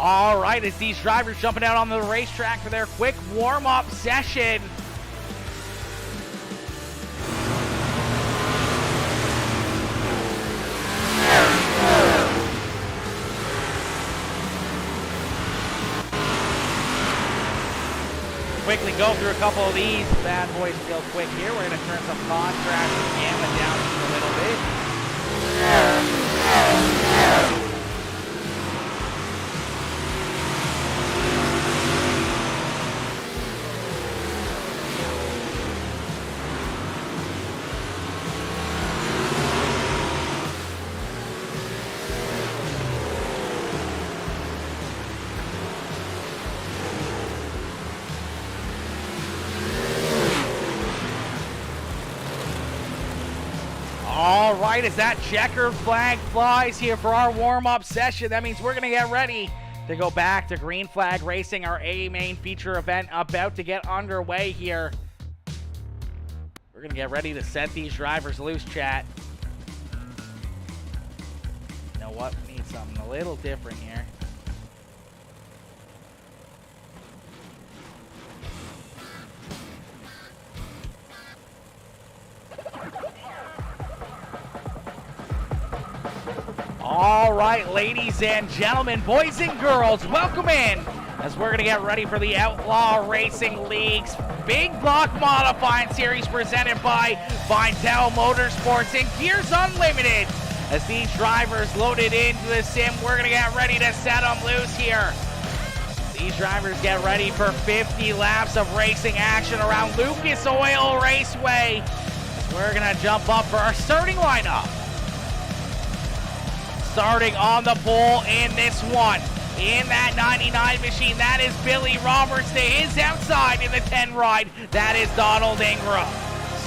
All right, it's these drivers jumping out on the racetrack for their quick warm-up session. Quickly go through a couple of these bad boys real quick here. We're going to turn some contrast and gamma down just a little bit. All right, as that checkered flag flies here for our warm-up session, that means we're going to get ready to go back to green flag racing, our A main feature event about to get underway here. We're going to get ready to set these drivers loose, chat. You know what? We need something a little different here. All right, ladies and gentlemen, boys and girls, welcome in as we're going to get ready for the Outlaw Racing League's Big Block Modifying Series presented by Vitell Motorsports and Gears Unlimited. As these drivers loaded into the sim, we're going to get ready to set them loose here. These drivers get ready for 50 laps of racing action around Lucas Oil Raceway. We're going to jump up for our starting lineup. Starting on the pole in this one, in that 99 machine, that is Billy Roberts. To his outside in the 10 ride, that is Donald Ingram.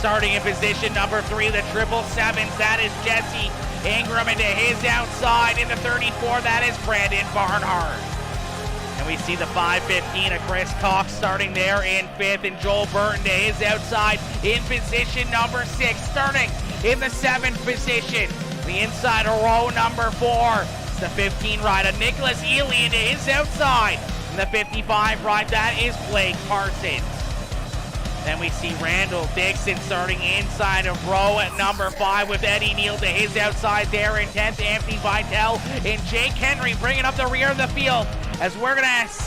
Starting in position number 3, the 777s, that is Jesse Ingram. And to his outside in the 34, that is Brandon Barnhart. And we see the 515 of Chris Cox starting there in 5th, and Joel Burton to his outside in position number 6, starting in the 7th position. The inside of row number 4, it's the 15 ride of Nicholas Ely to his outside. And the 55 ride, that is Blake Parsons. Then we see Randall Dixon starting inside of row at number 5 with Eddie Neal to his outside there in 10th. Anthony Vitell and Jake Henry bringing up the rear of the field as we're going to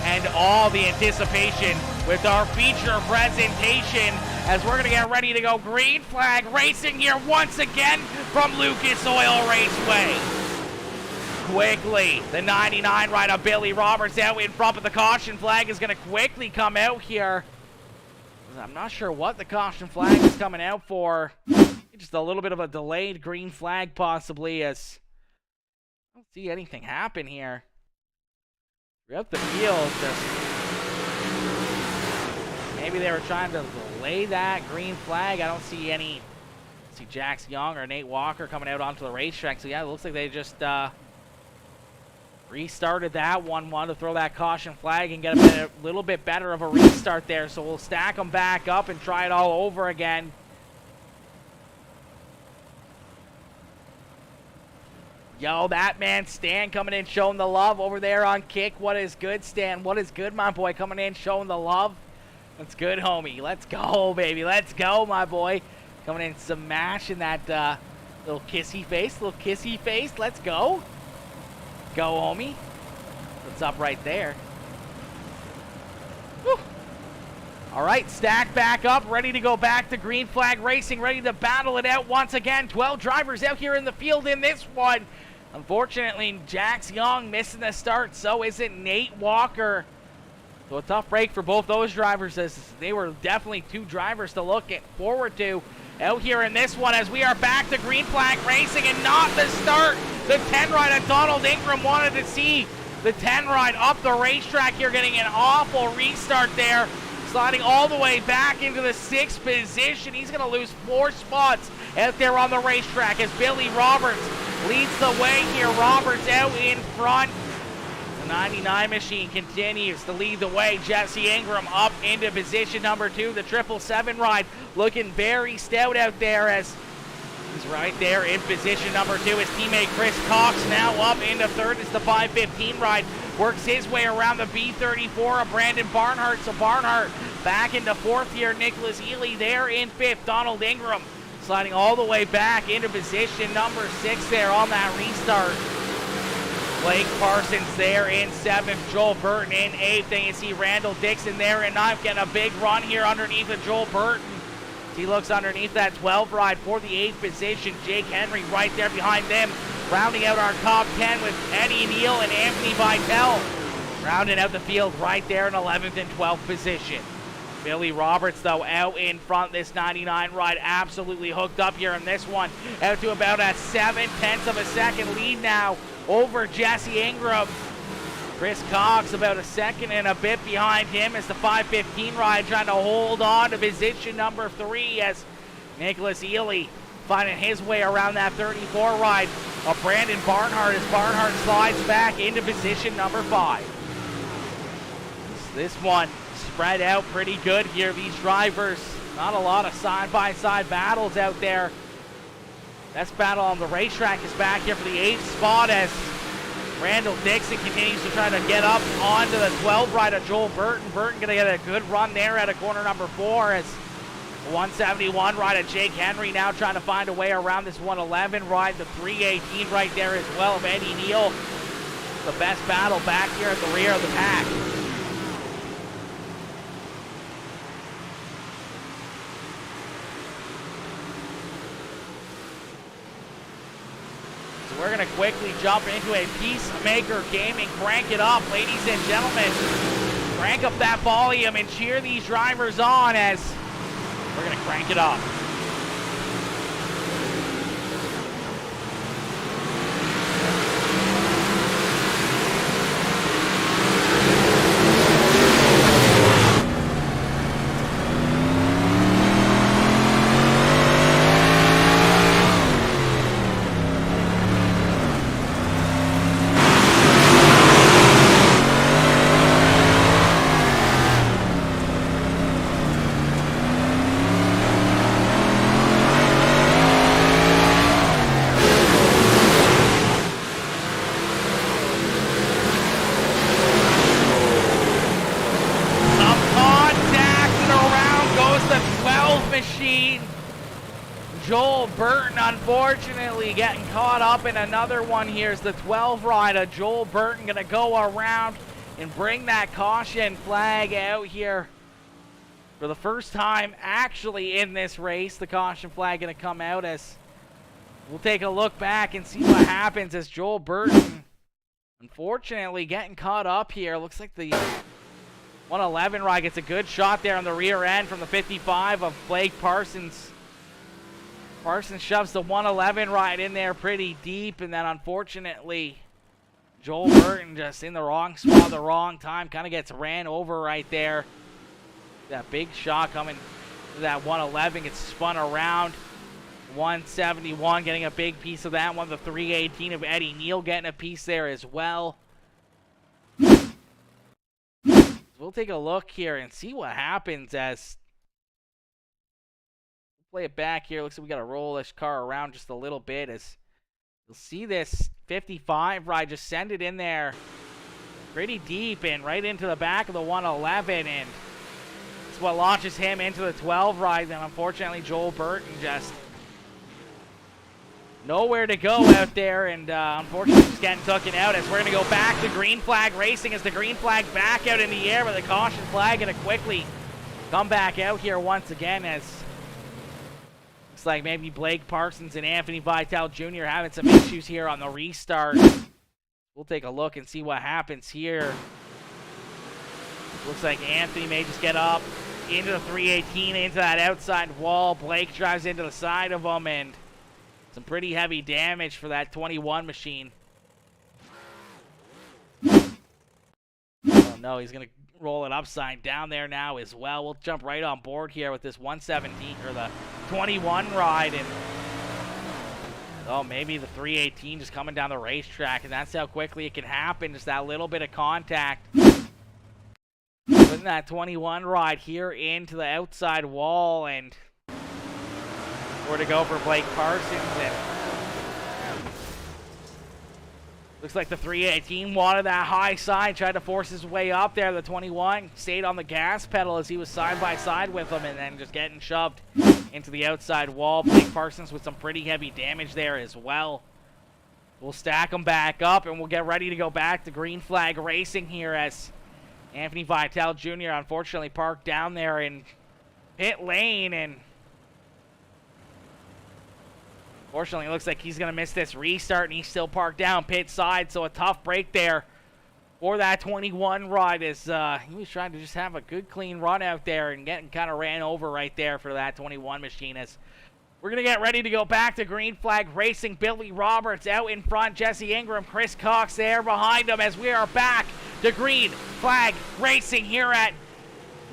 end all the anticipation with our feature presentation as we're going to get ready to go green flag racing here once again from Lucas Oil Raceway. Quickly, the 99 ride of Billy Roberts out in front, but the caution flag is going to quickly come out here. I'm not sure what the caution flag is coming out for. Just a little bit of a delayed green flag possibly, as I don't see anything happen here. Throughout the field, maybe they were trying to delay that green flag. I don't see any. See Jax Young or Nate Walker coming out onto the racetrack. So yeah, it looks like they just restarted that one. Wanted to throw that caution flag and get a little bit better of a restart there. So we'll stack them back up and try it all over again. Yo, that man Stan coming in showing the love over there on kick. What is good, Stan? What is good, my boy? Coming in showing the love. That's good, homie. Let's go, baby. Let's go, my boy. Coming in smashing that little kissy face. Little kissy face. Let's go. Go, homie. What's up right there? Whew. All right, stack back up. Ready to go back to green flag racing. Ready to battle it out once again. 12 drivers out here in the field in this one. Unfortunately, Jax Young missing the start. So isn't Nate Walker. So a tough break for both those drivers, as they were definitely two drivers to look forward to out here in this one, as we are back to green flag racing and not the start. The 10 ride of Donald Ingram wanted to see the 10 ride up the racetrack here, getting an awful restart there, sliding all the way back into the 6th position. He's going to lose 4 spots out there on the racetrack as Billy Roberts leads the way here. Roberts out in front. The 99 machine continues to lead the way. Jesse Ingram up into position number 2. The 777 ride looking very stout out there as He's right there in position number 2. His teammate Chris Cox now up into third as the 515 ride works his way around the B34 of Brandon Barnhart. So Barnhart back into fourth here. Nicholas Ely there in fifth. Donald Ingram sliding all the way back into position number 6 there on that restart. Blake Parsons there in 7th. Joel Burton in 8th. And you see Randall Dixon there in 9th, getting a big run here underneath of Joel Burton. He looks underneath that 12 ride for the 8th position. Jake Henry right there behind them. Rounding out our top 10 with Eddie Neal and Anthony Vitale. Rounding out the field right there in 11th and 12th position. Billy Roberts, though, out in front. This 99 ride absolutely hooked up here in this one. Out to about a 7/10 of a second lead now over Jesse Ingram. Chris Cox about a second and a bit behind him as the 515 ride trying to hold on to position number 3 as Nicholas Ely finding his way around that 34 ride of Brandon Barnhart as Barnhart slides back into position number 5. This one spread out pretty good here. These drivers, not a lot of side-by-side battles out there. Best battle on the racetrack is back here for the 8th spot as Randall Dixon continues to try to get up onto the 12 ride of Joel Burton. Burton going to get a good run there at a corner number 4 as the 171 ride of Jake Henry now trying to find a way around this 111 ride. The 318 right there as well of Eddie Neal. The best battle back here at the rear of the pack. We're going to quickly jump into a Peacemaker game and crank it up, ladies and gentlemen. Crank up that volume and cheer these drivers on as we're going to crank it up. Joel Burton unfortunately getting caught up in another one. Here's the 12 ride of Joel Burton going to go around and bring that caution flag out here for the first time actually in this race. The caution flag going to come out as we'll take a look back and see what happens as Joel Burton unfortunately getting caught up here. Looks like the 111 ride gets a good shot there on the rear end from the 55 of Blake Parsons. Parsons shoves the 111 ride in there pretty deep, and then unfortunately Joel Burton just in the wrong spot at the wrong time, kind of gets ran over right there. That big shot coming to that 111 gets spun around. 171 getting a big piece of that one. The 318 of Eddie Neal getting a piece there as well. We'll take a look here and see what happens as play it back here. Looks like we got to roll this car around just a little bit as you'll see this 55 ride just send it in there pretty deep and right into the back of the 111, and it's what launches him into the 12 ride. Then unfortunately Joel Burton just nowhere to go out there, and unfortunately just getting taken out as we're going to go back to green flag racing as the green flag back out in the air with the caution flag going to quickly come back out here once again as looks like maybe Blake Parsons and Anthony Vitale Jr. having some issues here on the restart. We'll take a look and see what happens here. Looks like Anthony may just get up into the 318, into that outside wall. Blake drives into the side of him, and some pretty heavy damage for that 21 machine. Oh no, he's going to roll it upside down there now as well. We'll jump right on board here with this 117 or the 21 ride, and oh, maybe the 318 just coming down the racetrack, and that's how quickly it can happen. Just that little bit of contact. Putting that 21 ride here into the outside wall, and More to go for Blake Parsons. And looks like the 318 wanted that high side, tried to force his way up there. The 21 stayed on the gas pedal as he was side by side with him, and then just getting shoved into the outside wall. Blake Parsons with some pretty heavy damage there as well. We'll stack them back up, and we'll get ready to go back to green flag racing here as Anthony Vitale Jr. unfortunately parked down there in pit lane, and fortunately, it looks like he's going to miss this restart, and he's still parked down pit side, so a tough break there for that 21 ride as he was trying to just have a good, clean run out there and getting kind of ran over right there for that 21 machine. As we're going to get ready to go back to green flag racing. Billy Roberts out in front, Jesse Ingram, Chris Cox there behind him as we are back to green flag racing here at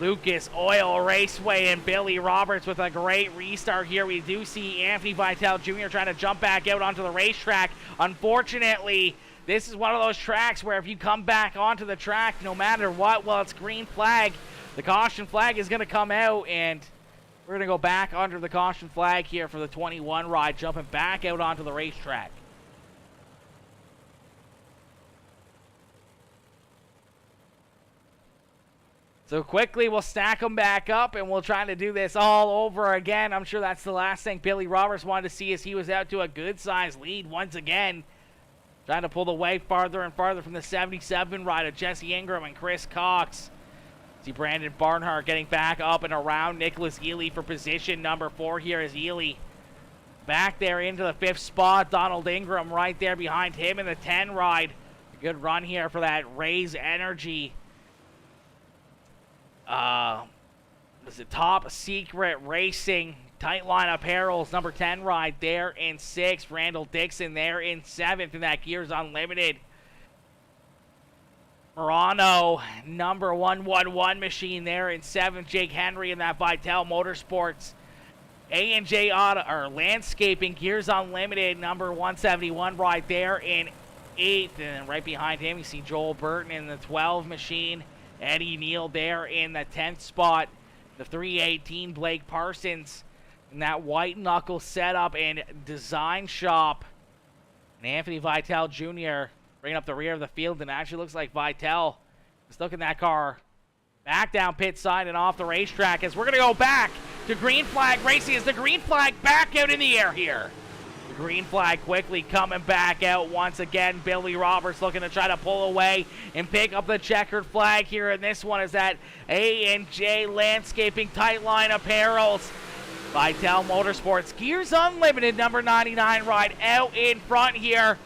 Lucas Oil Raceway, and Billy Roberts with a great restart here. We do see Anthony Vitale Jr. trying to jump back out onto the racetrack. Unfortunately, this is one of those tracks where if you come back onto the track, no matter what, well, it's green flag, the caution flag is going to come out, and we're going to go back under the caution flag here for the 21 ride, jumping back out onto the racetrack. So quickly, we'll stack them back up, and we'll try to do this all over again. I'm sure that's the last thing Billy Roberts wanted to see as he was out to a good-sized lead once again. Trying to pull away farther and farther from the 77 ride of Jesse Ingram and Chris Cox. See Brandon Barnhart getting back up and around Nicholas Ely for position number 4 here as Ely back there into the 5th spot. Donald Ingram right there behind him in the 10 ride. A good run here for that Raise Energy. Was it Top Secret Racing, Tightline Apparels, number 10 ride there in 6th. Randall Dixon there in 7th in that Gears Unlimited. Murano, number 111 machine there in 7th. Jake Henry in that Vitale Motorsports. A&J Auto, or Landscaping, Gears Unlimited, number 171 right there in 8th. And then right behind him, you see Joel Burton in the 12 machine. Eddie Neal there in the 10th spot. The 318 Blake Parsons in that white knuckle setup and design shop. And Anthony Vitale Jr. bringing up the rear of the field, and actually looks like Vitale is looking that car back down pit side and off the racetrack as we're going to go back to green flag racing. Is the green flag back out in the air here? The green flag quickly coming back out once again. Billy Roberts looking to try to pull away and pick up the checkered flag here. And this one is that A&J Landscaping Tightline Apparels. Vitale Motorsports Gears Unlimited number 99 ride out in front here.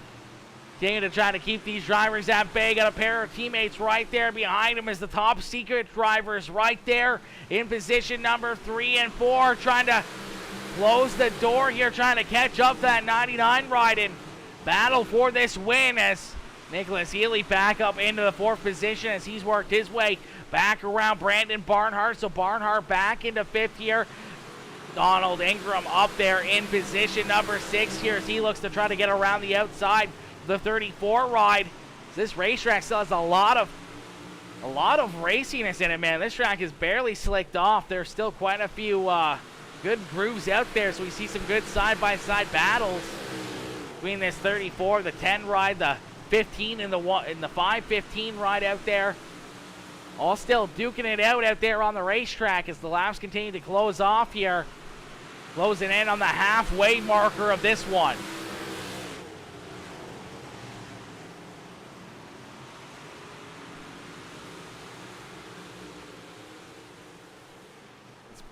Continuing to try to keep these drivers at bay. Got a pair of teammates right there behind him as the Top Secret drivers right there in position number 3 and 4. Trying to close the door here, trying to catch up that 99 ride and battle for this win as Nicholas Ely back up into the 4th position as he's worked his way back around Brandon Barnhart. So Barnhart back into 5th here. Donald Ingram up there in position number 6 here as he looks to try to get around the outside of the 34 ride. This racetrack still has a lot of raciness in it, man. This track is barely slicked off. There's still quite a few good grooves out there, so we see some good side-by-side battles between this 34, the 10 ride, the 15, and the 515 ride out there. All still duking it out there on the racetrack as the laps continue to close off here. Closing in on the halfway marker of this one.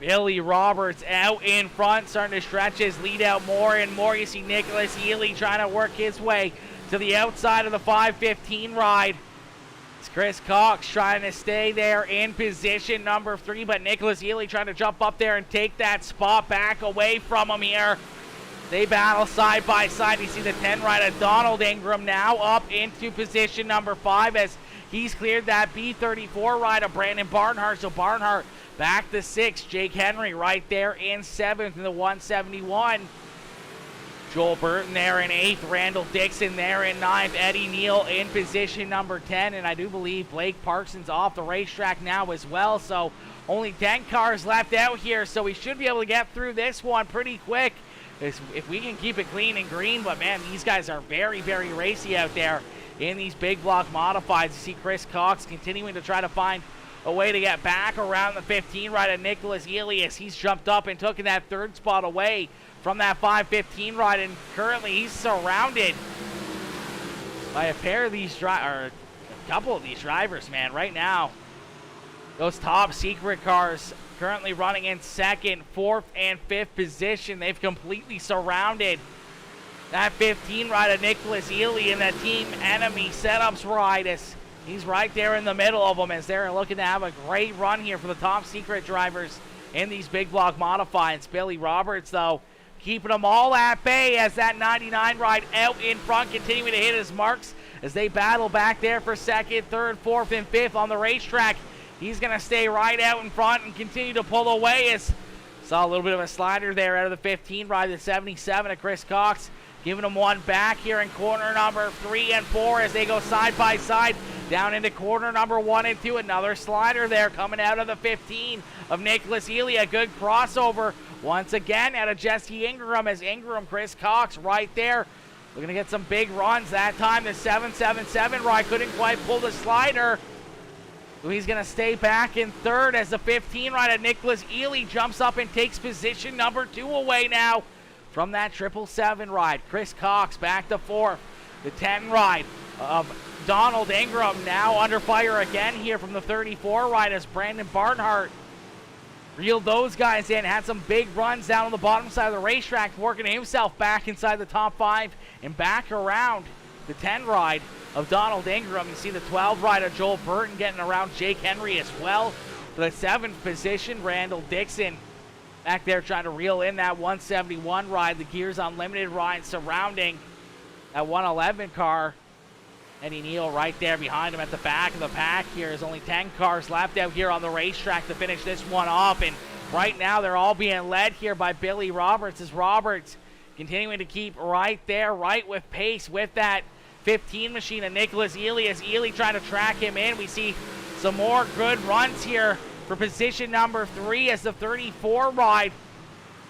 Billy Roberts out in front, starting to stretch his lead out more and more. You see Nicholas Ely trying to work his way to the outside of the 515 ride. It's Chris Cox trying to stay there in position number 3, but Nicholas Ely trying to jump up there and take that spot back away from him here. They battle side by side. You see the 10 ride of Donald Ingram now up into position number 5 as he's cleared that B34 ride of Brandon Barnhart. So Barnhart back to 6. Jake Henry right there in 7th in the 171. Joel Burton there in 8th, Randall Dixon there in 9th, Eddie Neal in position number 10, and I do believe Blake Parsons off the racetrack now as well, so only 10 cars left out here, so we should be able to get through this one pretty quick if we can keep it clean and green. But man, these guys are very, very racy out there in these big block modifieds. You see Chris Cox continuing to try to find a way to get back around the 15 right at Nicholas Elias. He's jumped up and taken that 3rd spot away from that 515 ride, and currently he's surrounded by a pair of these a couple of these drivers, man, right now. Those top secret cars currently running in 2nd, 4th, and 5th position. They've completely surrounded that 15 ride of Nicholas Ely in the Team Enemy setups ride, as he's right there in the middle of them, as they're looking to have a great run here for the top secret drivers in these big block modifieds. Billy Roberts, though, keeping them all at bay as that 99 ride out in front, continuing to hit his marks as they battle back there for 2nd, 3rd, 4th, and 5th on the racetrack. He's going to stay right out in front and continue to pull away, as saw a little bit of a slider there out of the 15 ride, the 77 of Chris Cox, giving him one back here in corner number 3 and 4 as they go side by side down into corner number 1 and 2. Another slider there coming out of the 15 of Nicholas Ely. A good crossover once again out of Jesse Ingram, as Ingram, Chris Cox right there. We're going to get some big runs. That time the 777 ride couldn't quite pull the slider. So he's going to stay back in 3rd as the 15 ride at Nicholas Ely jumps up and takes position number 2 away now from that 777 ride. Chris Cox back to 4th. The 10 ride of Donald Ingram now under fire again here from the 34 ride as Brandon Barnhart reeled those guys in, had some big runs down on the bottom side of the racetrack, working himself back inside the top 5 and back around the 10 ride of Donald Ingram. You see the 12 ride of Joel Burton getting around Jake Henry as well. For the 7th position, Randall Dixon back there trying to reel in that 171 ride, the Gears Unlimited ride surrounding that 111 car. Eddie Neal right there behind him at the back of the pack here. There's only 10 cars left out here on the racetrack to finish this one off, and right now they're all being led here by Billy Roberts, as Roberts continuing to keep right there, right with pace with that 15 machine of Nicholas Ely, as Ely trying to track him in. We see some more good runs here for position number 3 as the 34 ride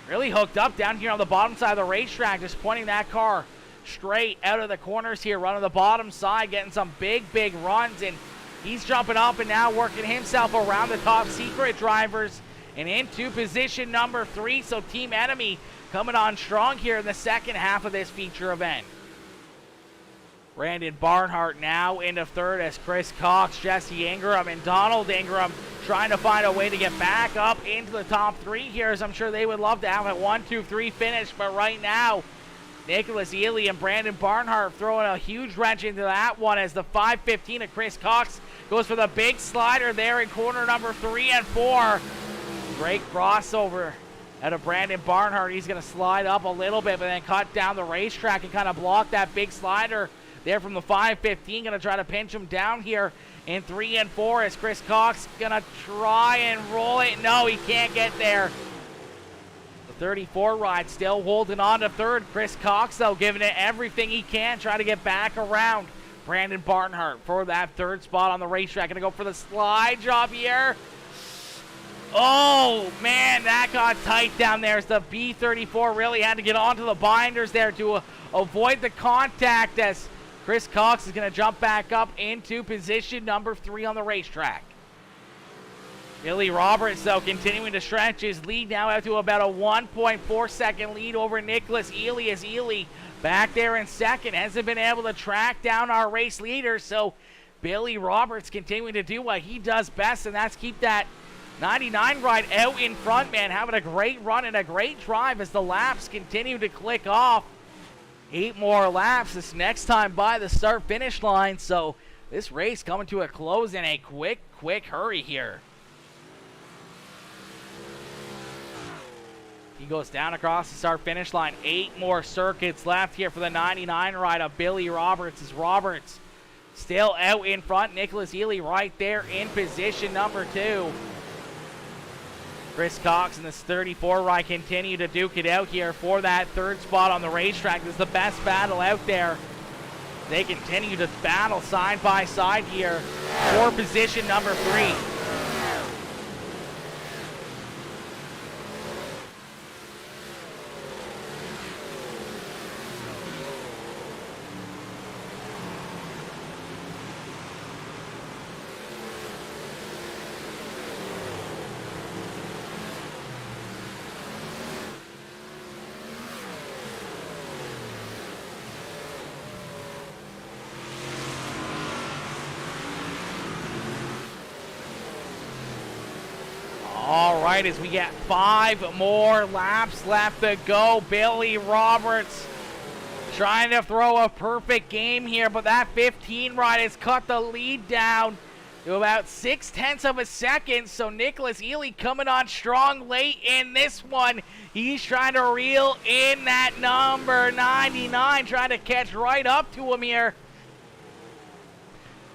really hooked up down here on the bottom side of the racetrack, just pointing that car straight out of the corners here, running the bottom side, getting some big runs, and he's jumping up and now working himself around the top secret drivers and into position number 3. So Team Enemy coming on strong here in the second half of this feature event. Brandon Barnhart now into 3rd as Chris Cox, Jesse Ingram, and Donald Ingram trying to find a way to get back up into the top 3 here, as I'm sure they would love to have a 1, 2, 3 finish, but right now Nicholas Ely and Brandon Barnhart throwing a huge wrench into that one, as the 515 of Chris Cox goes for the big slider there in corner number 3 and 4. Great crossover out of Brandon Barnhart. He's going to slide up a little bit, but then cut down the racetrack and kind of block that big slider there from the 515. Going to try to pinch him down here in 3 and 4 as Chris Cox going to try and roll it. No, he can't get there. 34 ride still holding on to 3rd. Chris Cox, though, giving it everything he can, trying to get back around Brandon Barnhart for that 3rd spot on the racetrack. Going to go for the slide job here. Oh, man, that got tight down there as the B34 really had to get onto the binders there to avoid the contact, as Chris Cox is going to jump back up into position number 3 on the racetrack. Billy Roberts, though, continuing to stretch his lead now out to about a 1.4 second lead over Nicholas Ely, as Ely back there in 2nd hasn't been able to track down our race leader. So Billy Roberts continuing to do what he does best, and that's keep that 99 ride out in front, man. Having a great run and a great drive as the laps continue to click off. 8 more laps this next time by the start finish line. So this race coming to a close in a quick hurry here. He goes down across the start-finish line. 8 more circuits left here for the 99 ride of Billy Roberts, as Roberts still out in front. Nicholas Ely right there in position number 2. Chris Cox and this 34 ride continue to duke it out here for that third spot on the racetrack. This is the best battle out there. They continue to battle side by side here for position number 3. All right, as we get 5 more laps left to go, Billy Roberts trying to throw a perfect game here, but that 15 ride has cut the lead down to about 0.6 of a second. So Nicholas Ely coming on strong late in this one. He's trying to reel in that number 99, trying to catch right up to him here.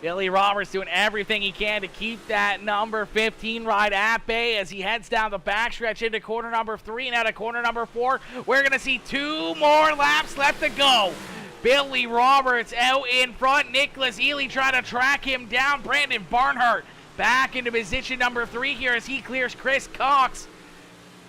Billy Roberts doing everything he can to keep that number 15 ride at bay as he heads down the backstretch into corner number 3 and out of corner number 4. We're going to see 2 more laps left to go. Billy Roberts out in front. Nicholas Ely trying to track him down. Brandon Barnhart back into position number 3 here as he clears Chris Cox.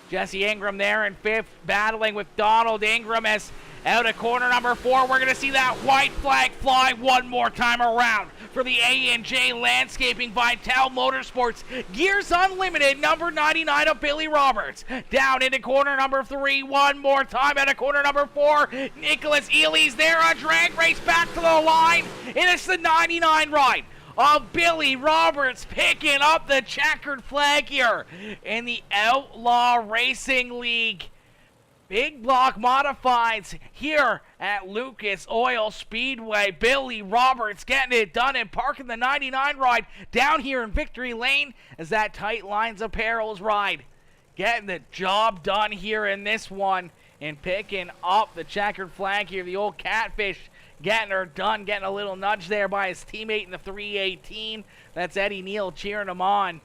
Jesse Ingram there in 5th, battling with Donald Ingram as out of corner number 4. We're going to see that white flag fly one more time around for the A&J Landscaping Vital Motorsports. Gears Unlimited, number 99 of Billy Roberts. Down into corner number 3 one more time. Out of corner number 4, Nicholas Ely's there. A drag race back to the line. And it's the 99 ride of Billy Roberts picking up the checkered flag here in the Outlaw Racing League. Big block modifieds here at Lucas Oil Speedway. Billy Roberts getting it done and parking the 99 ride down here in Victory Lane as that Tight Lines Apparels ride. Getting the job done here in this one and picking up the checkered flag here. The old Catfish getting her done, getting a little nudge there by his teammate in the 318. That's Eddie Neal cheering him on.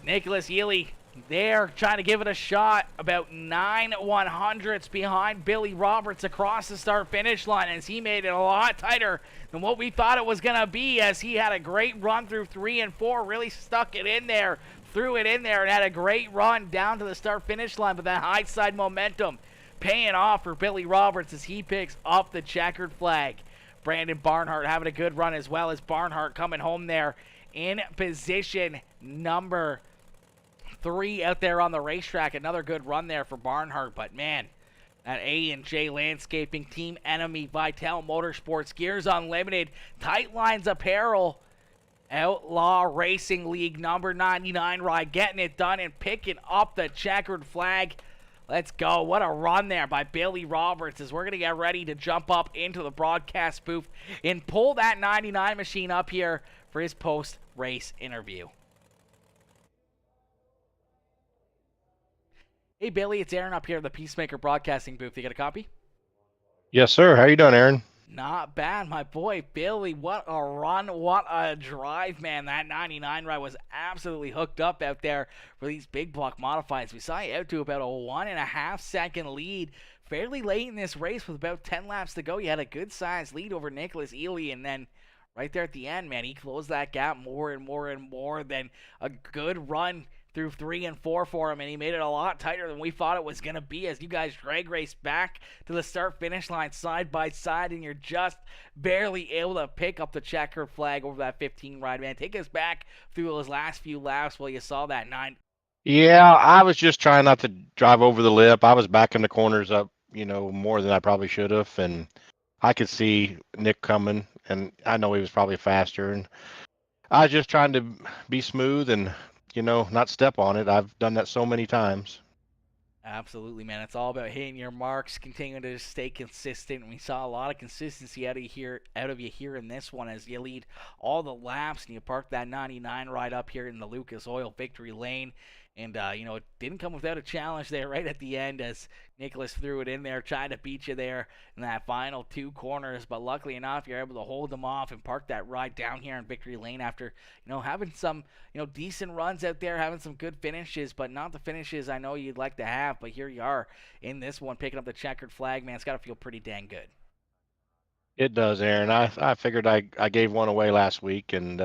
Nicholas Ely there trying to give it a shot, about 9/100ths behind Billy Roberts across the start finish line as he made it a lot tighter than what we thought it was going to be as he had a great run through 3 and 4, really stuck it in there, threw it in there and had a great run down to the start finish line, but that high side momentum paying off for Billy Roberts as he picks up the checkered flag. Brandon Barnhart having a good run as well as Barnhart coming home there in position number 3 out there on the racetrack. Another good run there for Barnhart, but man, that A&J Landscaping Team Enemy Vital Motorsports, Gears Unlimited, Tight Lines Apparel, Outlaw Racing League number 99 ride, getting it done and picking up the checkered flag. Let's go. What a run there by Billy Roberts as we're going to get ready to jump up into the broadcast booth and pull that 99 machine up here for his post-race interview. Hey, Billy, it's Aaron up here in the Peacemaker Broadcasting booth. You got a copy? Yes, sir. How you doing, Aaron? Not bad, my boy. Billy, what a run, what a drive, man. That 99 ride was absolutely hooked up out there for these big block modifieds. We saw you out to about a 1.5 second lead fairly late in this race with about 10 laps to go. You had a good-sized lead over Nicholas Ely, and then right there at the end, man, he closed that gap more and more and more. Then a good run through 3 and 4 for him, and he made it a lot tighter than we thought it was going to be as you guys drag race back to the start-finish line side by side, and you're just barely able to pick up the checkered flag over that 15 ride, man. Take us back through those last few laps while you saw that 9. Yeah, I was just trying not to drive over the lip. I was backing the corners up, more than I probably should have, and I could see Nick coming, and I know he was probably faster, and I was just trying to be smooth and not step on it. I've done that so many times. Absolutely, man. It's all about hitting your marks, continuing to stay consistent. We saw a lot of consistency out of you here in this one as you lead all the laps and you park that 99 right up here in the Lucas Oil Victory Lane. And, it didn't come without a challenge there right at the end as Nicholas threw it in there, trying to beat you there in that final 2 corners. But luckily enough, you're able to hold them off and park that ride down here in victory lane after, having some, decent runs out there, having some good finishes, but not the finishes I know you'd like to have. But here you are in this one, picking up the checkered flag, man. It's got to feel pretty dang good. It does, Aaron. I figured I gave one away last week, and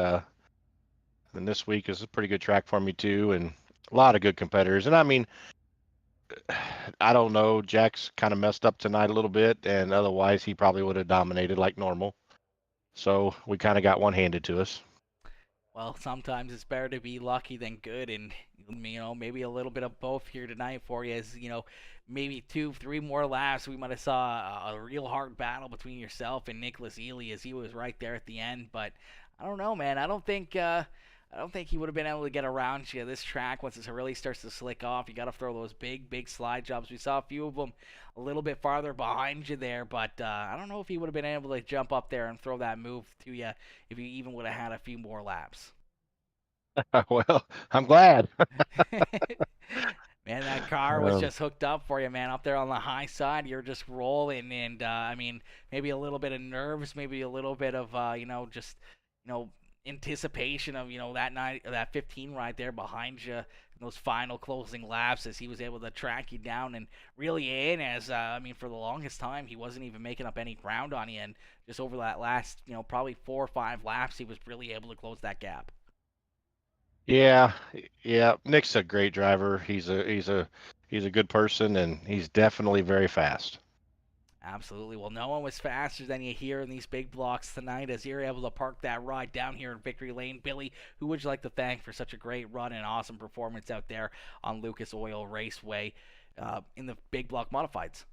this week is a pretty good track for me too, and a lot of good competitors. And I mean, I don't know. Jack's kind of messed up tonight a little bit, and otherwise he probably would have dominated like normal. So we kind of got one handed to us. Well, sometimes it's better to be lucky than good, and maybe a little bit of both here tonight for you. As maybe 2-3 more laps, we might have saw a real hard battle between yourself and Nicholas Ely as he was right there at the end. But I don't know, man. I don't think he would have been able to get around you this track once it really starts to slick off. You got to throw those big slide jumps. We saw a few of them a little bit farther behind you there, but I don't know if he would have been able to jump up there and throw that move to you if you even would have had a few more laps. Well, I'm glad. Man, that car was just hooked up for you, man. Up there on the high side, you're just rolling, and maybe a little bit of nerves, maybe a little bit of anticipation of that 15 right there behind you in those final closing laps as he was able to track you down and really in as for the longest time he wasn't even making up any ground on you, and just over that last probably 4 or 5 laps he was really able to close that gap. Yeah. Nick's a great driver. He's a good person, and he's definitely very fast. Absolutely. Well, no one was faster than you here in these big blocks tonight as you're able to park that ride down here in victory lane. Billy, who would you like to thank for such a great run and awesome performance out there on Lucas Oil Raceway in the big block modifieds?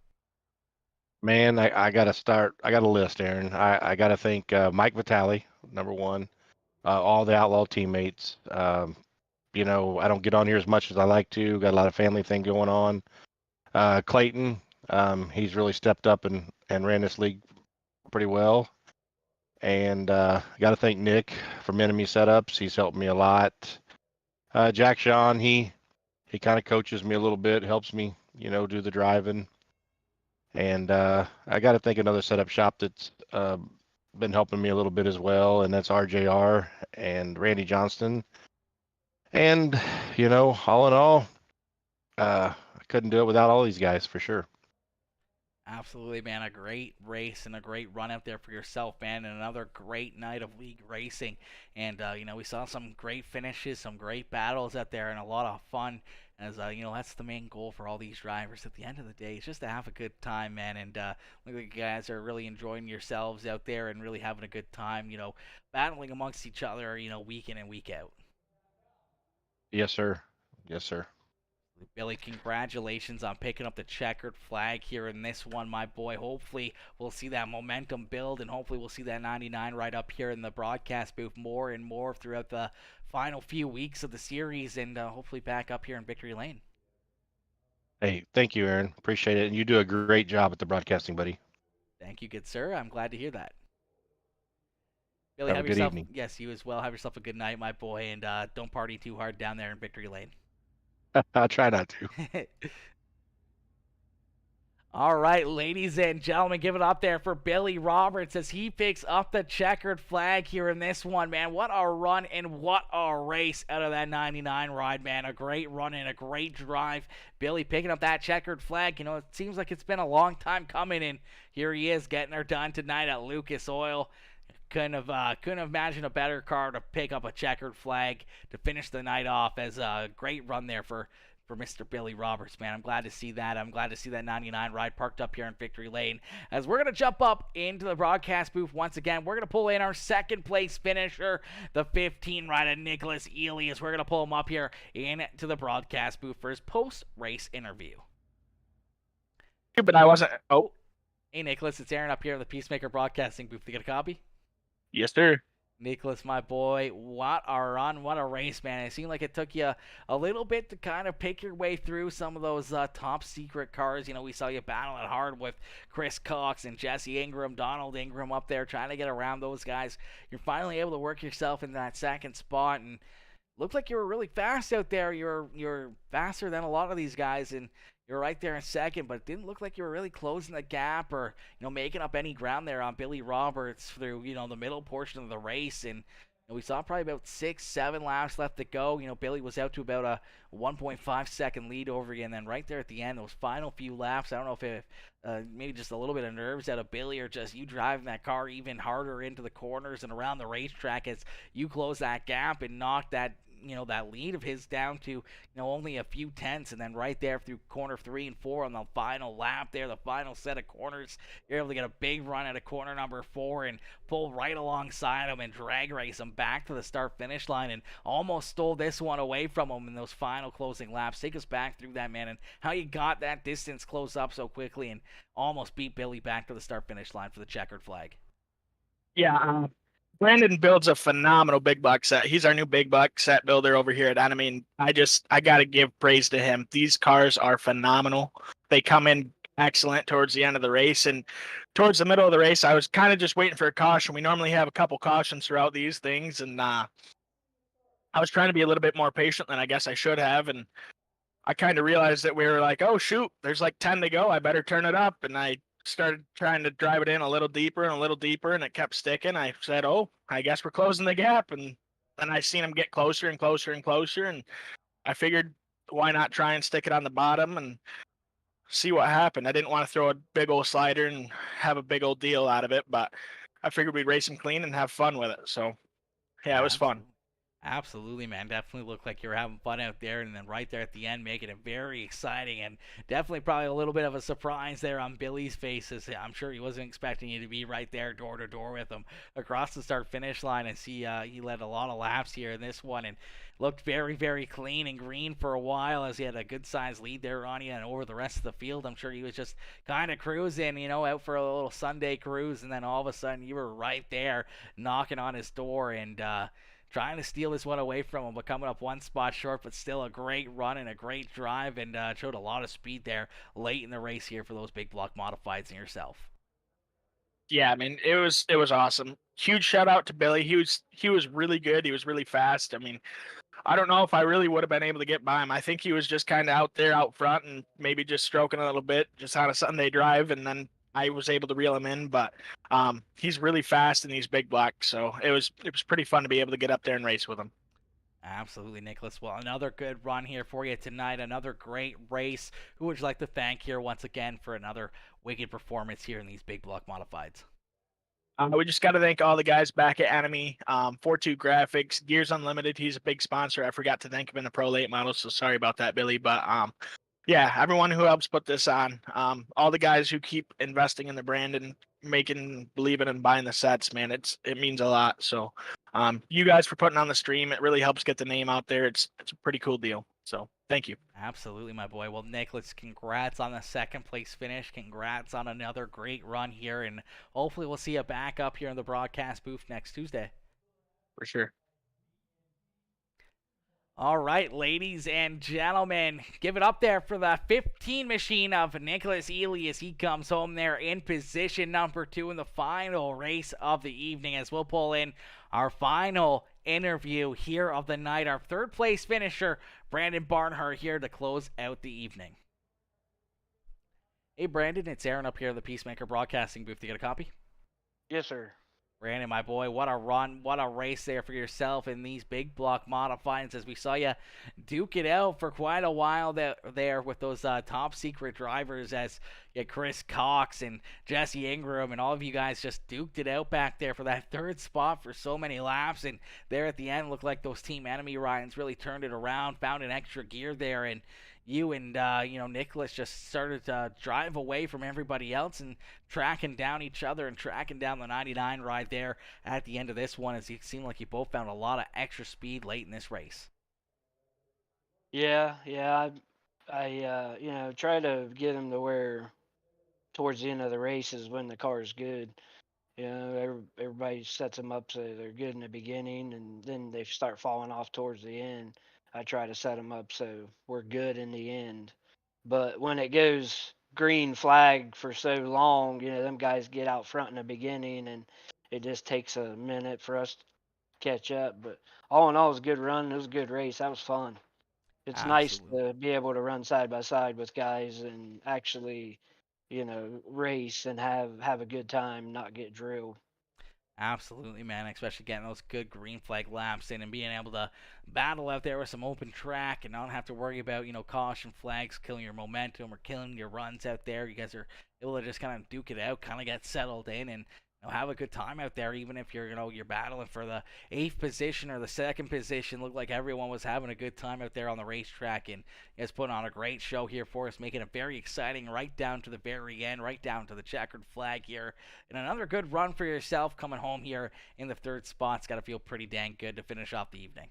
Man, I got a list, Aaron. I got to thank Mike Vitale, number one, all the Outlaw teammates. I don't get on here as much as I like to. Got a lot of family thing going on. Clayton, he's really stepped up and ran this league pretty well. And got to thank Nick from Enemy Setups. He's helped me a lot. Jack Sean, he kind of coaches me a little bit, helps me, do the driving. And I got to thank another setup shop that's been helping me a little bit as well, and that's RJR and Randy Johnston. And, all in all, I couldn't do it without all these guys for sure. Absolutely, man. A great race and a great run out there for yourself, man, and another great night of league racing. And, we saw some great finishes, some great battles out there, and a lot of fun. As, that's the main goal for all these drivers at the end of the day. It's just to have a good time, man. And look like you guys are really enjoying yourselves out there and really having a good time, battling amongst each other, week in and week out. Yes, sir. Yes, sir. Billy, congratulations on picking up the checkered flag here in this one, my boy. Hopefully we'll see that momentum build, and hopefully we'll see that 99 right up here in the broadcast booth more and more throughout the final few weeks of the series, and hopefully back up here in victory lane. Hey, thank you, Aaron. Appreciate it. And you do a great job at the broadcasting, buddy. Thank you, good sir. I'm glad to hear that. Billy, have a good evening. Yes, you as well. Have yourself a good night, my boy, and don't party too hard down there in victory lane. I'll try not to. All right, ladies and gentlemen, give it up there for Billy Roberts as he picks up the checkered flag here in this one, man. What a run and what a race out of that 99 ride, man. A great run and a great drive. Billy picking up that checkered flag. It seems like it's been a long time coming, and here he is getting her done tonight at Lucas Oil. Couldn't imagine a better car to pick up a checkered flag to finish the night off as a great run there for Mr. Billy Roberts, man. I'm glad to see that. I'm glad to see that 99 ride parked up here in victory lane. As we're going to jump up into the broadcast booth once again, we're going to pull in our second place finisher, the 15 ride of Nicholas Ely, as we're going to pull him up here into the broadcast booth for his post-race interview. But I wasn't. Oh, hey, Nicholas, it's Aaron up here in the Peacemaker Broadcasting booth. You get a copy? yes, sir. Nicholas, my boy, what a run, what a race, man. It seemed like it took you a little bit to kind of pick your way through some of those top secret cars. We saw you battle it hard with Chris Cox and Jesse Ingram, Donald Ingram up there trying to get around those guys. You're finally able to work yourself in that second spot, and looked like you were really fast out there. You're faster than a lot of these guys, and you're right there in second. But it didn't look like you were really closing the gap or making up any ground there on Billy Roberts through the middle portion of the race. And we saw probably about 6-7 laps left to go. Billy was out to about a 1.5 second lead over you, and then right there at the end, those final few laps, I don't know if it maybe just a little bit of nerves out of Billy or just you driving that car even harder into the corners and around the racetrack as you close that gap and knock that that lead of his down to only a few tenths. And then right there through corner 3 and 4 on the final lap there, the final set of corners, you're able to get a big run at a corner number 4 and pull right alongside him and drag race him back to the start finish line and almost stole this one away from him in those final closing laps. Take us back through that, man, and how you got that distance close up so quickly and almost beat Billy back to the start finish line for the checkered flag. Yeah, Brandon builds a phenomenal big block set. He's our new big block set builder over here at Enemy. And I got to give praise to him. These cars are phenomenal. They come in excellent towards the end of the race. And towards the middle of the race, I was kind of just waiting for a caution. We normally have a couple cautions throughout these things. And I was trying to be a little bit more patient than I guess I should have. And I kind of realized that we were like, oh, shoot, there's like 10 to go. I better turn it up. And I started trying to drive it in a little deeper and a little deeper, and it kept sticking. I said, oh, I guess we're closing the gap. And then I seen him get closer and closer and closer, and I figured, why not try and stick it on the bottom and see what happened. I didn't want to throw a big old slider and have a big old deal out of it, but I figured we'd race him clean and have fun with it. So yeah, it was fun. Absolutely, man. Definitely looked like you were having fun out there, and then right there at the end, making it very exciting, and definitely probably a little bit of a surprise there on Billy's face. As I'm sure he wasn't expecting you to be right there door to door with him across the start finish line. And see, he led a lot of laps here in this one, and looked very, very clean and green for a while as he had a good sized lead there on you and over the rest of the field. I'm sure he was just kind of cruising, out for a little Sunday cruise, and then all of a sudden you were right there knocking on his door and trying to steal this one away from him, but coming up one spot short, but still a great run and a great drive, and showed a lot of speed there late in the race here for those big block modifieds and yourself. Yeah, I mean, it was awesome. Huge shout out to Billy. He was really good. He was really fast. I mean, I don't know if I really would have been able to get by him. I think he was just kind of out there out front and maybe just stroking a little bit just on a Sunday drive, and then I was able to reel him in. But he's really fast in these big blocks, so it was pretty fun to be able to get up there and race with him. Absolutely, Nicholas. Well, another good run here for you tonight. Another great race. Who would you like to thank here once again for another wicked performance here in these big block modifieds? We just got to thank all the guys back at Enemy, 42 Graphics, Gears Unlimited. He's a big sponsor. I forgot to thank him in the Pro Late model, so sorry about that, Billy. But yeah, everyone who helps put this on, all the guys who keep investing in the brand and believing and buying the sets, man, it means a lot. So you guys for putting on the stream, it really helps get the name out there. It's a pretty cool deal. So thank you. Absolutely, my boy. Well, Nicholas, congrats on the second place finish. Congrats on another great run here, and hopefully we'll see you back up here in the broadcast booth next Tuesday. For sure. All right, ladies and gentlemen, give it up there for the 15 machine of Nicholas Ely as he comes home there in position number 2 in the final race of the evening, as we'll pull in our final interview here of the night. Our third place finisher, Brandon Barnhart, here to close out the evening. Hey, Brandon, it's Aaron up here in the Peacemaker Broadcasting booth. You get a copy? Yes, sir. Brandon, my boy, what a run, what a race there for yourself in these big block modifieds, as we saw you duke it out for quite a while there with those top secret drivers, as Chris Cox and Jesse Ingram and all of you guys just duked it out back there for that third spot for so many laps. And there at the end, looked like those Team Enemy Ryans really turned it around, found an extra gear there, and you and Nicholas just started to drive away from everybody else and tracking down each other and tracking down the 99 ride there at the end of this one, as it seemed like you both found a lot of extra speed late in this race. Yeah. I try to get them to where towards the end of the race is when the car is good. Everybody sets them up so they're good in the beginning, and then they start falling off towards the end. I try to set them up so we're good in the end. But when it goes green flag for so long, them guys get out front in the beginning, and it just takes a minute for us catch up. But all in all, it was a good run. It was a good race. That was fun. It's nice Absolutely. to be able to run side by side with guys and actually, race and have a good time, not get drilled. Absolutely, man. Especially getting those good green flag laps in and being able to battle out there with some open track and not have to worry about, caution flags killing your momentum or killing your runs out there. You guys are able to just kind of duke it out, kind of get settled in and have a good time out there, even if you're battling for the 8th position or the 2nd position. Looked like everyone was having a good time out there on the racetrack, and you guys putting on a great show here for us, making it very exciting right down to the very end, right down to the checkered flag here. And another good run for yourself coming home here in the 3rd spot. It's got to feel pretty dang good to finish off the evening.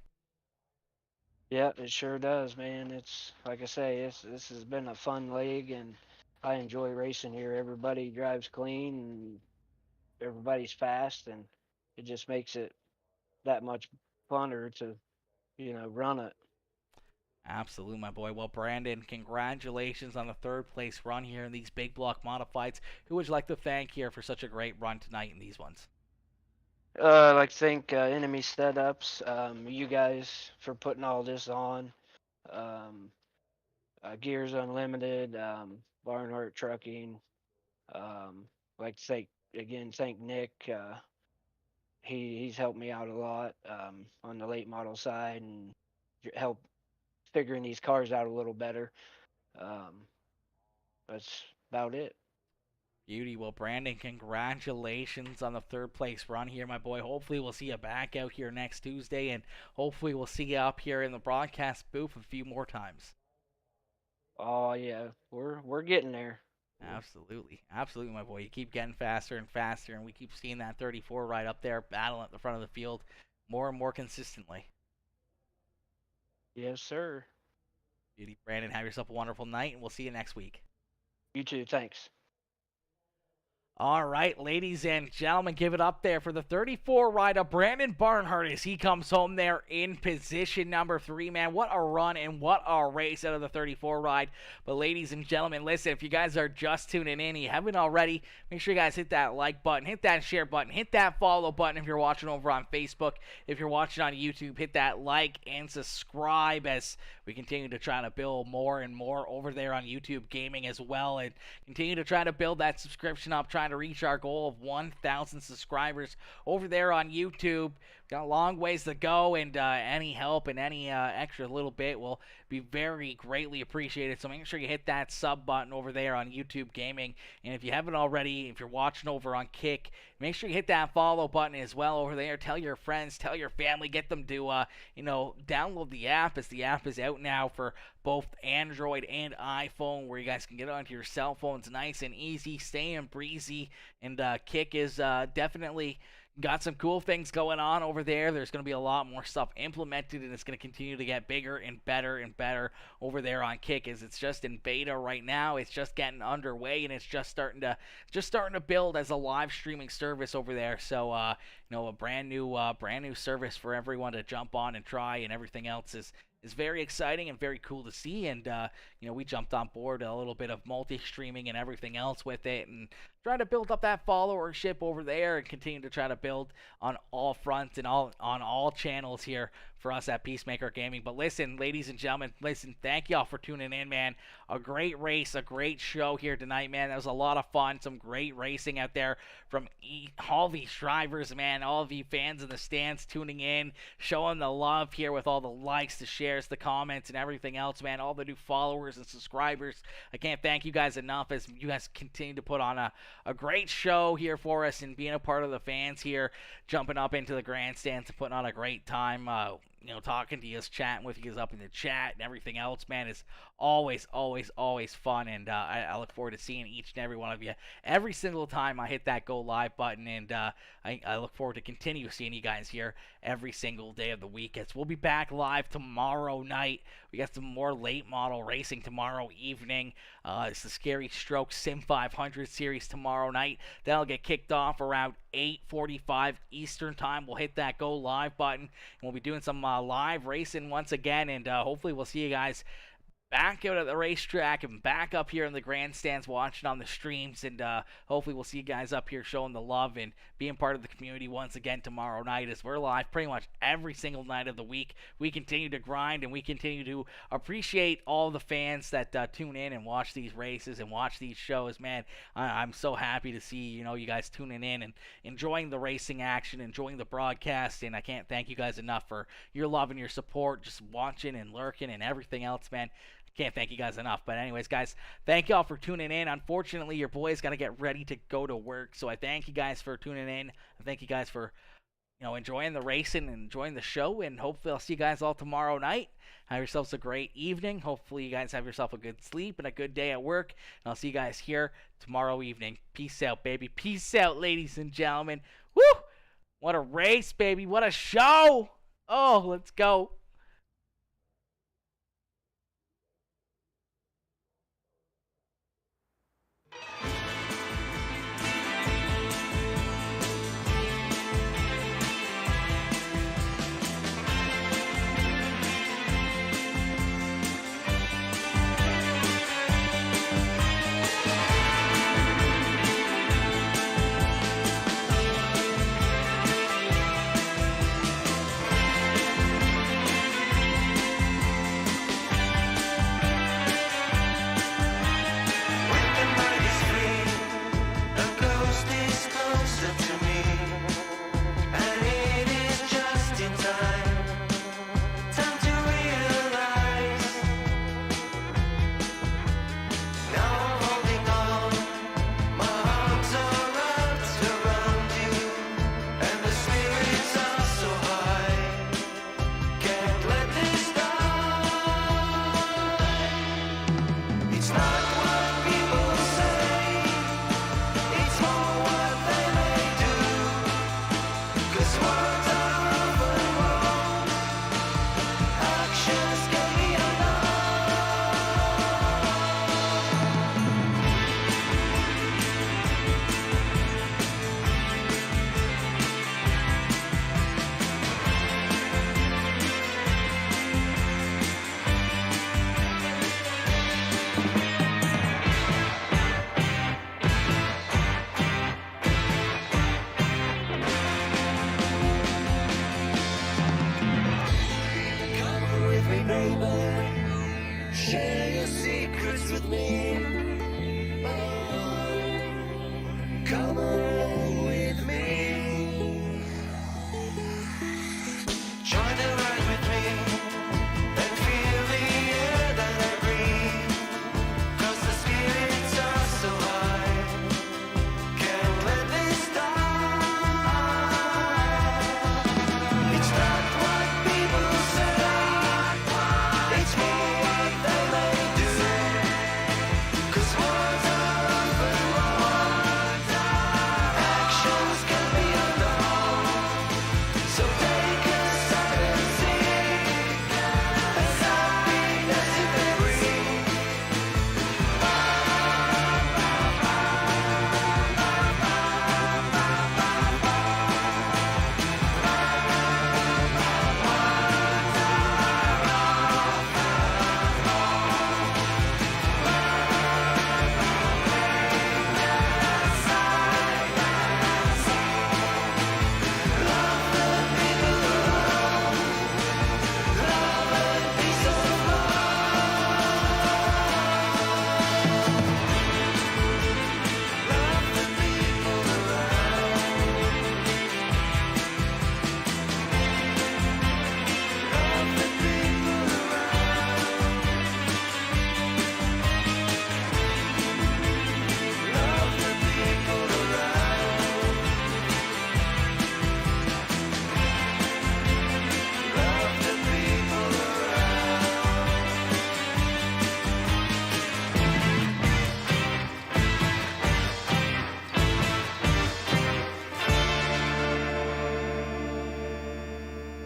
Yeah, it sure does, man. It's like I say, this has been a fun league, and I enjoy racing here. Everybody drives clean, and everybody's fast, and it just makes it that much funner to, run it. Absolutely, my boy. Well, Brandon, congratulations on the 3rd place run here in these big block modifieds. Who would you like to thank here for such a great run tonight in these ones? I'd like to thank Enemy Setups, you guys for putting all this on. Gears Unlimited, Barnhart Trucking. Like to thank Nick. He's helped me out a lot on the late model side and help figuring these cars out a little better. That's about it. Beauty. Well, Brandon, congratulations on the 3rd place run here, my boy. Hopefully we'll see you back out here next Tuesday, and hopefully we'll see you up here in the broadcast booth a few more times. Oh yeah, we're getting there. Absolutely. Absolutely, my boy. You keep getting faster and faster, and we keep seeing that 34 right up there battling at the front of the field more and more consistently. Yes, sir. Beauty. Brandon, have yourself a wonderful night, and we'll see you next week. You too. Thanks. All right, ladies and gentlemen, give it up there for the 34 rider, Brandon Barnhart, as he comes home there in position number 3, man. What a run and what a race out of the 34 ride. But ladies and gentlemen, listen, if you guys are just tuning in, you haven't already, make sure you guys hit that like button, hit that share button, hit that follow button if you're watching over on Facebook. If you're watching on YouTube, hit that like and subscribe as we continue to try to build more and more over there on YouTube Gaming as well, and continue to try to build that subscription up, trying to reach our goal of 1,000 subscribers over there on YouTube. Got a long ways to go, and any help and any extra little bit will be very greatly appreciated. So make sure you hit that sub button over there on YouTube Gaming. And if you haven't already, if you're watching over on Kick, make sure you hit that follow button as well over there. Tell your friends, tell your family, get them to download the app, as the app is out now for both Android and iPhone, where you guys can get it onto your cell phones nice and easy, staying breezy. And Kick is definitely got some cool things going on over there. There's going to be a lot more stuff implemented, and it's going to continue to get bigger and better over there on Kick, as it's just in beta right now. It's just getting underway, and it's just starting to build as a live streaming service over there. So a brand new service for everyone to jump on and try, and everything else is very exciting and very cool to see. And we jumped on board a little bit of multi-streaming and everything else with it, and trying to build up that followership over there, and continue to try to build on all fronts and on all channels here for us at Peacemaker Gaming. But listen, ladies and gentlemen, thank y'all for tuning in, man. A great race, a great show here tonight, man. That was a lot of fun. Some great racing out there from all these drivers, man. All of you fans in the stands tuning in, showing the love here with all the likes, the shares, the comments, and everything else, man. All the new followers and subscribers. I can't thank you guys enough, as you guys continue to put on a great show here for us, and being a part of the fans here, jumping up into the grandstands and putting on a great time. Talking to you, chatting with you up in the chat and everything else, man, is always fun. And I look forward to seeing each and every one of you every single time I hit that go live button. And I look forward to continue seeing you guys here every single day of the week, as we'll be back live tomorrow night. We got some more late model racing tomorrow evening. It's the Scary Stroke Sim 500 series tomorrow night. That'll get kicked off around 8:45 Eastern time. We'll hit that go live button, and we'll be doing some live racing once again, and hopefully we'll see you guys back out at the racetrack and back up here in the grandstands watching on the streams, and hopefully we'll see you guys up here showing the love and being part of the community once again tomorrow night, as we're live pretty much every single night of the week. We continue to grind and we continue to appreciate all the fans that tune in and watch these races and watch these shows. Man, I'm so happy to see you guys tuning in and enjoying the racing action, enjoying the broadcast, and I can't thank you guys enough for your love and your support, just watching and lurking and everything else, man. Can't thank you guys enough. But anyways, guys, thank y'all for tuning in. Unfortunately, your boy's got to get ready to go to work, so I thank you guys for tuning in. I thank you guys for enjoying the racing and enjoying the show, and hopefully I'll see you guys all tomorrow night. Have yourselves a great evening. Hopefully you guys have yourself a good sleep and a good day at work, and I'll see you guys here tomorrow evening. Peace out, baby. Peace out, ladies and gentlemen. Woo! What a race, baby. What a show. Oh, let's go. Share your secrets with me. Come on.